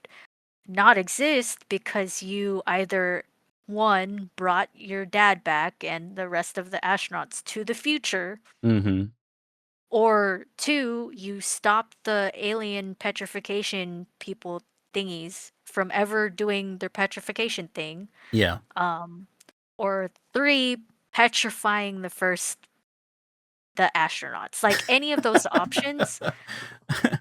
S2: not exist because you either one brought your dad back and the rest of the astronauts to the future,
S1: Mhm.
S2: or two, you stop the alien petrification people thingies from ever doing their petrification thing.
S1: Yeah.
S2: Um, or three, petrifying the astronauts. Like any of those options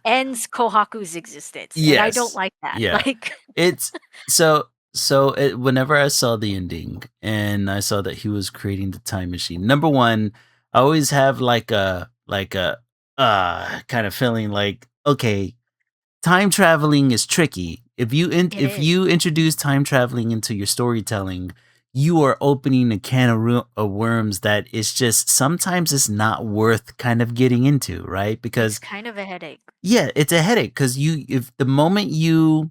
S2: ends Kohaku's existence, and I don't
S1: Yes.
S2: like that.
S1: Yeah.
S2: Like,
S1: It's whenever I saw the ending and I saw that he was creating the time machine. Number one, I always have like a kind of feeling like, okay, time traveling is tricky.
S2: it
S1: If
S2: is.
S1: you introduce time traveling into your storytelling, you are opening a can of worms that is just sometimes it's not worth kind of getting into, right?
S2: It's
S1: Because
S2: kind of a headache.
S1: yeah, it's a headache because if the moment you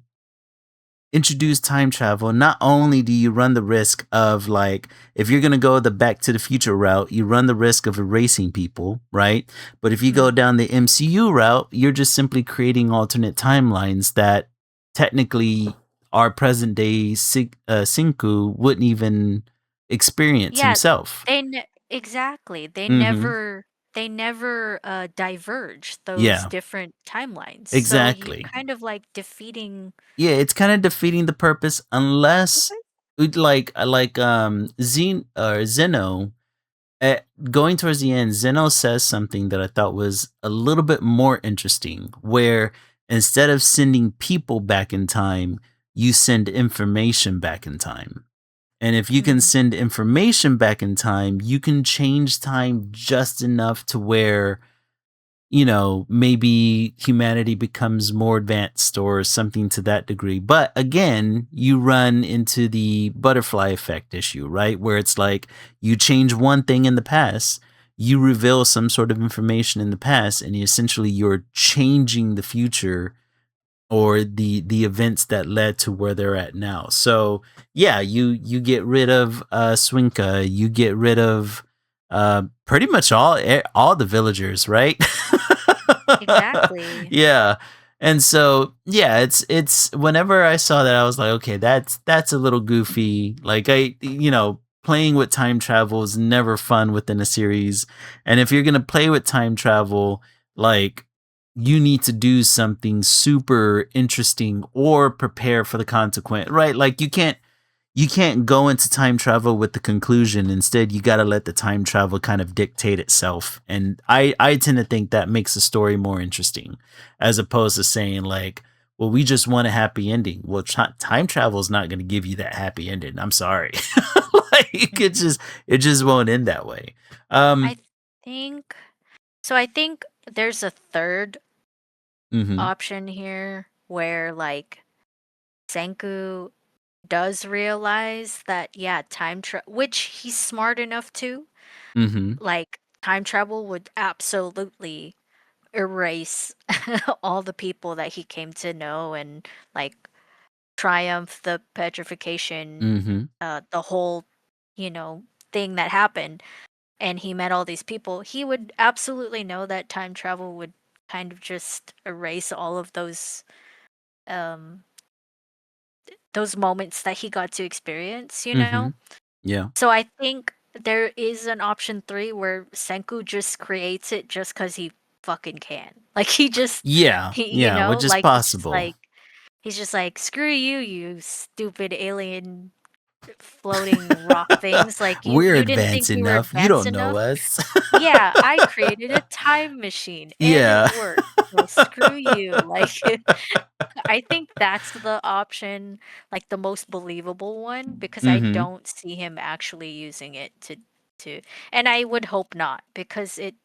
S1: introduce time travel, not only do you run the risk of like, if you're going to go the back to the future route, you run the risk of erasing people, right? But if you go
S2: Mm.
S1: down the MCU route, you're just simply creating alternate timelines that technically our present day Sinku wouldn't even experience
S2: Yeah,
S1: himself.
S2: exactly.
S1: Mhm.
S2: They never diverge those
S1: Yeah,
S2: different timelines. So you're
S1: exactly.
S2: kind of like defeating.
S1: Yeah, it's kind of defeating the purpose unless we'd Zeno. Going towards the end, Zeno says something that I thought was a little bit more interesting, where instead of sending people back in time, you send information back in time. And if you can
S2: Mm,
S1: send information back in time, you can change time just enough to where maybe humanity becomes more advanced or something to that degree. But again, you run into the butterfly effect issue, right? Where it's like you change one thing in the past, you reveal some sort of information in the past, and essentially you're changing the future or the events that led to where they're at now. So yeah, you get rid of Swinka, you get rid of pretty much all the villagers, right?
S2: Exactly.
S1: Yeah. And so yeah, it's whenever I saw that I was like, okay, that's a little goofy. Like playing with time travel is never fun within a series. And if you're going to play with time travel, like you need to do something super interesting or prepare for the consequence, right? Like you can't go into time travel with the conclusion. Instead, you got to let the time travel kind of dictate itself. And I tend to think that makes the story more interesting, as opposed to saying like, well, we just want a happy ending. Well, time travel is not going to give you that happy ending. I'm sorry. Like
S2: Mhm.
S1: it just won't end that way.
S2: I think so. I think there's a third
S1: Mhm.
S2: option here where like Senku does realize that yeah, which he's smart enough to,
S1: Mhm.
S2: like time travel would absolutely erase all the people that he came to know and like triumph the petrification,
S1: Mhm.
S2: the whole, you know, thing that happened, and he met all these people. He would absolutely know that time travel would kind of just erase all of um those moments that he got to experience, you know?
S1: Mhm. Yeah.
S2: So I think there is an option 3 where Senku just creates it just because he fucking can. Like he just
S1: Yeah.
S2: he
S1: Yeah, which is
S2: like
S1: possible.
S2: he's just like, screw you, you stupid alien floating rock things. Like
S1: We're
S2: you didn't think
S1: advanced
S2: we were
S1: enough. You
S2: advanced
S1: don't know
S2: enough?
S1: us.
S2: Yeah, I created a time machine and it
S1: Yeah.
S2: worked. So screw you. Like I think that's the option, like the most believable one, because I
S1: Mhm.
S2: don't see him actually using it to and I would hope not, because it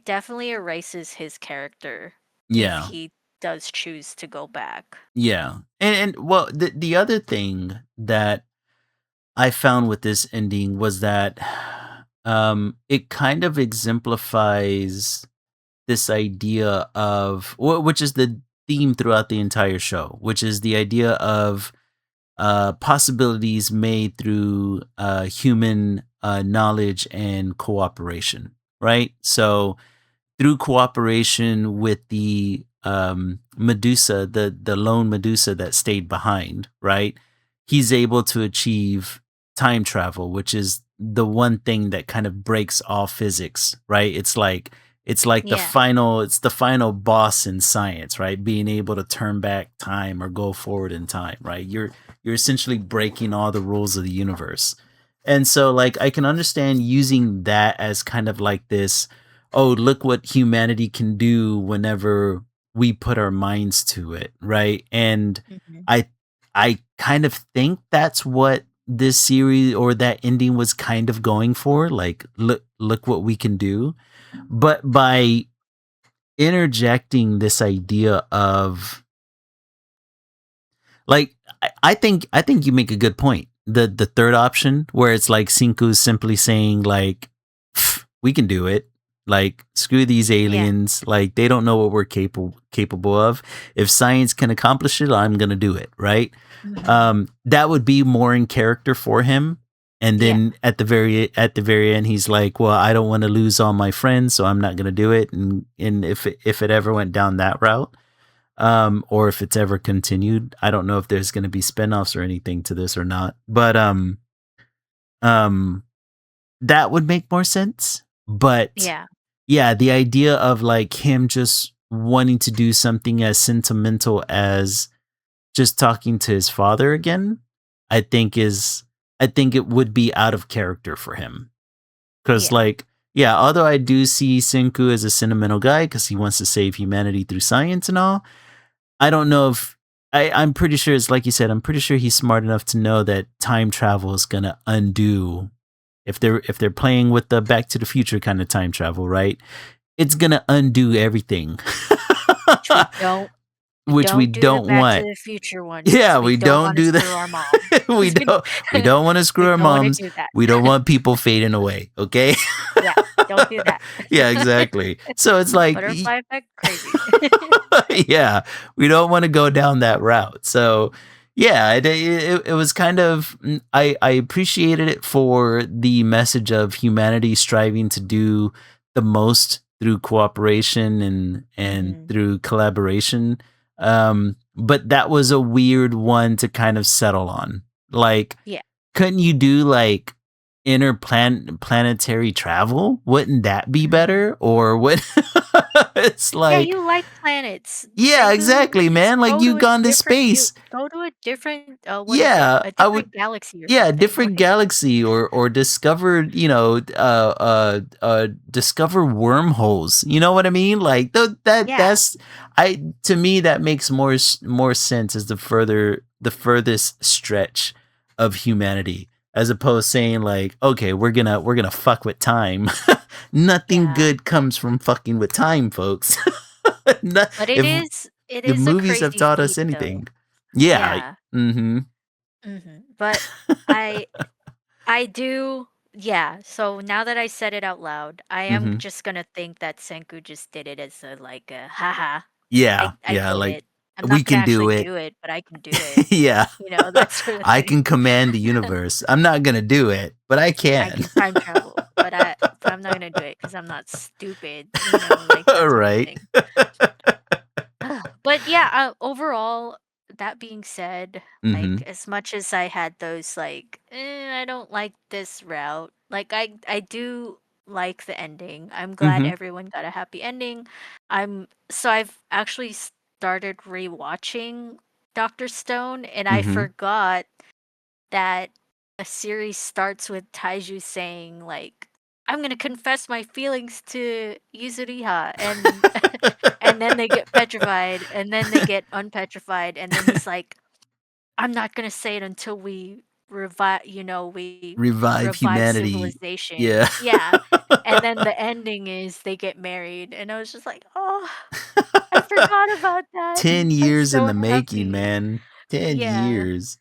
S2: definitely erases his character if
S1: Yeah.
S2: he does choose to go back.
S1: Yeah. And well, the other thing that I found with this ending was that it kind of exemplifies this idea of which is the theme throughout the entire show, which is the idea of possibilities made through human knowledge and cooperation, right? So through cooperation with the Medusa, the lone Medusa that stayed behind, right? He's able to achieve time travel, which is the one thing that kind of breaks all physics, right? It's like
S2: Yeah.
S1: it's the final boss in science, right? Being able to turn back time or go forward in time, right? You're essentially breaking all the rules of the universe. And so like I can understand using that as kind of like this, oh, look what humanity can do whenever we put our minds to it, right? And
S2: Mhm.
S1: I I kind of think that's what this series or that ending was kind of going for, like look what we can do. But by interjecting this idea of like I think you make a good point. The third option where it's like Cinco's simply saying like, "Pff, we can do it. Like screw these
S2: Yeah.
S1: aliens. Like they don't know what we're capable of. If science can accomplish it, I'm gonna do it." Right.
S2: Mhm.
S1: That would be more in character for him. And
S2: Yeah.
S1: then at the very end, he's like, "Well, I don't want to lose all my friends, so I'm not gonna do it." And if it ever went down that route, or if it's ever continued. I don't know if there's going to be spinoffs or anything to this or not, but um, that would make more sense. But
S2: Yeah.
S1: yeah, the idea of like him just wanting to do something as sentimental as just talking to his father again, I think is I think it would be out of character for him. Because
S2: Yeah.
S1: like, yeah, although I do see Senku as a sentimental guy because he wants to save humanity through science and all, I don't know if I'm pretty sure it's like you said. I'm pretty sure he's smart enough to know that time travel is gonna undo if they're playing with the Back to the Future kind of time travel, right? it's gonna undo everything.
S2: Which we don't. We
S1: Which we
S2: don't do the
S1: don't
S2: Back to
S1: want.
S2: the Future one
S1: Yeah,
S2: because we
S1: we
S2: don't
S1: don't
S2: want to
S1: do
S2: screw our mom.
S1: that. We don't wanna screw
S2: We
S1: our
S2: don't want to
S1: moms.
S2: do that.
S1: We don't want people fading away, okay?
S2: Yeah, don't do that.
S1: Yeah, exactly. So it's like
S2: Butterfly effect, crazy.
S1: yeah, we don't wanna go down that route. So, yeah, it was kind of I appreciated it for the message of humanity striving to do the most through cooperation and
S2: Mhm.
S1: through collaboration. But that was a weird one to kind of settle on. Like,
S2: Yeah.
S1: couldn't you do, like, planetary travel? Wouldn't that be
S2: Mhm.
S1: better? Or what it's
S2: Yeah,
S1: like
S2: you like planets.
S1: yeah,
S2: Senku,
S1: exactly,
S2: just
S1: man, like, you've gone to space.
S2: go to a different, what is it?
S1: Yeah,
S2: A
S1: I would
S2: different galaxy or
S1: yeah,
S2: something,
S1: different
S2: like
S1: galaxy or discovered, discover wormholes. You know what I mean? Like
S2: yeah,
S1: that's I to me that makes more sense as the furthest stretch of humanity as opposed saying like, okay, we're gonna fuck with time. Nothing
S2: yeah.
S1: good comes from fucking with time, folks. No-
S2: But
S1: if
S2: it
S1: the
S2: is a
S1: movies have
S2: crazy
S1: taught us
S2: feat, though.
S1: anything. Yeah.
S2: Yeah.
S1: Mm-hmm.
S2: But I I do, yeah, so now that I said it out loud, I am
S1: Mm-hmm.
S2: just gonna think that Senku just did it as a, like, a, "Haha,
S1: Yeah,
S2: I
S1: yeah,
S2: did
S1: like,
S2: it. I'm
S1: we
S2: not gonna
S1: can do
S2: actually
S1: it.
S2: do it, but I can do it."
S1: Yeah.
S2: That sort of
S1: I
S2: thing.
S1: can command the universe. I'm not gonna do it, but I
S2: I
S1: can.
S2: can time travel, but I'm not gonna do it because 'cause I'm not stupid, like that sort of
S1: Right.
S2: thing. But yeah, overall, that being said, like,
S1: Mhm,
S2: as much as I had those, like, I don't like this route, like, I do like the ending. I'm glad
S1: mhm,
S2: everyone got a happy ending. I've actually started rewatching Doctor Stone, and I
S1: mhm.
S2: forgot that a series starts with Taiju saying, like, "I'm gonna confess my feelings to Yuzuriha," and and then they get petrified, and then they get unpetrified, and then he's like, "I'm not gonna say it until we
S1: Revive
S2: revive
S1: humanity.
S2: civilization."
S1: Yeah.
S2: Yeah, and then the ending is they get married, and I was just like, "Oh, I forgot about that."
S1: 10
S2: I'm
S1: years in
S2: so
S1: the making,
S2: happy.
S1: man. 10
S2: Yeah,
S1: years.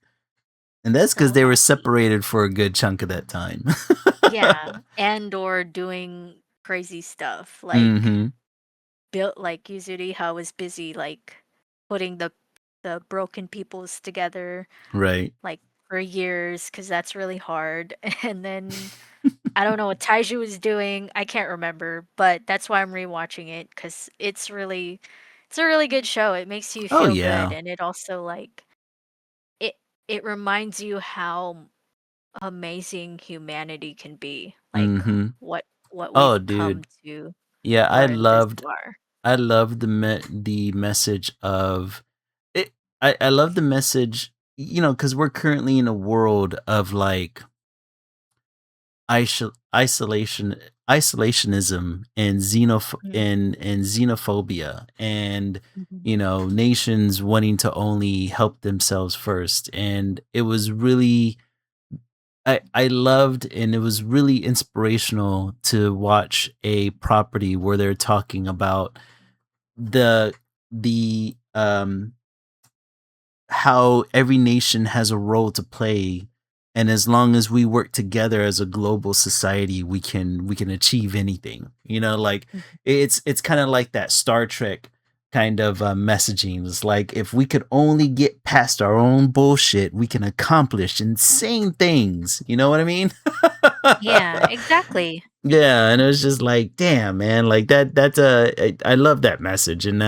S1: And that's because
S2: so
S1: they were
S2: happy.
S1: separated for a good chunk of that time.
S2: Yeah, and or doing crazy stuff, like,
S1: Mhm.
S2: built like Yuzuriha was busy, like, putting the broken peoples together,
S1: Right.
S2: like, for years, because that's really hard, and then I don't know what Taiju was doing, I can't remember, but that's why I'm rewatching it because it's a really good show, it makes you
S1: Oh,
S2: feel good,
S1: yeah.
S2: and it also, like, it it reminds you how amazing humanity can be, like,
S1: Mhm.
S2: what
S1: Oh,
S2: we've come
S1: dude.
S2: to
S1: Yeah,
S2: learn this far.
S1: I loved the message of it. I love the message, because we're currently in a world of like isolation, isolationism, and
S2: Mm,
S1: and xenophobia, and
S2: mhm.
S1: nations wanting to only help themselves first. And it was really I loved and it was really inspirational to watch a property where they're talking about the the how every nation has a role to play, and as long as we work together as a global society we can achieve anything, like
S2: Mhm.
S1: it's kind of like that Star Trek kind of messaging. It's like if we could only get past our own bullshit we can accomplish insane things, you know what I mean?
S2: Yeah, exactly.
S1: Yeah, and it was just like, damn, man, like I love that message, and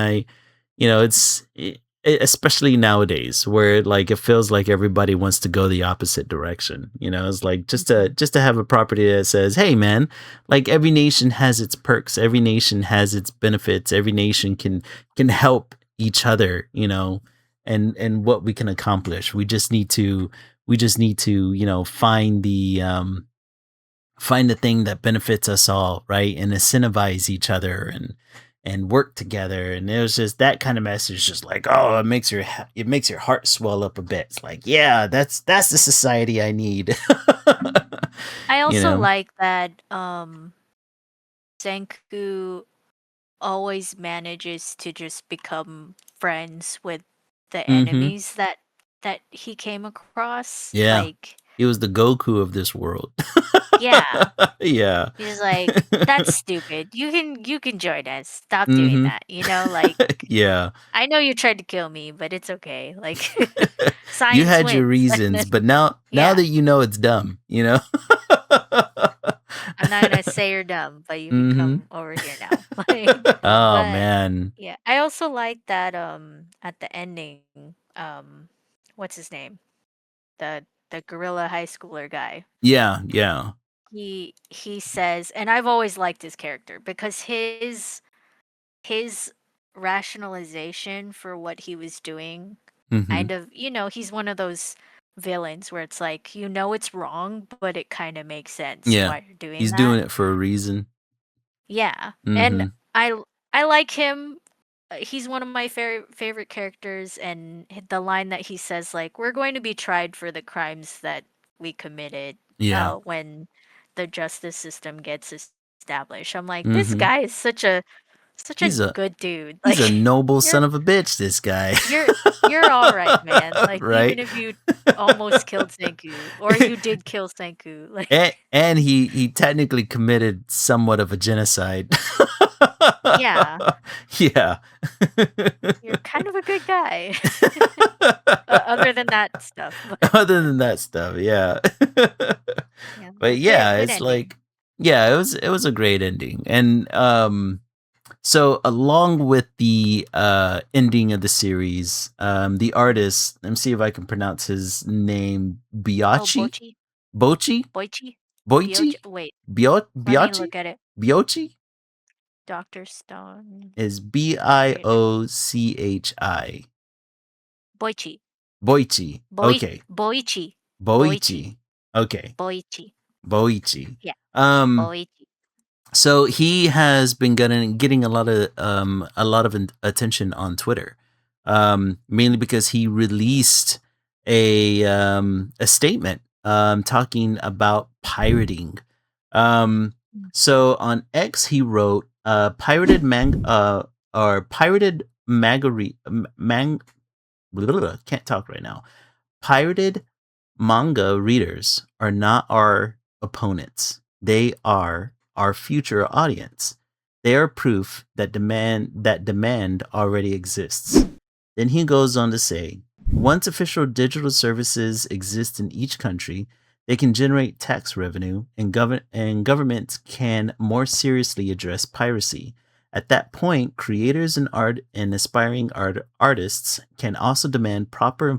S1: especially nowadays where like it feels like everybody wants to go the opposite direction. It's like
S2: Mhm.
S1: just to have a property that says, hey, man, like every nation has its perks, every nation has its benefits, every nation can help each other, and what we can accomplish. We just need to find the thing that benefits us all, right? And incentivize each other and work together. And it was just that kind of message, just like, oh, it makes your heart swell up a bit. It's like, yeah, that's the society I need.
S2: I
S1: you
S2: also
S1: know?
S2: like that, Senku always manages to just become friends with the
S1: Mm-hmm.
S2: enemies that he came across.
S1: Yeah.
S2: Like,
S1: He was the Goku of this world.
S2: yeah,
S1: Yeah.
S2: he's like, "That's stupid. You can join us. Stop doing
S1: Mm-hmm.
S2: that." Like,
S1: Yeah.
S2: I know you tried to kill me, but it's okay. Like,
S1: You
S2: science
S1: had your
S2: wins.
S1: reasons, but now
S2: Yeah.
S1: that you know it's dumb, you know?
S2: I'm not gonna say you're dumb, but you can
S1: Mm-hmm.
S2: come over here now. Like,
S1: Oh
S2: but
S1: man.
S2: yeah, I also like that at the ending, what's his name? The gorilla high schooler guy.
S1: Yeah, yeah.
S2: He says, and I've always liked his character because his rationalization for what he was doing,
S1: Mm-hmm.
S2: kind of, he's one of those villains where it's like, it's wrong, but it kind of makes sense
S1: Yeah.
S2: why you're doing
S1: He's
S2: that.
S1: doing it for a reason.
S2: Yeah, and
S1: Mm-hmm.
S2: I like him. He's one of my favorite characters, and the line that he says, like, "We're going to be tried for the crimes that we committed."
S1: Yeah.
S2: When the justice system gets established, I'm like, this
S1: Mm-hmm.
S2: guy is such a
S1: He's a
S2: good dude.
S1: he's a
S2: Like,
S1: noble
S2: you're
S1: son of a bitch, this guy.
S2: you're you're all right, man. Like, even
S1: Right?
S2: if you almost killed Senku, or you did kill Senku, like,
S1: And he technically committed somewhat of a genocide.
S2: yeah,
S1: Yeah.
S2: you're kind of a good guy. Other than that stuff, but
S1: Other than that stuff, yeah.
S2: yeah,
S1: But
S2: but good
S1: yeah,
S2: good
S1: it's
S2: ending.
S1: like yeah, it was a great ending. And so along with the ending of the series, the artist, let me see if I can pronounce his name,
S2: Oh,
S1: Biachi? Bochi?
S2: Boichi,
S1: Boichi?
S2: Biochi. Wait, let me
S1: Biachi?
S2: look at it.
S1: Biochi?
S2: Doctor Stone.
S1: Is
S2: Here it is.
S1: Biochi.
S2: Boichi,
S1: Boichi. Okay.
S2: Boichi, Boichi,
S1: Boichi. Okay.
S2: Boichi.
S1: Boichi.
S2: Yeah,
S1: Um
S2: Boichi.
S1: so he has been getting a lot of attention on Twitter. Mainly because he released a statement talking about pirating. Um
S2: Mm.
S1: so on X he wrote pirated can't talk right now. Pirated manga readers are not our opponents. They are our future audience. They are proof that demand already exists. Then he goes on to say, once official digital services exist in each country, they can generate tax revenue and governments can more seriously address piracy. At that point, creators and aspiring artists can also demand proper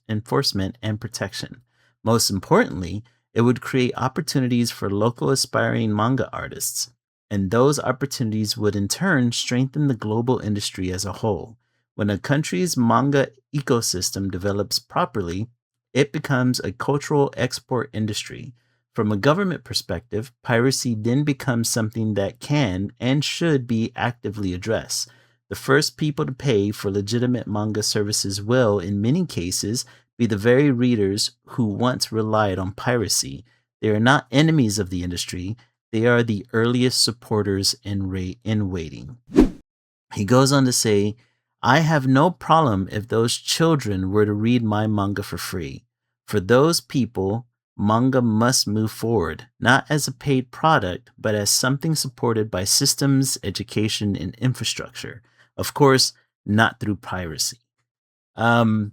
S1: enforcement and protection. Most importantly, it would create opportunities for local aspiring manga artists, and those opportunities would in turn strengthen the global industry as a whole. When a country's manga ecosystem develops properly, it becomes a cultural export industry. From a government perspective, piracy then becomes something that can and should be actively addressed. The first people to pay for legitimate manga services will, in many cases, be the very readers who once relied on piracy. They are not enemies of the industry, they are the earliest supporters in waiting. He goes on to say, I have no problem if those children were to read my manga for free. For those people, manga must move forward, not as a paid product, but as something supported by systems, education, and infrastructure. Of course, not through piracy. Um,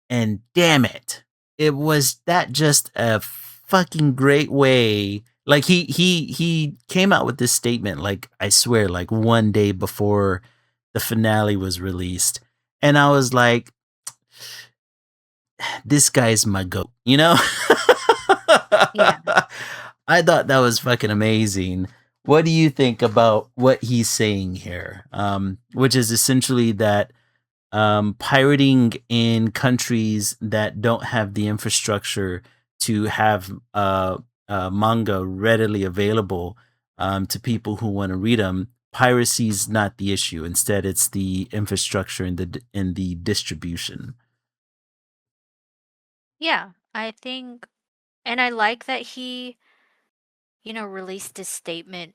S1: and damn it, it was that just a fucking great way. Like he came out with this statement, like I swear, like one day before the finale was released, and I was like, this guy's my goat, you know.
S2: Yeah.
S1: I thought that was fucking amazing. What do you think about what he's saying here? Which is essentially that pirating in countries that don't have the infrastructure to have manga readily available to people who want to read them. Piracy is not the issue. Instead, it's the infrastructure and the distribution.
S2: Yeah, I think, and I like that he, released this statement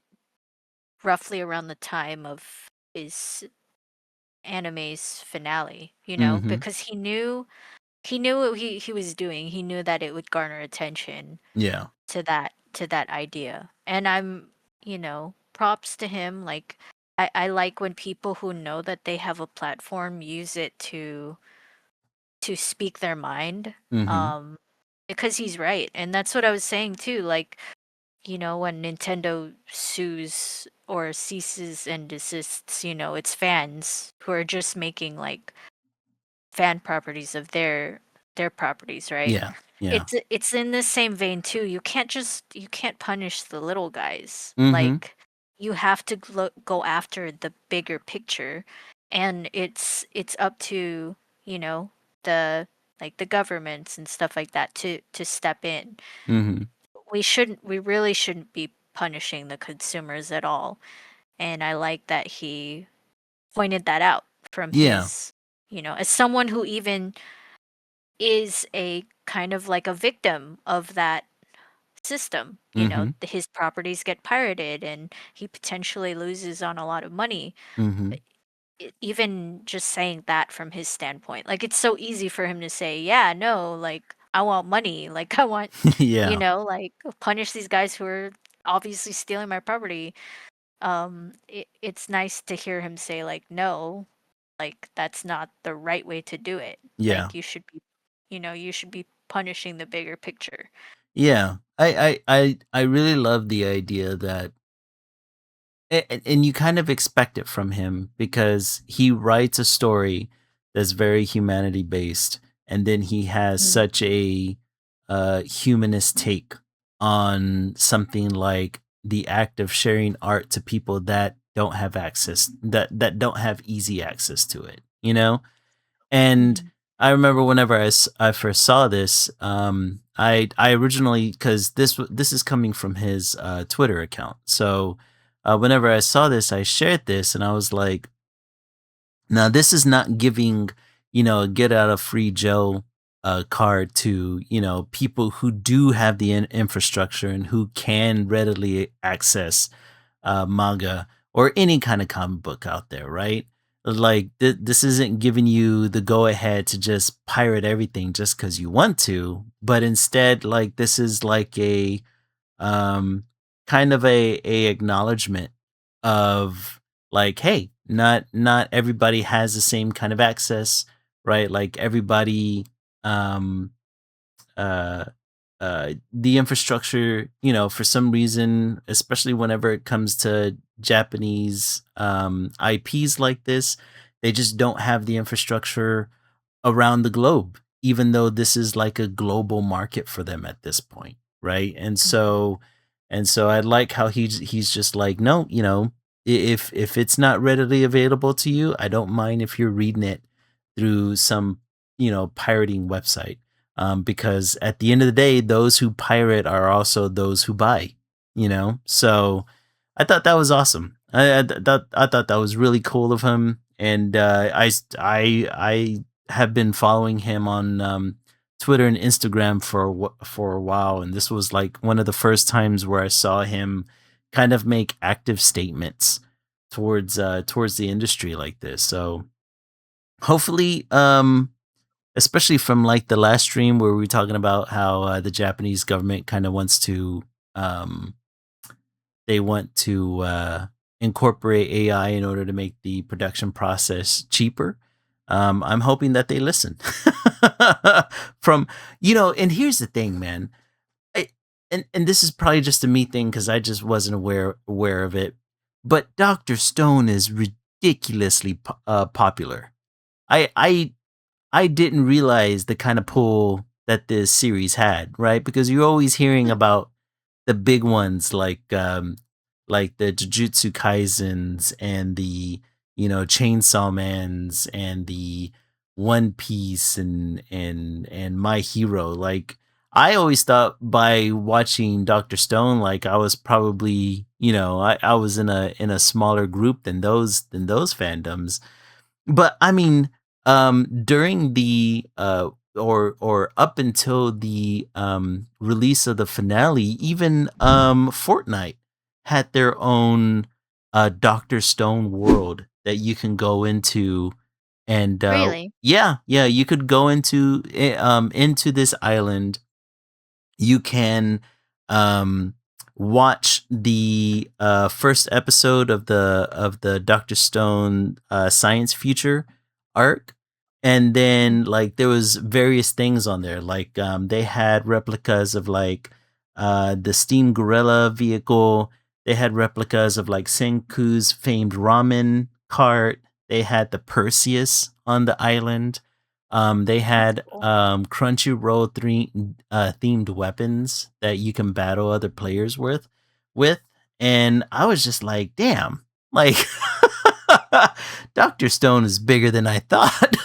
S2: roughly around the time of his anime's finale,
S1: Mhm.
S2: because he knew what he was doing. He knew that it would garner attention
S1: Yeah.
S2: to that idea. And props to him. Like I like when people who know that they have a platform use it to speak their mind.
S1: Mhm.
S2: Because he's right. And that's what I was saying too. Like, when Nintendo sues or ceases and desists, its fans who are just making like fan properties of their properties, right?
S1: Yeah. Yeah.
S2: It's in the same vein too. You can't punish the little guys.
S1: Mhm.
S2: Like you have to go after the bigger picture, and it's up to the like the governments and stuff like that to step in.
S1: Mhm.
S2: We really shouldn't be punishing the consumers at all. And I like that he pointed that out from
S1: Yeah.
S2: his, as someone who even is a kind of like a victim of that system.
S1: Mhm.
S2: His properties get pirated and he potentially loses on a lot of money.
S1: Mhm.
S2: Even just saying that from his standpoint, like it's so easy for him to say, yeah, no, like I want money, like I want,
S1: Yeah.
S2: like punish these guys who are obviously stealing my property. It's nice to hear him say like, no, like that's not the right way to do it.
S1: Yeah.
S2: Like you should be punishing the bigger picture.
S1: Yeah. I really love the idea that and you kind of expect it from him because he writes a story that's very humanity based, and then he has
S2: Mm,
S1: such a humanist take on something like the act of sharing art to people that don't have access, that don't have easy access to it, you know. And
S2: mhm,
S1: I remember whenever I first saw this, I originally, because this is coming from his Twitter account. So whenever I saw this, I shared this, and I was like, "Now this is not giving, a get out of free jail card to people who do have the infrastructure and who can readily access manga or any kind of comic book out there, right? Like this isn't giving you the go ahead to just pirate everything just because you want to, but instead, like this is like a um, kind of a acknowledgement of like, hey, not everybody has the same kind of access, right? Like everybody um uh the infrastructure, for some reason, especially whenever it comes to Japanese IPs like this, they just don't have the infrastructure around the globe, even though this is like a global market for them at this point, right?
S2: mhm,
S1: And so I like how he's just like, no, if it's not readily available to you, I don't mind if you're reading it through some pirating website, because at the end of the day, those who pirate are also those who buy, So I thought that was awesome. I thought that was really cool of him, and I have been following him on Twitter and Instagram for a while, and this was like one of the first times where I saw him kind of make active statements towards the industry like this. So hopefully, especially from like the last stream where we were talking about how the Japanese government kind of wants to um, they want to incorporate AI in order to make the production process cheaper. I'm hoping that they listen. From and here's the thing, man. I, and this is probably just a me thing because I just wasn't aware of it. But Doctor Stone is ridiculously popular. I I I didn't realize the kind of pull that this series had, right? Because you're always hearing about the big ones like the Jujutsu Kaisens and the Chainsaw Mans and the One Piece and My Hero. Like I always thought by watching Doctor Stone, like I was probably I was in a smaller group than those fandoms. But I mean, during the or up until the release of the finale, even Fortnite had their own. a Dr. Stone world that you can go into, and
S2: Really?
S1: yeah, you could go into this island. You can watch the first episode of the Dr. Stone Science Future arc, and then
S2: Mhm.
S1: like there was various things on there, like they had replicas of like the Steam Gorilla vehicle. They had replicas of like Senku's famed ramen cart. They had the Perseus on the island. They
S2: That's
S1: had
S2: cool.
S1: Crunchyroll themed weapons that you can battle other players with, and I was just like, damn, like Doctor Stone is bigger than I thought.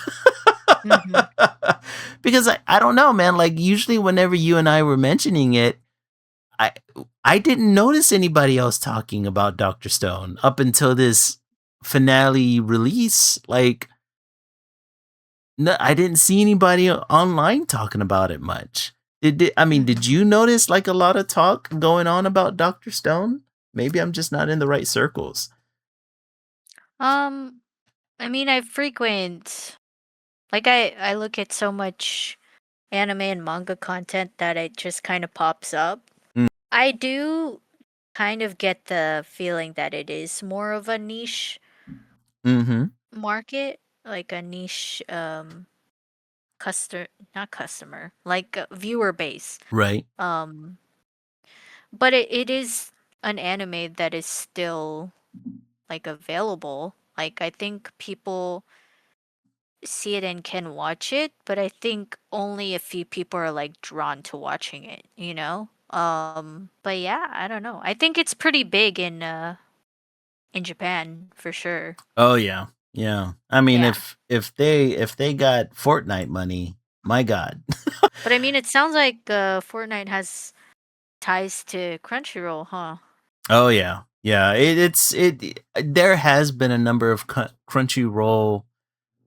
S2: Mhm.
S1: Because I don't know, man. Like usually, whenever you and I were mentioning it, I I didn't notice anybody else talking about Doctor Stone up until this finale release. Like no, I didn't see anybody online talking about it much. I mean, did
S2: Mhm.
S1: you notice like a lot of talk going on about Doctor Stone? Maybe I'm just not in the right circles.
S2: Um, I mean, I frequent I look at so much anime and manga content that it just kind of pops up.
S1: Mm,
S2: I do kind of get the feeling that it is more of a niche
S1: mhm.
S2: market, like a niche customer, not customer, like a viewer base.
S1: Right.
S2: Um but it is an anime that is still like available. Like I think people see it and can watch it, but I think only a few people are like drawn to watching it, you know? But yeah, I don't know. I think it's pretty big in Japan for sure.
S1: Oh yeah. Yeah. I mean,
S2: Yeah.
S1: if they got Fortnite money, my god.
S2: But I mean it sounds like Fortnite has ties to Crunchyroll, huh?
S1: Oh yeah. Yeah, there has been a number of Crunchyroll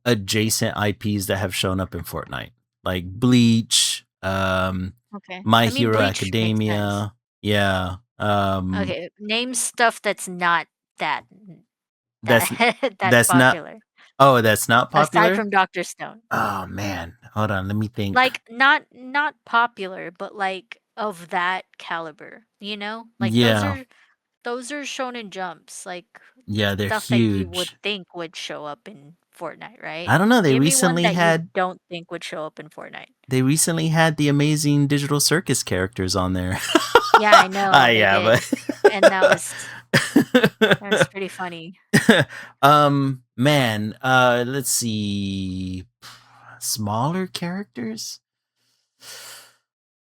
S1: adjacent IPs that have shown up in Fortnite, like Bleach,
S2: Okay.
S1: My
S2: I mean
S1: Hero
S2: Bleach makes sense.
S1: Academia. Yeah,
S2: Okay, name stuff that's not that
S1: that's
S2: that
S1: that's not.
S2: popular
S1: Oh, that's not
S2: aside
S1: popular.
S2: from Dr. Stone.
S1: Oh man, hold on, let me think.
S2: Like not popular, but like of that caliber, you know? Like
S1: Yeah,
S2: those are shonen jumps, like
S1: yeah, they're
S2: stuff that you would
S1: huge.
S2: think would show up in Fortnite, right?
S1: I don't know.
S2: Give me one that you don't think would show up in Fortnite.
S1: They recently had the Amazing Digital Circus characters on there.
S2: Yeah, I know they
S1: Yeah,
S2: did.
S1: but
S2: And that was pretty funny.
S1: man, let's see. Smaller characters?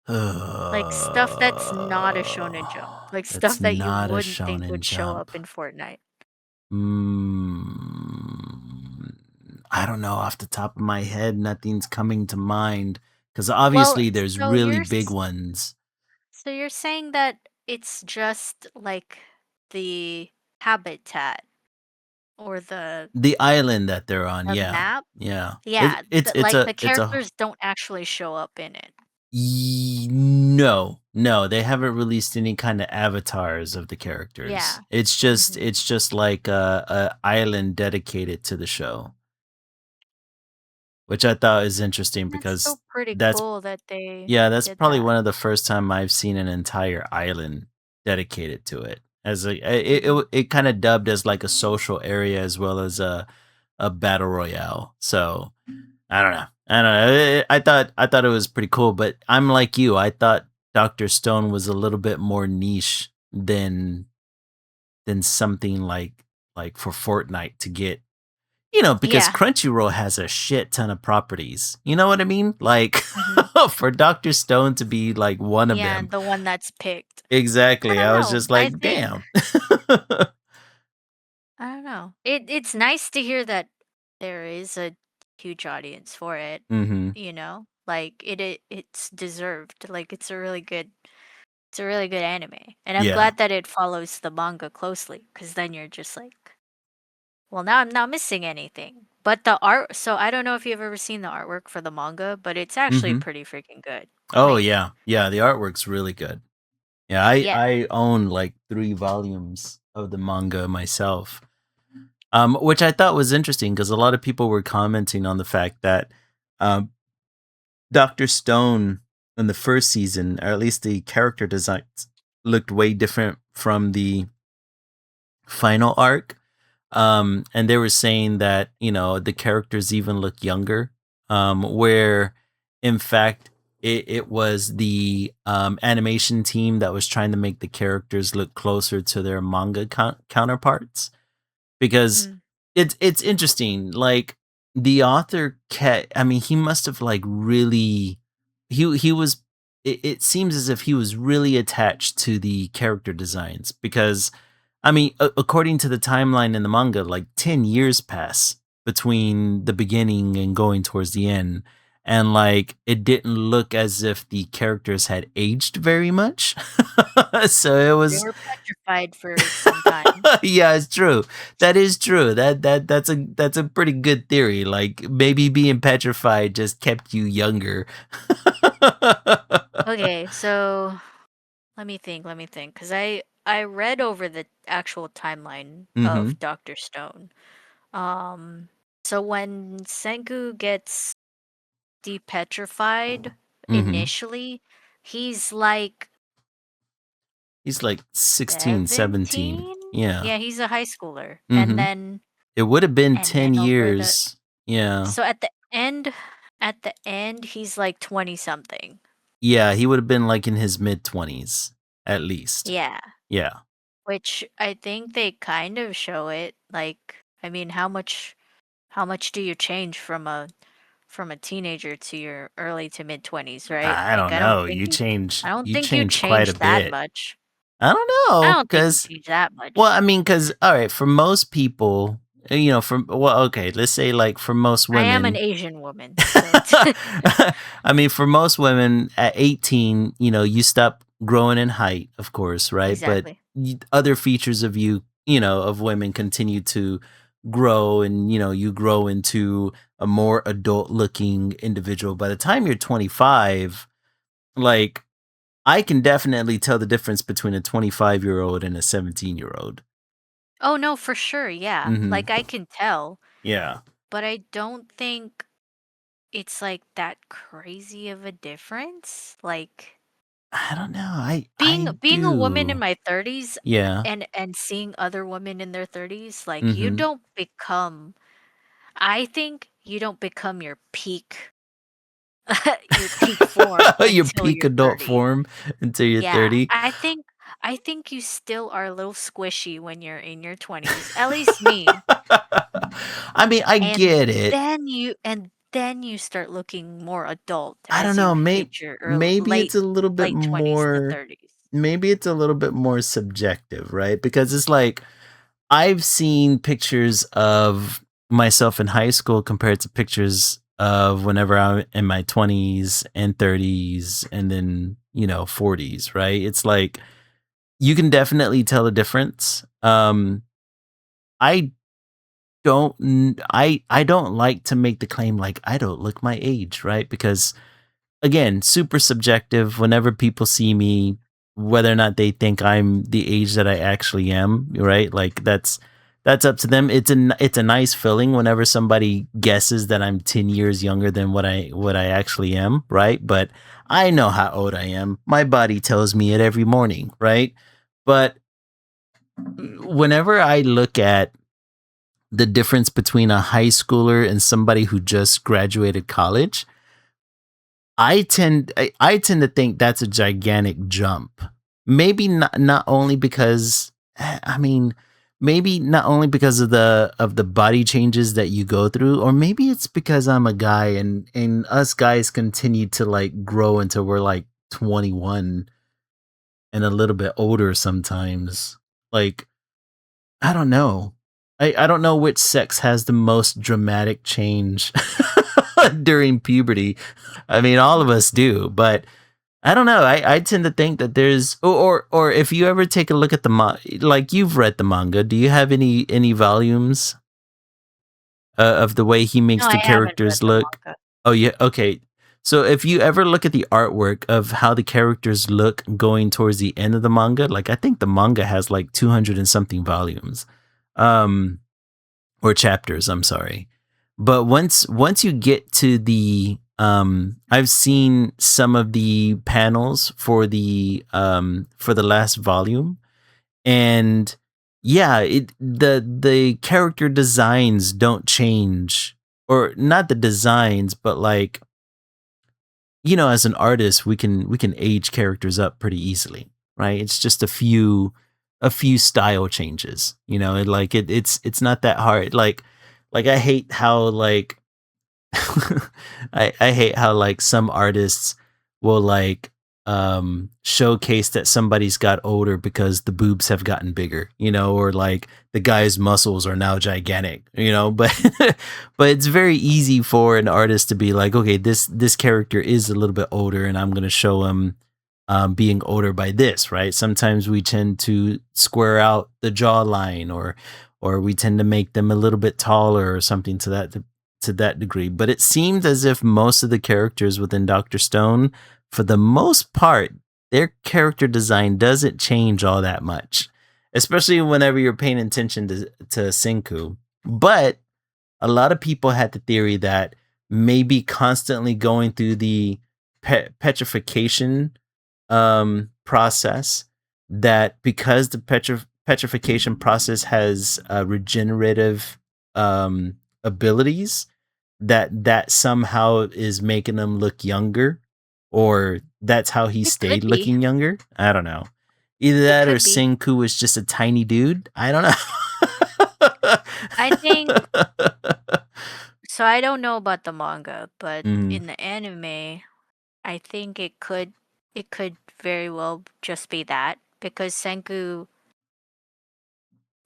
S2: Like stuff that's not a shonen jump. Like stuff
S1: That's
S2: that you
S1: not a
S2: wouldn't think
S1: shonen
S2: would show
S1: jump.
S2: up in Fortnite.
S1: Mm, I don't know off the top of my head. Nothing's coming to mind because
S2: Well,
S1: obviously there's really big ones.
S2: so you're saying that it's just like the habitat or
S1: The island that they're on,
S2: the
S1: yeah,
S2: map?
S1: yeah.
S2: Yeah,
S1: It's
S2: like
S1: a
S2: the
S1: it's a
S2: characters don't actually show up in it.
S1: no, no, they haven't released any kind of avatars of the characters.
S2: Yeah.
S1: It's
S2: Mhm.
S1: it's just like a island dedicated to the show, which I thought is interesting
S2: That's
S1: because
S2: still pretty
S1: that's
S2: cool that they
S1: yeah, that's
S2: did
S1: probably
S2: that.
S1: one of the first time I've seen an entire island dedicated to it. As a
S2: Mhm.
S1: it kind of dubbed as like a social area as well as a battle royale. So I don't know. I don't know. I thought it was pretty cool, but I'm like you. I thought Doctor Stone was a little bit more niche than something like for Fortnite to get. Because
S2: Yeah.
S1: Crunchyroll has a shit ton of properties. You know what I mean? Like
S2: Mhm.
S1: for Doctor Stone to be like one of
S2: Yeah,
S1: them.
S2: the one that's picked. I
S1: Exactly.
S2: don't
S1: I was
S2: know.
S1: just like, damn.
S2: I don't know. It's nice to hear that there is a huge audience for it,
S1: Mhm.
S2: you know? Like it's deserved. Like it's a really good anime. And I'm
S1: Yeah.
S2: glad that it follows the manga closely cuz then you're just like, well, now I'm not missing anything. But the art, so I don't know if you've ever seen the artwork for the manga, but it's actually
S1: Mhm.
S2: pretty freaking good.
S1: Oh
S2: Like,
S1: yeah. Yeah, the artwork's really good. Yeah, I
S2: yeah.
S1: I own like 3 volumes of the manga myself. Which I thought was interesting because a lot of people were commenting on the fact that um, Dr. Stone in the first season, or at least the character designs, looked way different from the final arc. And they were saying that, the characters even look younger, where in fact it was the animation team that was trying to make the characters look closer to their manga counterparts, because
S2: Mm.
S1: it's interesting. Like the author, I mean, he must have like really, he was. It seems as if he was really attached to the character designs because, I mean, according to the timeline in the manga, like 10 years pass between the beginning and going towards the end. And like it didn't look as if the characters had aged very much. So it
S2: They
S1: was
S2: were petrified for some time.
S1: yeah, it's true. That is true. That's a pretty good theory. Like maybe being petrified just kept you younger.
S2: Okay, so let me think, because I read over the actual timeline
S1: Mm-hmm.
S2: of Dr. Stone. Um, so when Senku gets depetrified
S1: Mm-hmm.
S2: initially, he's like
S1: He's like 16, 17.
S2: 17?
S1: Yeah.
S2: Yeah, he's a high schooler.
S1: Mm-hmm. It would have been
S2: And then
S1: 10
S2: over the
S1: years. Yeah.
S2: so at the end he's like 20 something.
S1: Yeah, he would have been like in his mid 20s at least.
S2: Yeah,
S1: Yeah.
S2: which I think they kind of show it. Like, I mean, how much do you change from a teenager to your early to mid 20s, right?
S1: I
S2: Like
S1: don't know. You
S2: I
S1: change
S2: don't
S1: you
S2: think you
S1: change quite a
S2: change that
S1: bit.
S2: much.
S1: I don't
S2: I
S1: know
S2: don't think you
S1: cuz
S2: change that
S1: well,
S2: much.
S1: I mean, because all right, for most people, okay, let's say like for most
S2: I am an
S1: women,
S2: Asian woman, so it's
S1: I mean, for most women at 18, you stop growing in height, of course, right? But
S2: exactly.
S1: other features of you, of women continue to grow, and you grow into a more adult looking individual. By the time you're 25, like I can definitely tell the difference between a 25-year-old and a 17-year-old.
S2: Oh no, for sure, yeah.
S1: Mhm.
S2: Like I can tell,
S1: Yeah.
S2: but I don't think it's like that crazy of a difference. Like
S1: I don't know. I
S2: being a woman in
S1: do.
S2: my 30s
S1: Yeah.
S2: and seeing other women in their 30s, like you
S1: Mhm.
S2: don't become I think you don't become your peak form
S1: Your
S2: until
S1: peak
S2: you're
S1: adult
S2: 30.
S1: form until you're
S2: Yeah,
S1: 30.
S2: I think you still are a little squishy when you're in your 20s. At least me.
S1: I mean, I
S2: And
S1: get it.
S2: then you start looking more adult
S1: I don't
S2: as you
S1: know,
S2: hit your
S1: maybe it's a little bit
S2: late 20s to
S1: more
S2: 30s.
S1: maybe it's a little bit more subjective, right? Because it's like I've seen pictures of myself in high school compared to pictures of whenever I'm in my 20s and 30s and then, 40s, right? It's like you can definitely tell the difference. I I don't like to make the claim like I don't look my age, right? Because again, super subjective. Whenever people see me, whether or not they think I'm the age that I actually am, right? Like that's up to them. It's a nice feeling whenever somebody guesses that I'm 10 years younger than what I actually am, right? But I know how old I am. My body tells me it every morning, right? But whenever I look at the difference between a high schooler and somebody who just graduated college, I tend to think that's a gigantic jump. Maybe not only because I mean, maybe not only because of the body changes that you go through, or maybe it's because I'm a guy and us guys continue to like grow until we're like 21 and a little bit older sometimes. Like I don't know. I don't know which sex has the most dramatic change during puberty. I mean, all of us do, but I don't know. I tend to think that there's or if you ever take a look at like you've read the manga, do you have any volumes of the way he
S2: No,
S1: makes
S2: I
S1: the
S2: haven't read
S1: characters
S2: the
S1: look?
S2: manga.
S1: Oh yeah, okay. So if you ever look at the artwork of how the characters look going towards the end of the manga, like I think the manga has like 200 and something volumes. Um or chapters, I'm sorry. But once you get to the I've seen some of the panels for the last volume, and yeah, the character designs don't change, or not the designs, but like, as an artist, we can age characters up pretty easily, right? It's just a few style changes, it's not that hard. Like I hate how like I hate how like some artists will like showcase that somebody's got older because the boobs have gotten bigger, or like the guy's muscles are now gigantic, but but it's very easy for an artist to be like, okay, this character is a little bit older and I'm going to show him being older by this, right? Sometimes we tend to square out the jawline, or we tend to make them a little bit taller or something to that degree. But it seemed as if most of the characters within Dr. Stone, for the most part, their character design doesn't change all that much, especially whenever you're paying attention to Senku. But a lot of people had the theory that maybe constantly going through the petrification process, that because the petrification process has regenerative abilities, that somehow is making them look younger, or that's how he
S2: It could
S1: stayed
S2: be.
S1: looking younger. I don't know. Either
S2: It
S1: that or
S2: could be.
S1: Senku was just a tiny dude. I don't know.
S2: I think so. I don't know about the manga, but
S1: Mhm.
S2: in the anime, I think it could very well just be that, because Senku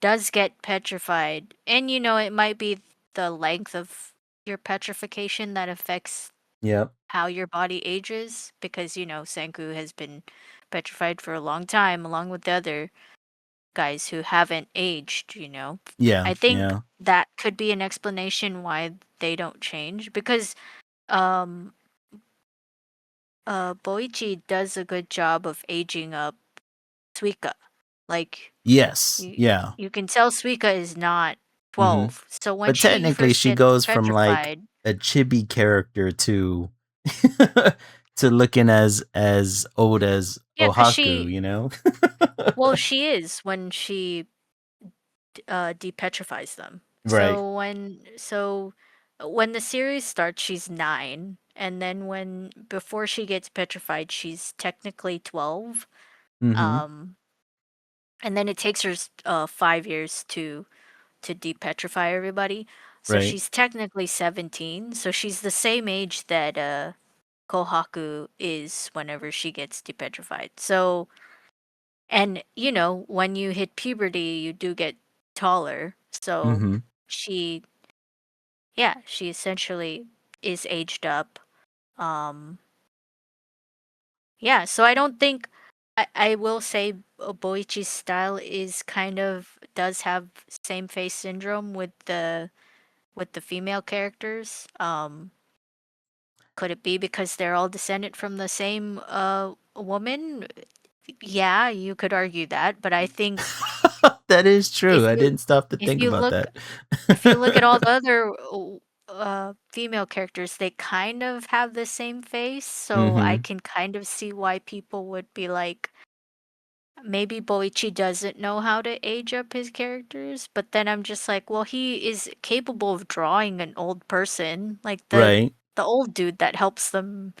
S2: does get petrified, and it might be the length of your petrification that affects
S1: Yep.
S2: how your body ages, because Senku has been petrified for a long time along with the other guys who haven't aged.
S1: Yeah.
S2: I think
S1: Yeah.
S2: that could be an explanation why they don't change, because um Boichi does a good job of aging up Suika. Like,
S1: Yes.
S2: you
S1: Yeah.
S2: you can tell Suika is not
S1: Hmm.
S2: 12. So when
S1: But
S2: she
S1: technically,
S2: first
S1: she
S2: gets
S1: goes from like
S2: petrified,
S1: a chibi character to to looking as old as
S2: yeah, cuz
S1: Ohaku.
S2: she well, she is when she depetrifies them.
S1: Right.
S2: So when the series starts, she's 9, and then when before she gets petrified, she's technically 12.
S1: Mm-hmm.
S2: Um and then it takes her 5 years to depetrify everybody. So
S1: Right.
S2: she's technically 17. So she's the same age that Kohaku is whenever she gets depetrified. So, and when you hit puberty, you do get taller. So
S1: Mm-hmm.
S2: she, yeah, she essentially is aged up. Um, yeah, so I don't think. I will say Boichi's style is does have same face syndrome with the female characters. Could it be because they're all descended from the same woman? Yeah, you could argue that, but I think
S1: That is true.
S2: if
S1: I
S2: you
S1: didn't stop to
S2: if
S1: think
S2: you
S1: about
S2: look
S1: that.
S2: if you look at all the other female characters, they kind of have the same face, so I
S1: Mm-hmm.
S2: can kind of see why people would be like, maybe Boichi doesn't know how to age up his characters, but then I'm just like, well, he is capable of drawing an old person, like
S1: Right.
S2: the old dude that helps them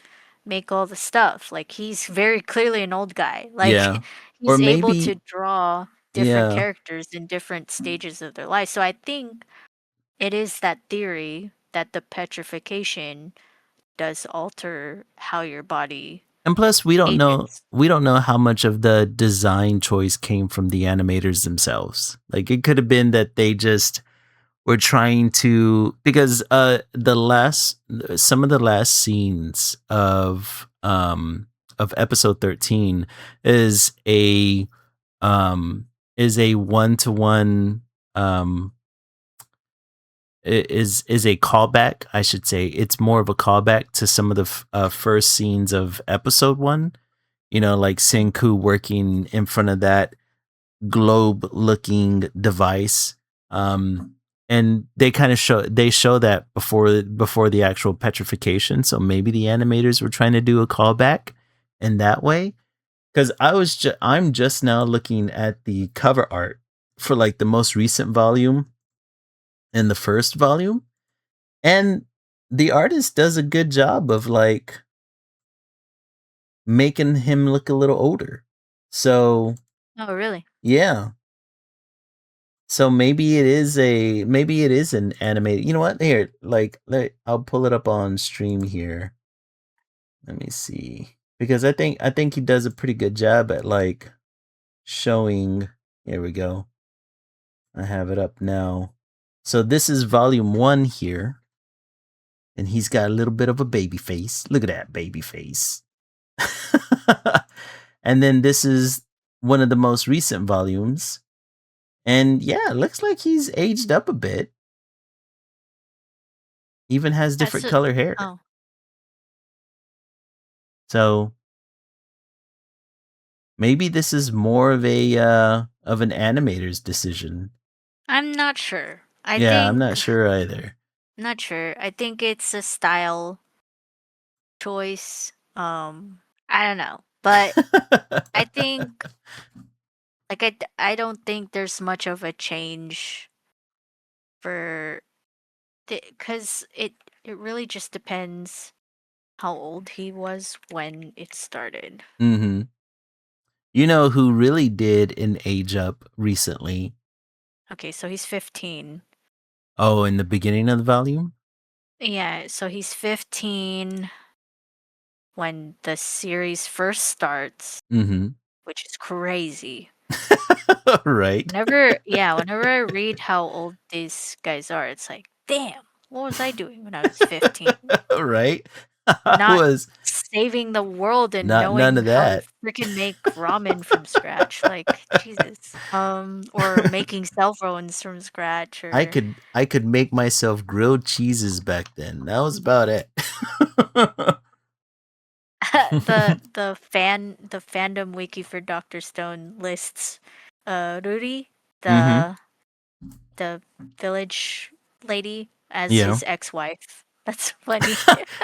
S2: make all the stuff. Like, he's very clearly an old guy. Like,
S1: Yeah. Or
S2: he's able to
S1: maybe,
S2: draw different
S1: yeah.
S2: characters in different stages of their life. So I think it is that theory that the petrification does alter how your body
S1: And plus, we don't know
S2: ages.
S1: we don't know how much of the design choice came from the animators themselves. Like it could have been that they just were trying to, because the last some of the last scenes of episode 13 is a um is a one-to-one um is a callback. I should say it's more of a callback to some of the first scenes of episode 1. You know, like Senku working in front of that globe-looking device. And they kind of show that before the actual petrification. So maybe the animators were trying to do a callback in that way. Because I'm just now looking at the cover art for like the most recent volume and the first volume, and the artist does a good job of like making him look a little older. So
S2: Oh, really?
S1: yeah. So maybe it is an animated. You know what? Here, I'll pull it up on stream here. Let me see. Because I think he does a pretty good job at like showing. Here we go. I have it up now. So this is volume 1 here. And he's got a little bit of a baby face. Look at that baby face. And then this is one of the most recent volumes. And yeah, it looks like he's aged up a bit. Even has different color hair.
S2: Oh,
S1: So maybe this is more of an animator's decision.
S2: I'm not sure.
S1: I'm
S2: think
S1: not sure either.
S2: not sure. I think it's a style choice. I don't know, but I think like I don't think there's much of a change for because it really just depends how old he was when it started.
S1: Mm-hmm. You know who really did an age up recently?
S2: Okay, so he's 15.
S1: Oh, in the beginning of the volume?
S2: Yeah, so he's 15 when the series first starts,
S1: Mm-hmm.
S2: which is crazy.
S1: Right.
S2: Whenever I read how old these guys are, it's like, damn, what was I doing when I was 15?
S1: Right. I
S2: Not
S1: was
S2: saving the world and
S1: none
S2: knowing
S1: of
S2: how to
S1: that.
S2: freaking make ramen from scratch. Like, Jesus. Or making cell phones from scratch
S1: I
S2: or
S1: could make myself grilled cheeses back then. That was about it.
S2: the fandom wiki for Dr. Stone lists Ruri,
S1: Mm-hmm.
S2: the village lady, as
S1: Yeah.
S2: his ex-wife. That's funny.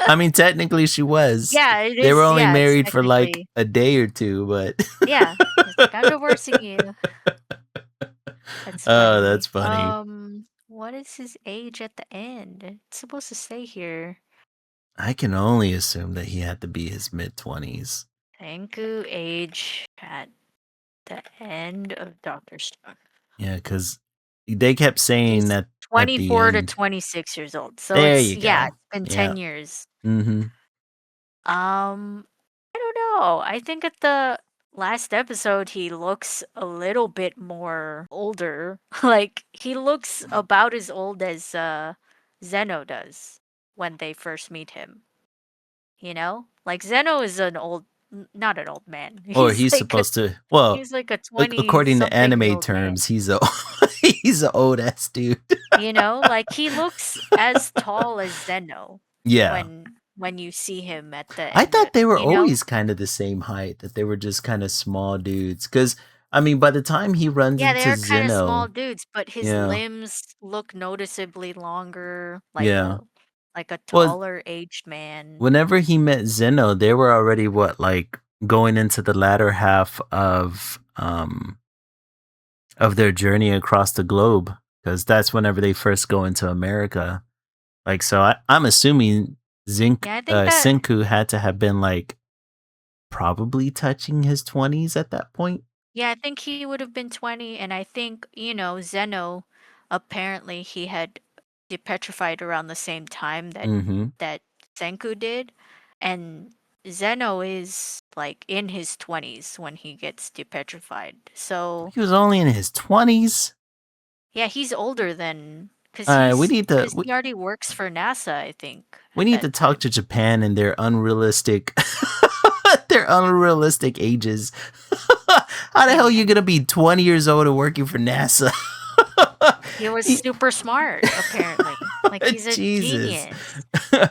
S1: I mean, technically she was.
S2: Yeah, it
S1: They were
S2: is.
S1: only
S2: Yeah, it's
S1: married for like
S2: technically.
S1: a day or two, but
S2: Yeah. It's like, I'm divorcing you. That's
S1: oh,
S2: funny.
S1: that's funny.
S2: What is his age at the end? It's supposed to say here.
S1: I can only assume that he had to be his mid-20s.
S2: Tenku age at the end of Dr. Stone.
S1: Yeah, because they kept saying
S2: He's
S1: that at the
S2: 24 to
S1: end.
S2: 26 years old. So
S1: There
S2: it's
S1: you go.
S2: it's been
S1: Yeah.
S2: 10 years.
S1: Mm-hmm.
S2: I don't know. I think at the last episode he looks a little bit more older. Like he looks about as old as Zeno does when they first meet him. You know? Like Zeno is not an old man.
S1: Or he's supposed to. Well,
S2: He's like a 20
S1: according to
S2: something year
S1: anime
S2: old man.
S1: terms, he's a he's an old ass dude.
S2: You know, like he looks as tall as Zeno
S1: Yeah.
S2: when you see him at the
S1: I
S2: end
S1: thought they were
S2: you know?
S1: always kind of the same height, that they were just kind of small dudes. Because, I mean, by the time he runs
S2: Yeah, they
S1: into
S2: are kind of small
S1: Zeno,
S2: dudes, but his
S1: yeah,
S2: limbs look noticeably longer,
S1: yeah.
S2: like a
S1: Well,
S2: taller aged man.
S1: whenever he met Zeno, they were already like going into the latter half of their journey across the globe, because that's whenever they first go into America. Like, so I'm assuming
S2: Yeah, I think that
S1: Senku had to have been like probably touching his 20s at that point.
S2: Yeah, I think he would have been 20, and I think, Zeno, apparently he had depetrified around the same time
S1: Mm-hmm.
S2: that Senku did, and Zeno is like in his 20s when he gets depetrified. So,
S1: He was only in his 20s.
S2: yeah, he's older than
S1: All right, we need to
S2: because he already works for NASA, I think,
S1: we
S2: at
S1: need to
S2: that
S1: talk
S2: time.
S1: to Japan and their unrealistic their unrealistic ages. How the
S2: Yeah,
S1: hell are you gonna be 20 years old and working for NASA?
S2: he was super smart, apparently. Like he's a
S1: Jesus.
S2: genius.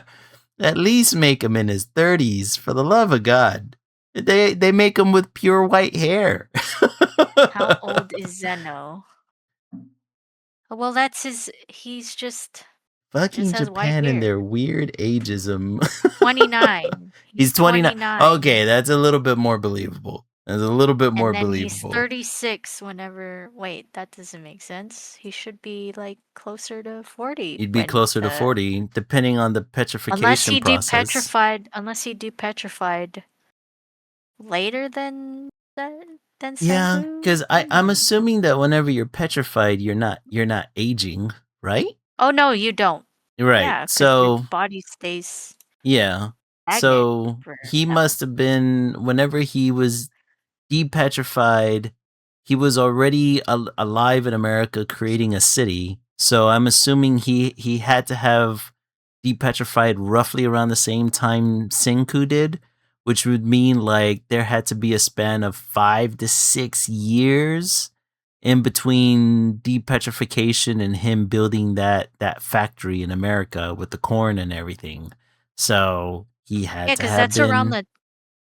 S1: At least make him in his 30s, for the love of God. They make him with pure white hair.
S2: How old is Zeno? Well, that's his. He's just. He just
S1: Fucking
S2: has white
S1: Japan and
S2: hair.
S1: their weird ageism.
S2: 29.
S1: He's
S2: He's
S1: 29.
S2: 29.
S1: Okay, that's a little bit more believable. That's a little bit more
S2: And then he's
S1: believable.
S2: 36 whenever. Wait, that doesn't make sense. He should be like closer to 40
S1: You'd be
S2: when
S1: closer to
S2: the.
S1: 40, depending on the
S2: Unless
S1: petrification
S2: he
S1: process.
S2: depetrified. Unless he depetrified later than than
S1: Yeah,
S2: Senku.
S1: because I'm assuming that whenever you're petrified, you're not aging, right?
S2: Oh no, you don't.
S1: Right.
S2: Yeah, because your
S1: So
S2: body stays
S1: yeah.
S2: stagnant
S1: So he
S2: forever.
S1: must have been whenever he was depetrified, he was already alive in America creating a city. So I'm assuming he had to have depetrified roughly around the same time Senku did, which would mean like there had to be a span of 5 to 6 years in between depetrification and him building that factory in America with the corn and everything. So he had
S2: Yeah,
S1: to have been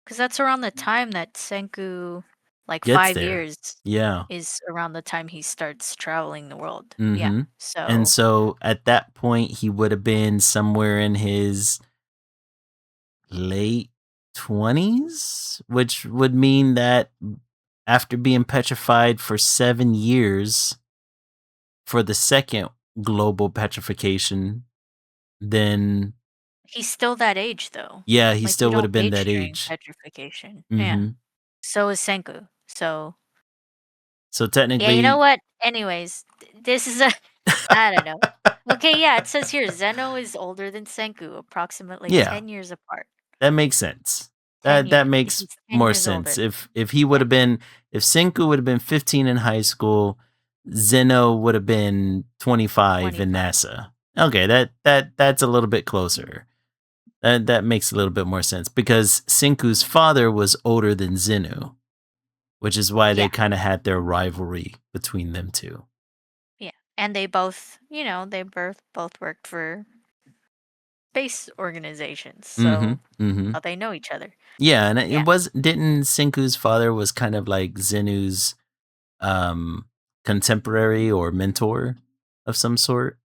S2: because that's around the time that Senku, like
S1: gets
S2: 5 years,
S1: there. Yeah.
S2: is around the time he starts traveling the world. Yeah.
S1: Mm-hmm. And
S2: So
S1: so at that point, he would have been somewhere in his late 20s, which would mean that after being petrified for 7 years for the second global petrification, then
S2: he's still that age though.
S1: yeah, he
S2: Like you
S1: still would
S2: don't
S1: have been
S2: age
S1: that
S2: during
S1: age.
S2: petrification. Yeah.
S1: Mm-hmm.
S2: So is Senku. So
S1: So
S2: yeah, you know
S1: technically,
S2: what? Anyways, this is a I don't know. Okay, yeah, it says here Zeno is older than Senku, approximately
S1: yeah,
S2: 10 years apart.
S1: that makes sense.
S2: 10
S1: That
S2: years.
S1: makes
S2: He's 10
S1: more
S2: years
S1: sense.
S2: older.
S1: If he would
S2: Yeah.
S1: have been if Senku would have been 15 in high school, Zeno would have been 25 in
S2: 25.
S1: NASA. Okay, that's a little bit closer. That makes a little bit more sense because Senku's father was older than Zenu, which is why they
S2: Yeah.
S1: kind of had their rivalry between them two.
S2: Yeah. And they both, they both worked for space organizations.
S1: Mm-hmm.
S2: So
S1: Mm-hmm.
S2: how they know each other.
S1: Yeah, and it
S2: Yeah.
S1: was didn't Senku's father was kind of like Zenu's um contemporary or mentor of some sort.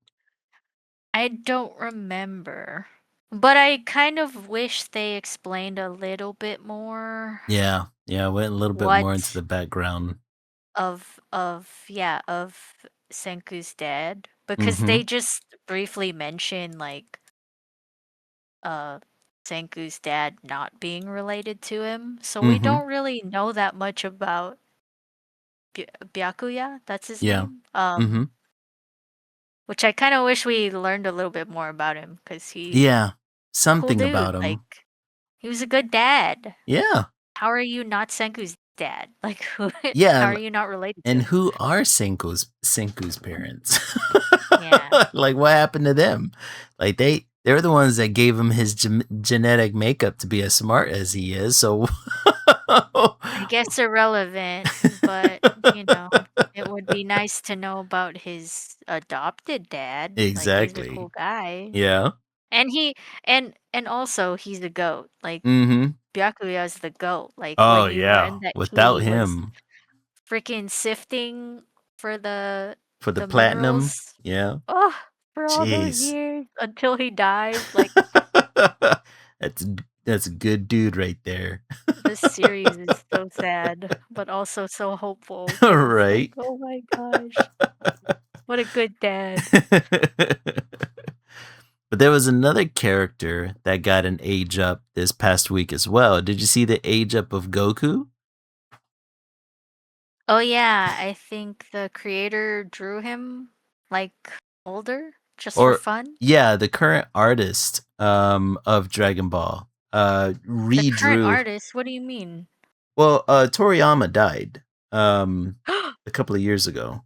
S2: I don't remember. But I kind of wish they explained a little bit more
S1: Yeah, yeah, went a little bit more into
S2: what
S1: the background.
S2: of Senku's dad because
S1: Mm-hmm.
S2: they just briefly mention like uh Senku's dad not being related to him. So we
S1: Mm-hmm.
S2: don't really know that much about Byakuya, that's his
S1: Yeah.
S2: name.
S1: Mm-hmm.
S2: Which I kind of wish we learned a little bit more about him because he's
S1: Yeah.
S2: a cool
S1: Something about
S2: dude. Like
S1: him.
S2: he was a good dad.
S1: Yeah.
S2: How are you not Senku's dad? Like
S1: Yeah.
S2: how are you not related to
S1: And
S2: him?
S1: who are Senku's parents?
S2: Yeah.
S1: Like what happened to them? Like they're the ones that gave him his genetic makeup to be as smart as he is. So
S2: I guess irrelevant, but it would be nice to know about his adopted dad. Like he's a
S1: exactly.
S2: cool guy.
S1: Yeah.
S2: And he and also he's a goat. Like
S1: Mm-hmm.
S2: Byakuya is the goat. Like
S1: Oh
S2: when you
S1: yeah.
S2: learn that
S1: Without
S2: he was
S1: him
S2: freaking sifting for
S1: for the
S2: the
S1: platinum.
S2: minerals.
S1: Yeah.
S2: Oh, for all those
S1: Jeez.
S2: years until he died. Like
S1: that's that's a good dude right there.
S2: this series is so sad, but also so hopeful because it's like,
S1: Right.
S2: oh my gosh, what a good dad.
S1: But there was another character that got an age up this past week as well. Did you see the age up of Goku?
S2: Oh yeah, I think the creator drew him like older just for
S1: Or
S2: fun.
S1: yeah, the current artist of Dragon Ball
S2: The current
S1: redrew.
S2: artist, what do you mean?
S1: Well, Toriyama died a couple of years ago.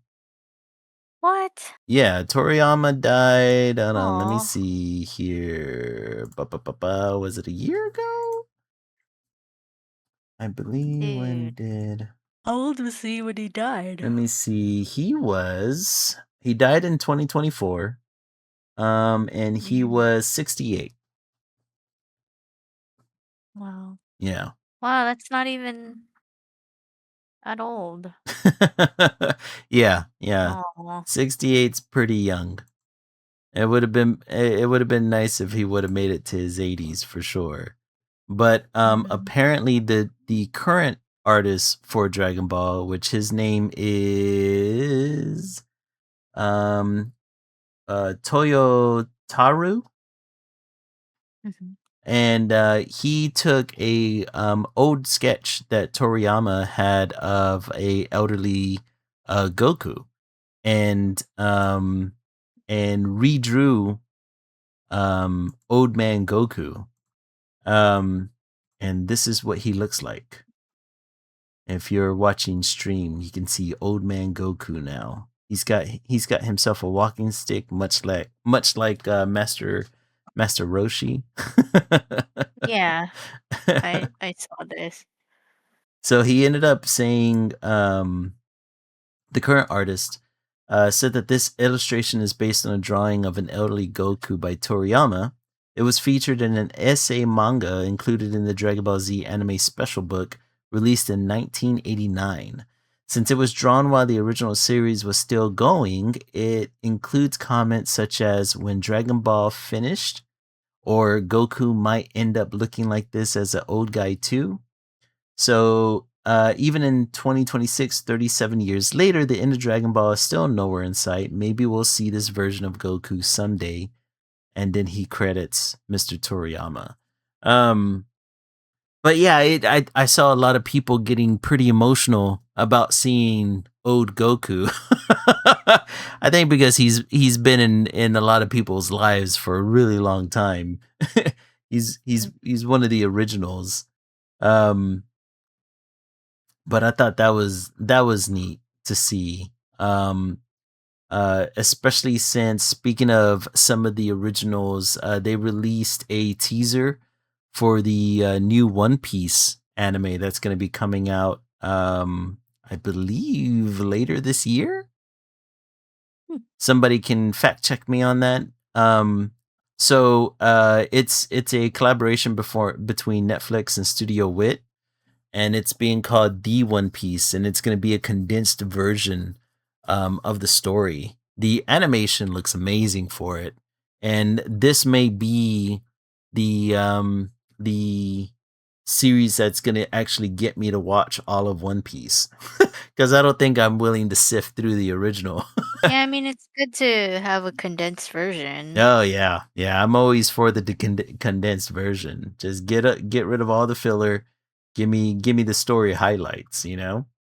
S2: What?
S1: Yeah, Toriyama died. Hold on, let me
S2: Oh,
S1: see here. Was it a year ago? I believe when
S2: dude.
S1: did
S2: How old was he when he died?
S1: let me see. He died in 2024. And he
S2: Mm.
S1: was 68.
S2: Wow.
S1: Yeah.
S2: Wow, that's not even that old.
S1: Yeah, yeah.
S2: Oh.
S1: 68's pretty young. It would have been nice if he would have made it to his 80s for sure. But
S2: Mm.
S1: apparently the current artist for Dragon Ball, which his name is um Toyotaru,
S2: Mhm.
S1: and he took a old sketch that Toriyama had of a elderly Goku, and redrew Old Man Goku. Um, and this is what he looks like. If you're watching stream, you can see Old Man Goku now. He's got himself a walking stick, much like Master Roshi.
S2: Yeah, I saw this.
S1: So he ended up saying, the current artist said that this illustration is based on a drawing of an elderly Goku by Toriyama. It was featured in an essay manga included in the Dragon Ball Z anime special book released in 1989. Since it was drawn while the original series was still going, it includes comments such as when Dragon Ball finished, or Goku might end up looking like this as an old guy too. So even in 2026, 37 years later, the end of Dragon Ball is still nowhere in sight. Maybe we'll see this version of Goku someday. And then he credits Mr. Toriyama. Um, but yeah, I saw a lot of people getting pretty emotional about seeing old Goku. I think because he's been in a lot of people's lives for a really long time. he's he's
S2: Mm.
S1: he's one of the originals. Um, but I thought that was neat to see. Especially since, speaking of some of the originals, they released a teaser for the new One Piece anime that's going to be coming out. I believe later this year.
S2: Hmm.
S1: Somebody can fact check me on that. It's a collaboration between Netflix and Studio Wit, and it's being called The One Piece, and it's going to be a condensed version of the story. The animation looks amazing for it, and this may be the series that's going to actually get me to watch all of One Piece, because I don't think I'm willing to sift through the original.
S2: Yeah, I mean, it's good to have a condensed version.
S1: Oh yeah, yeah. I'm always for the condensed version. Just get rid of all the filler. Give me the story highlights.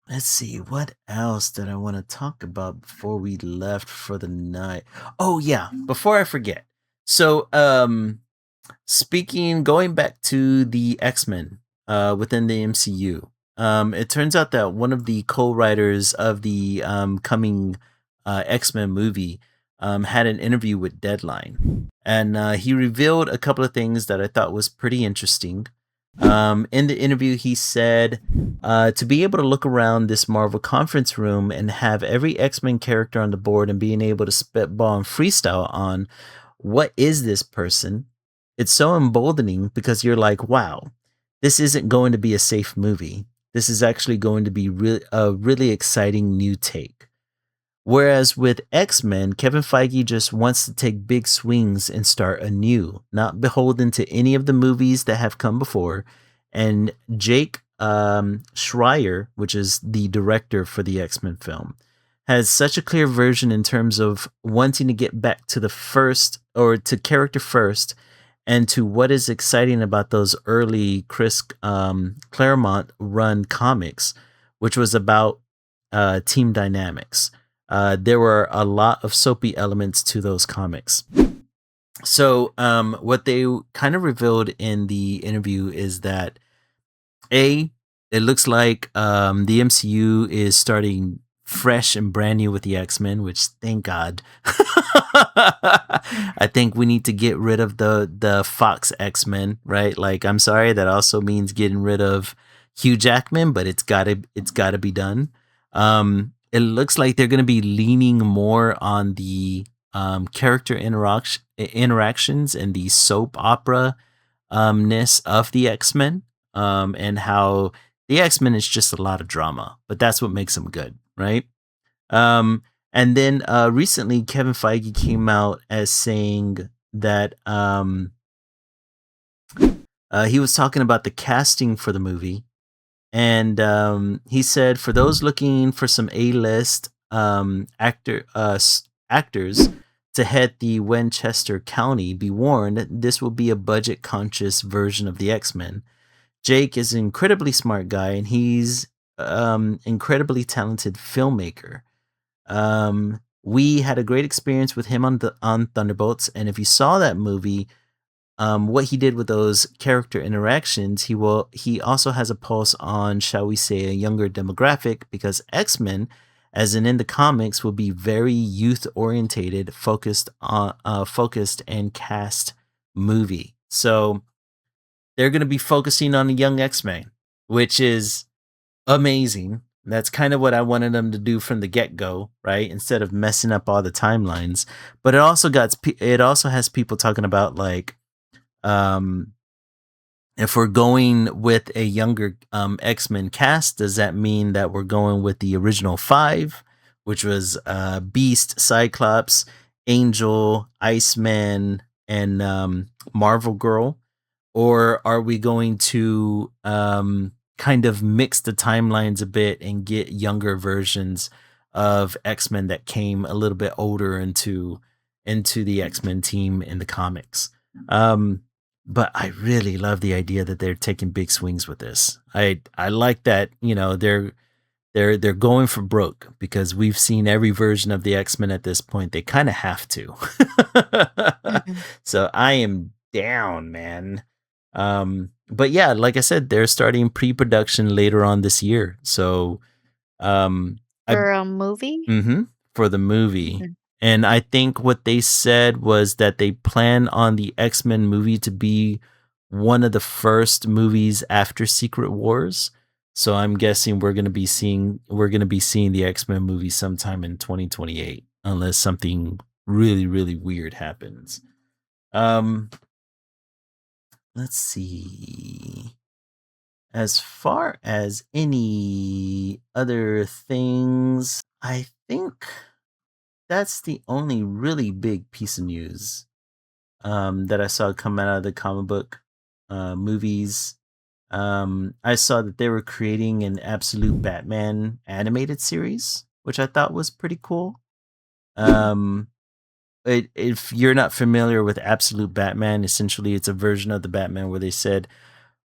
S1: Let's see, what else did I want to talk about before we left for the night. Oh yeah, before I forget. So going back to the X-Men within the MCU, it turns out that one of the co-writers of the coming X-Men movie had an interview with Deadline, and he revealed a couple of things that I thought was pretty interesting. In the interview, he said to be able to look around this Marvel conference room and have every X-Men character on the board and being able to spitball and freestyle on what is this person, it's so emboldening, because you're like, wow, this isn't going to be a safe movie. This is actually going to be a really exciting new take. Whereas with X-Men, Kevin Feige just wants to take big swings and start anew, not beholden to any of the movies that have come before. And Jake Schreier, which is the director for the X-Men film, has such a clear version in terms of wanting to get back to the first, or to character first, and to what is exciting about those early Chris Claremont run comics, which was about team dynamics. There were a lot of soapy elements to those comics. So, what they kind of revealed in the interview is that it looks like the MCU is starting fresh and brand new with the X-Men, which, thank God.
S2: Mm.
S1: I think we need to get rid of the Fox X-Men, right? Like, I'm sorry, that also means getting rid of Hugh Jackman, but it's gotta be done. It looks like they're gonna be leaning more on the character interactions and the soap opera ness of the X-Men, and how the X-Men is just a lot of drama, but that's what makes them good, right? Um, and then recently, Kevin Feige came out as saying that he was talking about the casting for the movie, and he said for those looking for some A-list actors to head the Winchester County, be warned this will be a budget-conscious version of the X-Men. Jake is an incredibly smart guy, and he's incredibly talented filmmaker. We had a great experience with him on Thunderbolts, and if you saw that movie, what he did with those character interactions, he also has a pulse on, shall we say, a younger demographic, because X-Men, as in the comics, will be very youth orientated, focused and cast movie. So they're going to be focusing on the young X-Men, which is amazing. That's kind of what I wanted them to do from the get-go, right? Instead of messing up all the timelines. But it also has people talking about like um if we're going with a younger X-Men cast, does that mean that we're going with the original 5, which was Beast, Cyclops, Angel, Iceman, and Marvel Girl? Or are we going to kind of mix the timelines a bit and get younger versions of X-Men that came a little bit older into the X-Men team in the comics? But I really love the idea that they're taking big swings with this. I like that, they're going for broke, because we've seen every version of the X-Men at this point. They kind of have to.
S2: Mhm.
S1: So I am down, man. But yeah, like I said, they're starting pre-production later on this year. So I
S2: For a movie?
S1: mhm, for the movie.
S2: Mhm.
S1: And I think what they said was that they plan on the X-Men movie to be one of the first movies after Secret Wars. So I'm guessing we're going to be seeing the X-Men movie sometime in 2028, unless something really really weird happens. Um let's see. As far as any other things, I think that's the only really big piece of news that I saw come out of the comic book movies. I saw that they were creating an Absolute Batman animated series, which I thought was pretty cool. Um, if you're not familiar with Absolute Batman, essentially it's a version of the Batman where they said,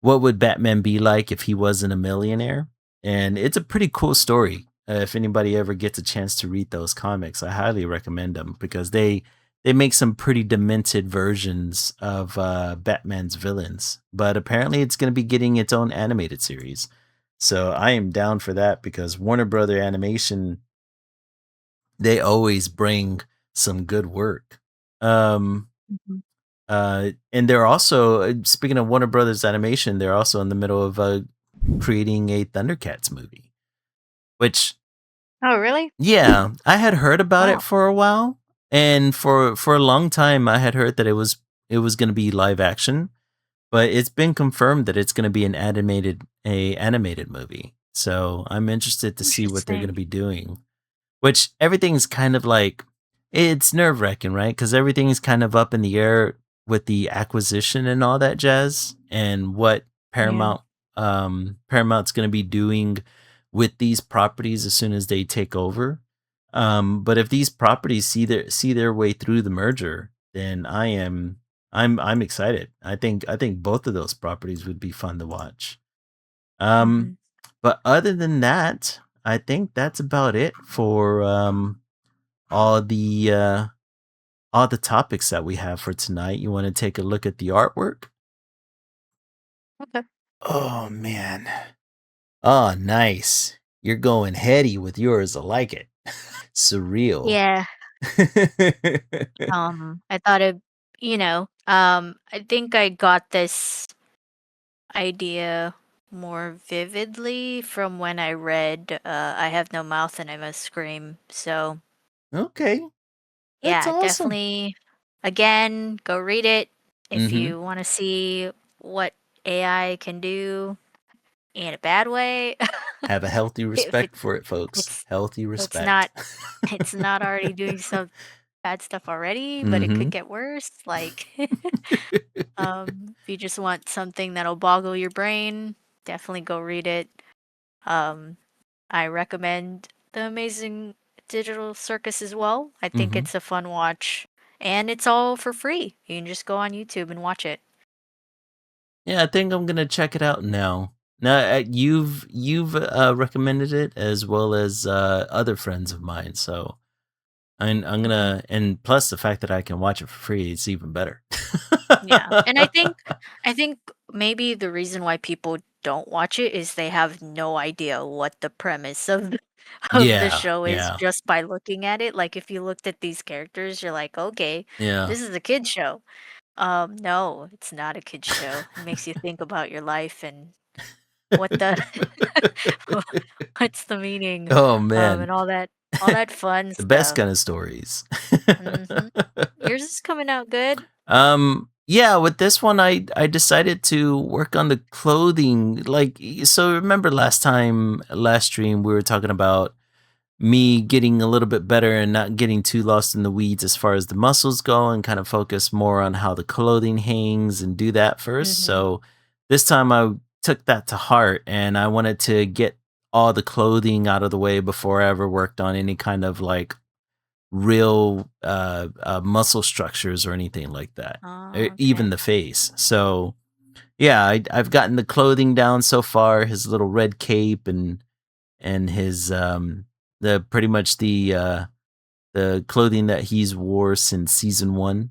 S1: what would Batman be like if he wasn't a millionaire? And it's a pretty cool story. If anybody ever gets a chance to read those comics, I highly recommend them, because they make some pretty demented versions of Batman's villains. But apparently, it's going to be getting its own animated series. So I am down for that, because Warner Brother Animation, they always bring some good work. Um,
S2: Mhm.
S1: and they're also, speaking of Warner Brothers Animation, they're also in the middle of creating a Thundercats movie. Which,
S2: Oh, really?
S1: yeah, I had heard about it
S2: Wow.
S1: for a while, and for a long time, I had heard that it was going to be live action, but it's been confirmed that it's going to be a animated movie. So I'm interested to see what they're going to
S2: Interesting.
S1: be doing. Which everything's kind of like, it's nerve wracking, right? Because everything's kind of up in the air with the acquisition and all that jazz, and what
S2: Yeah.
S1: Paramount's going to be doing with these properties as soon as they take over. But if these properties see their way through the merger, then I'm excited. I think both of those properties would be fun to watch. Um,
S2: Mhm.
S1: but other than that, I think that's about it for all the uh, all the topics that we have for tonight. You want to take a look at the artwork?
S2: Okay.
S1: Oh man. Oh, nice. You're going heady with yours. I like it. Surreal.
S2: Yeah. I thought I think I got this idea more vividly from when I read I Have No Mouth and I Must Scream. So,
S1: Okay. That's
S2: Yeah,
S1: awesome.
S2: definitely. Again, go read it if
S1: Mm-hmm.
S2: you want to see what AI can do in a bad way.
S1: Have a healthy
S2: if
S1: respect for it, folks.
S2: it's
S1: Healthy
S2: it's
S1: respect.
S2: not it's not already doing some bad stuff already, but it
S1: Mm-hmm.
S2: could get worse. Like, if you just want something that'll boggle your brain, definitely go read it. Um, I recommend The Amazing Digital Circus as well. I think
S1: Mm-hmm.
S2: it's a fun watch, and it's all for free. You can just go on YouTube and watch it.
S1: Yeah, I think I'm gonna check it out now. Now, you've recommended it as well as other friends of mine, so I'm
S2: Mhm.
S1: gonna, and plus the fact that I can watch it for free, it's even better.
S2: Yeah, and I think maybe the reason why people don't watch it is they have no idea what the premise of of the
S1: Yeah,
S2: show is
S1: yeah,
S2: just by looking at it. Like, if you looked at these characters, you're like, "Okay,
S1: yeah.
S2: this is a kid show." No, it's not a kid show. It makes you think about your life and what the what's the meaning,
S1: Oh man,
S2: and all that fun
S1: the best
S2: stuff.
S1: kind of stories.
S2: Mhm. Yours is coming out good.
S1: Yeah, with this one I decided to work on the clothing. Like, so remember last stream we were talking about me getting a little bit better and not getting too lost in the weeds as far as the muscles go, and kind of focus more on how the clothing hangs and do that first.
S2: Mhm.
S1: So this time I took that to heart and I wanted to get all the clothing out of the way before I ever worked on any kind of like real muscle structures or anything like that,
S2: Oh,
S1: even
S2: okay.
S1: the face. So yeah, I've gotten the clothing down so far. His little red cape and his the pretty much the clothing that he's wore since season one.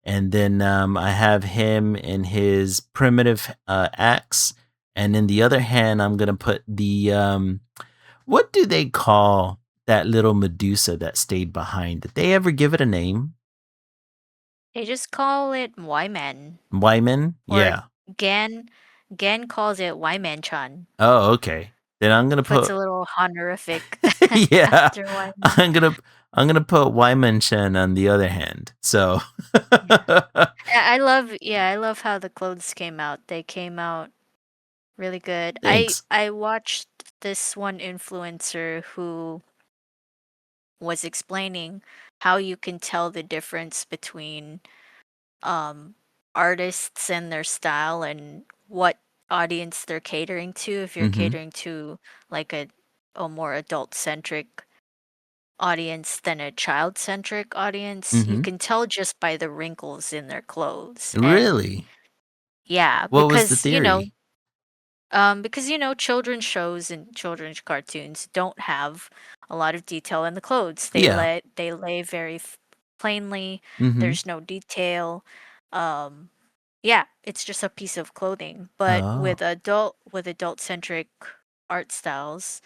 S1: And then I have him in his primitive axe, and in the other hand, I'm gonna put the what do they call that little Medusa that stayed behind? Did they ever give it a name?
S2: They just call it Wyman,
S1: Wyman?
S2: or
S1: Yeah.
S2: Gan. Gan calls it Wyman-chan.
S1: Oh, okay. Then I'm gonna
S2: Puts
S1: put
S2: a little honorific
S1: yeah.
S2: after Wyman.
S1: I'm gonna I'm gonna put Wyman Chen on the other hand. So
S2: Yeah. I love how the clothes came out. They came out really good. I
S1: thanks.
S2: I watched this one influencer who was explaining how you can tell the difference between um artists and their style and what audience they're catering to. If you're
S1: Mhm.
S2: catering to like a more adult centric audience than a child centric audience, you
S1: Mhm.
S2: can tell just by the wrinkles in their clothes. And
S1: Really?
S2: yeah,
S1: What was the
S2: because
S1: theory?
S2: children's shows and children's cartoons don't have a lot of detail in the clothes.
S1: Yeah.
S2: They lay very plainly.
S1: Mhm.
S2: There's no detail. Um, yeah, it's just a piece of clothing. But
S1: Oh.
S2: with adult centric art styles,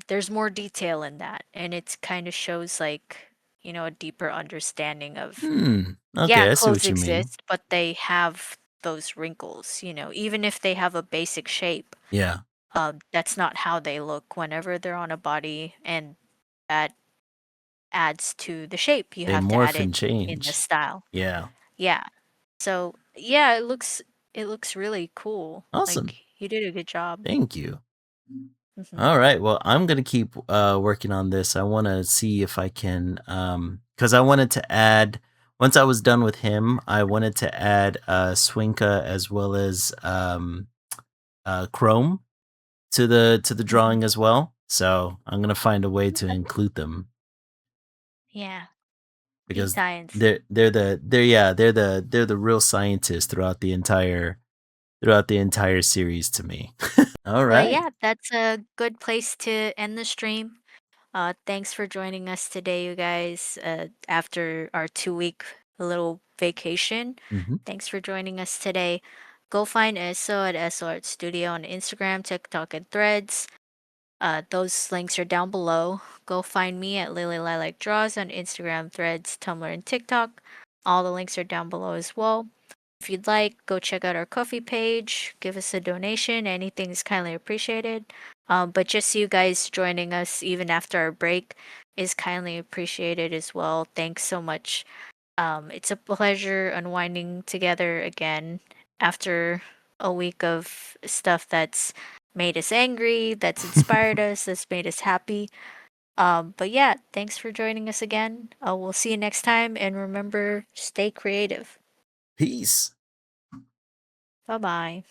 S2: there's more detail in that, and it kind of shows like a deeper understanding of,
S1: Hmm.
S2: yeah,
S1: Okay, I see
S2: clothes
S1: what you mean.
S2: exist, but they have those wrinkles. Even if they have a basic shape,
S1: Yeah.
S2: that's not how they look whenever they're on a body, and that adds to the shape. You
S1: They
S2: have to add
S1: morph
S2: it
S1: and
S2: in the
S1: change.
S2: style.
S1: Yeah.
S2: Yeah. So yeah, it looks really cool.
S1: Awesome.
S2: Like, you did a good job.
S1: Thank you.
S2: Hmm.
S1: All right. Well, I'm gonna keep working on this. I want to see if I can, because I wanted to add. Once I was done with him, I wanted to add Swinka as well as Chrome to the
S2: Hmm.
S1: drawing as well. So I'm gonna find a way to
S2: Okay.
S1: include them
S2: Yeah. Speed
S1: because
S2: science.
S1: they're the real scientists throughout the entire series to me. All
S2: But
S1: right.
S2: yeah, that's a good place to end the stream. Thanks for joining us today, you guys. After our 2 week little vacation,
S1: Hmm.
S2: thanks for joining us today. Go find ESO at ESO Art Studio on Instagram, TikTok, and Threads. Those links are down below. Go find me at Lily Lilac Draws on Instagram, Threads, Tumblr, and TikTok. All the links are down below as well. If you'd like, go check out our Ko-fi page, give us a donation. Anything is kindly appreciated. But just you guys joining us even after our break, is kindly appreciated as well. Thanks so much. It's a pleasure unwinding together again after a week of stuff that's made us angry, that's inspired us, that's made us happy. But yeah, thanks for joining us again. We'll see you next time, and remember, stay creative.
S1: Peace.
S2: Bye bye.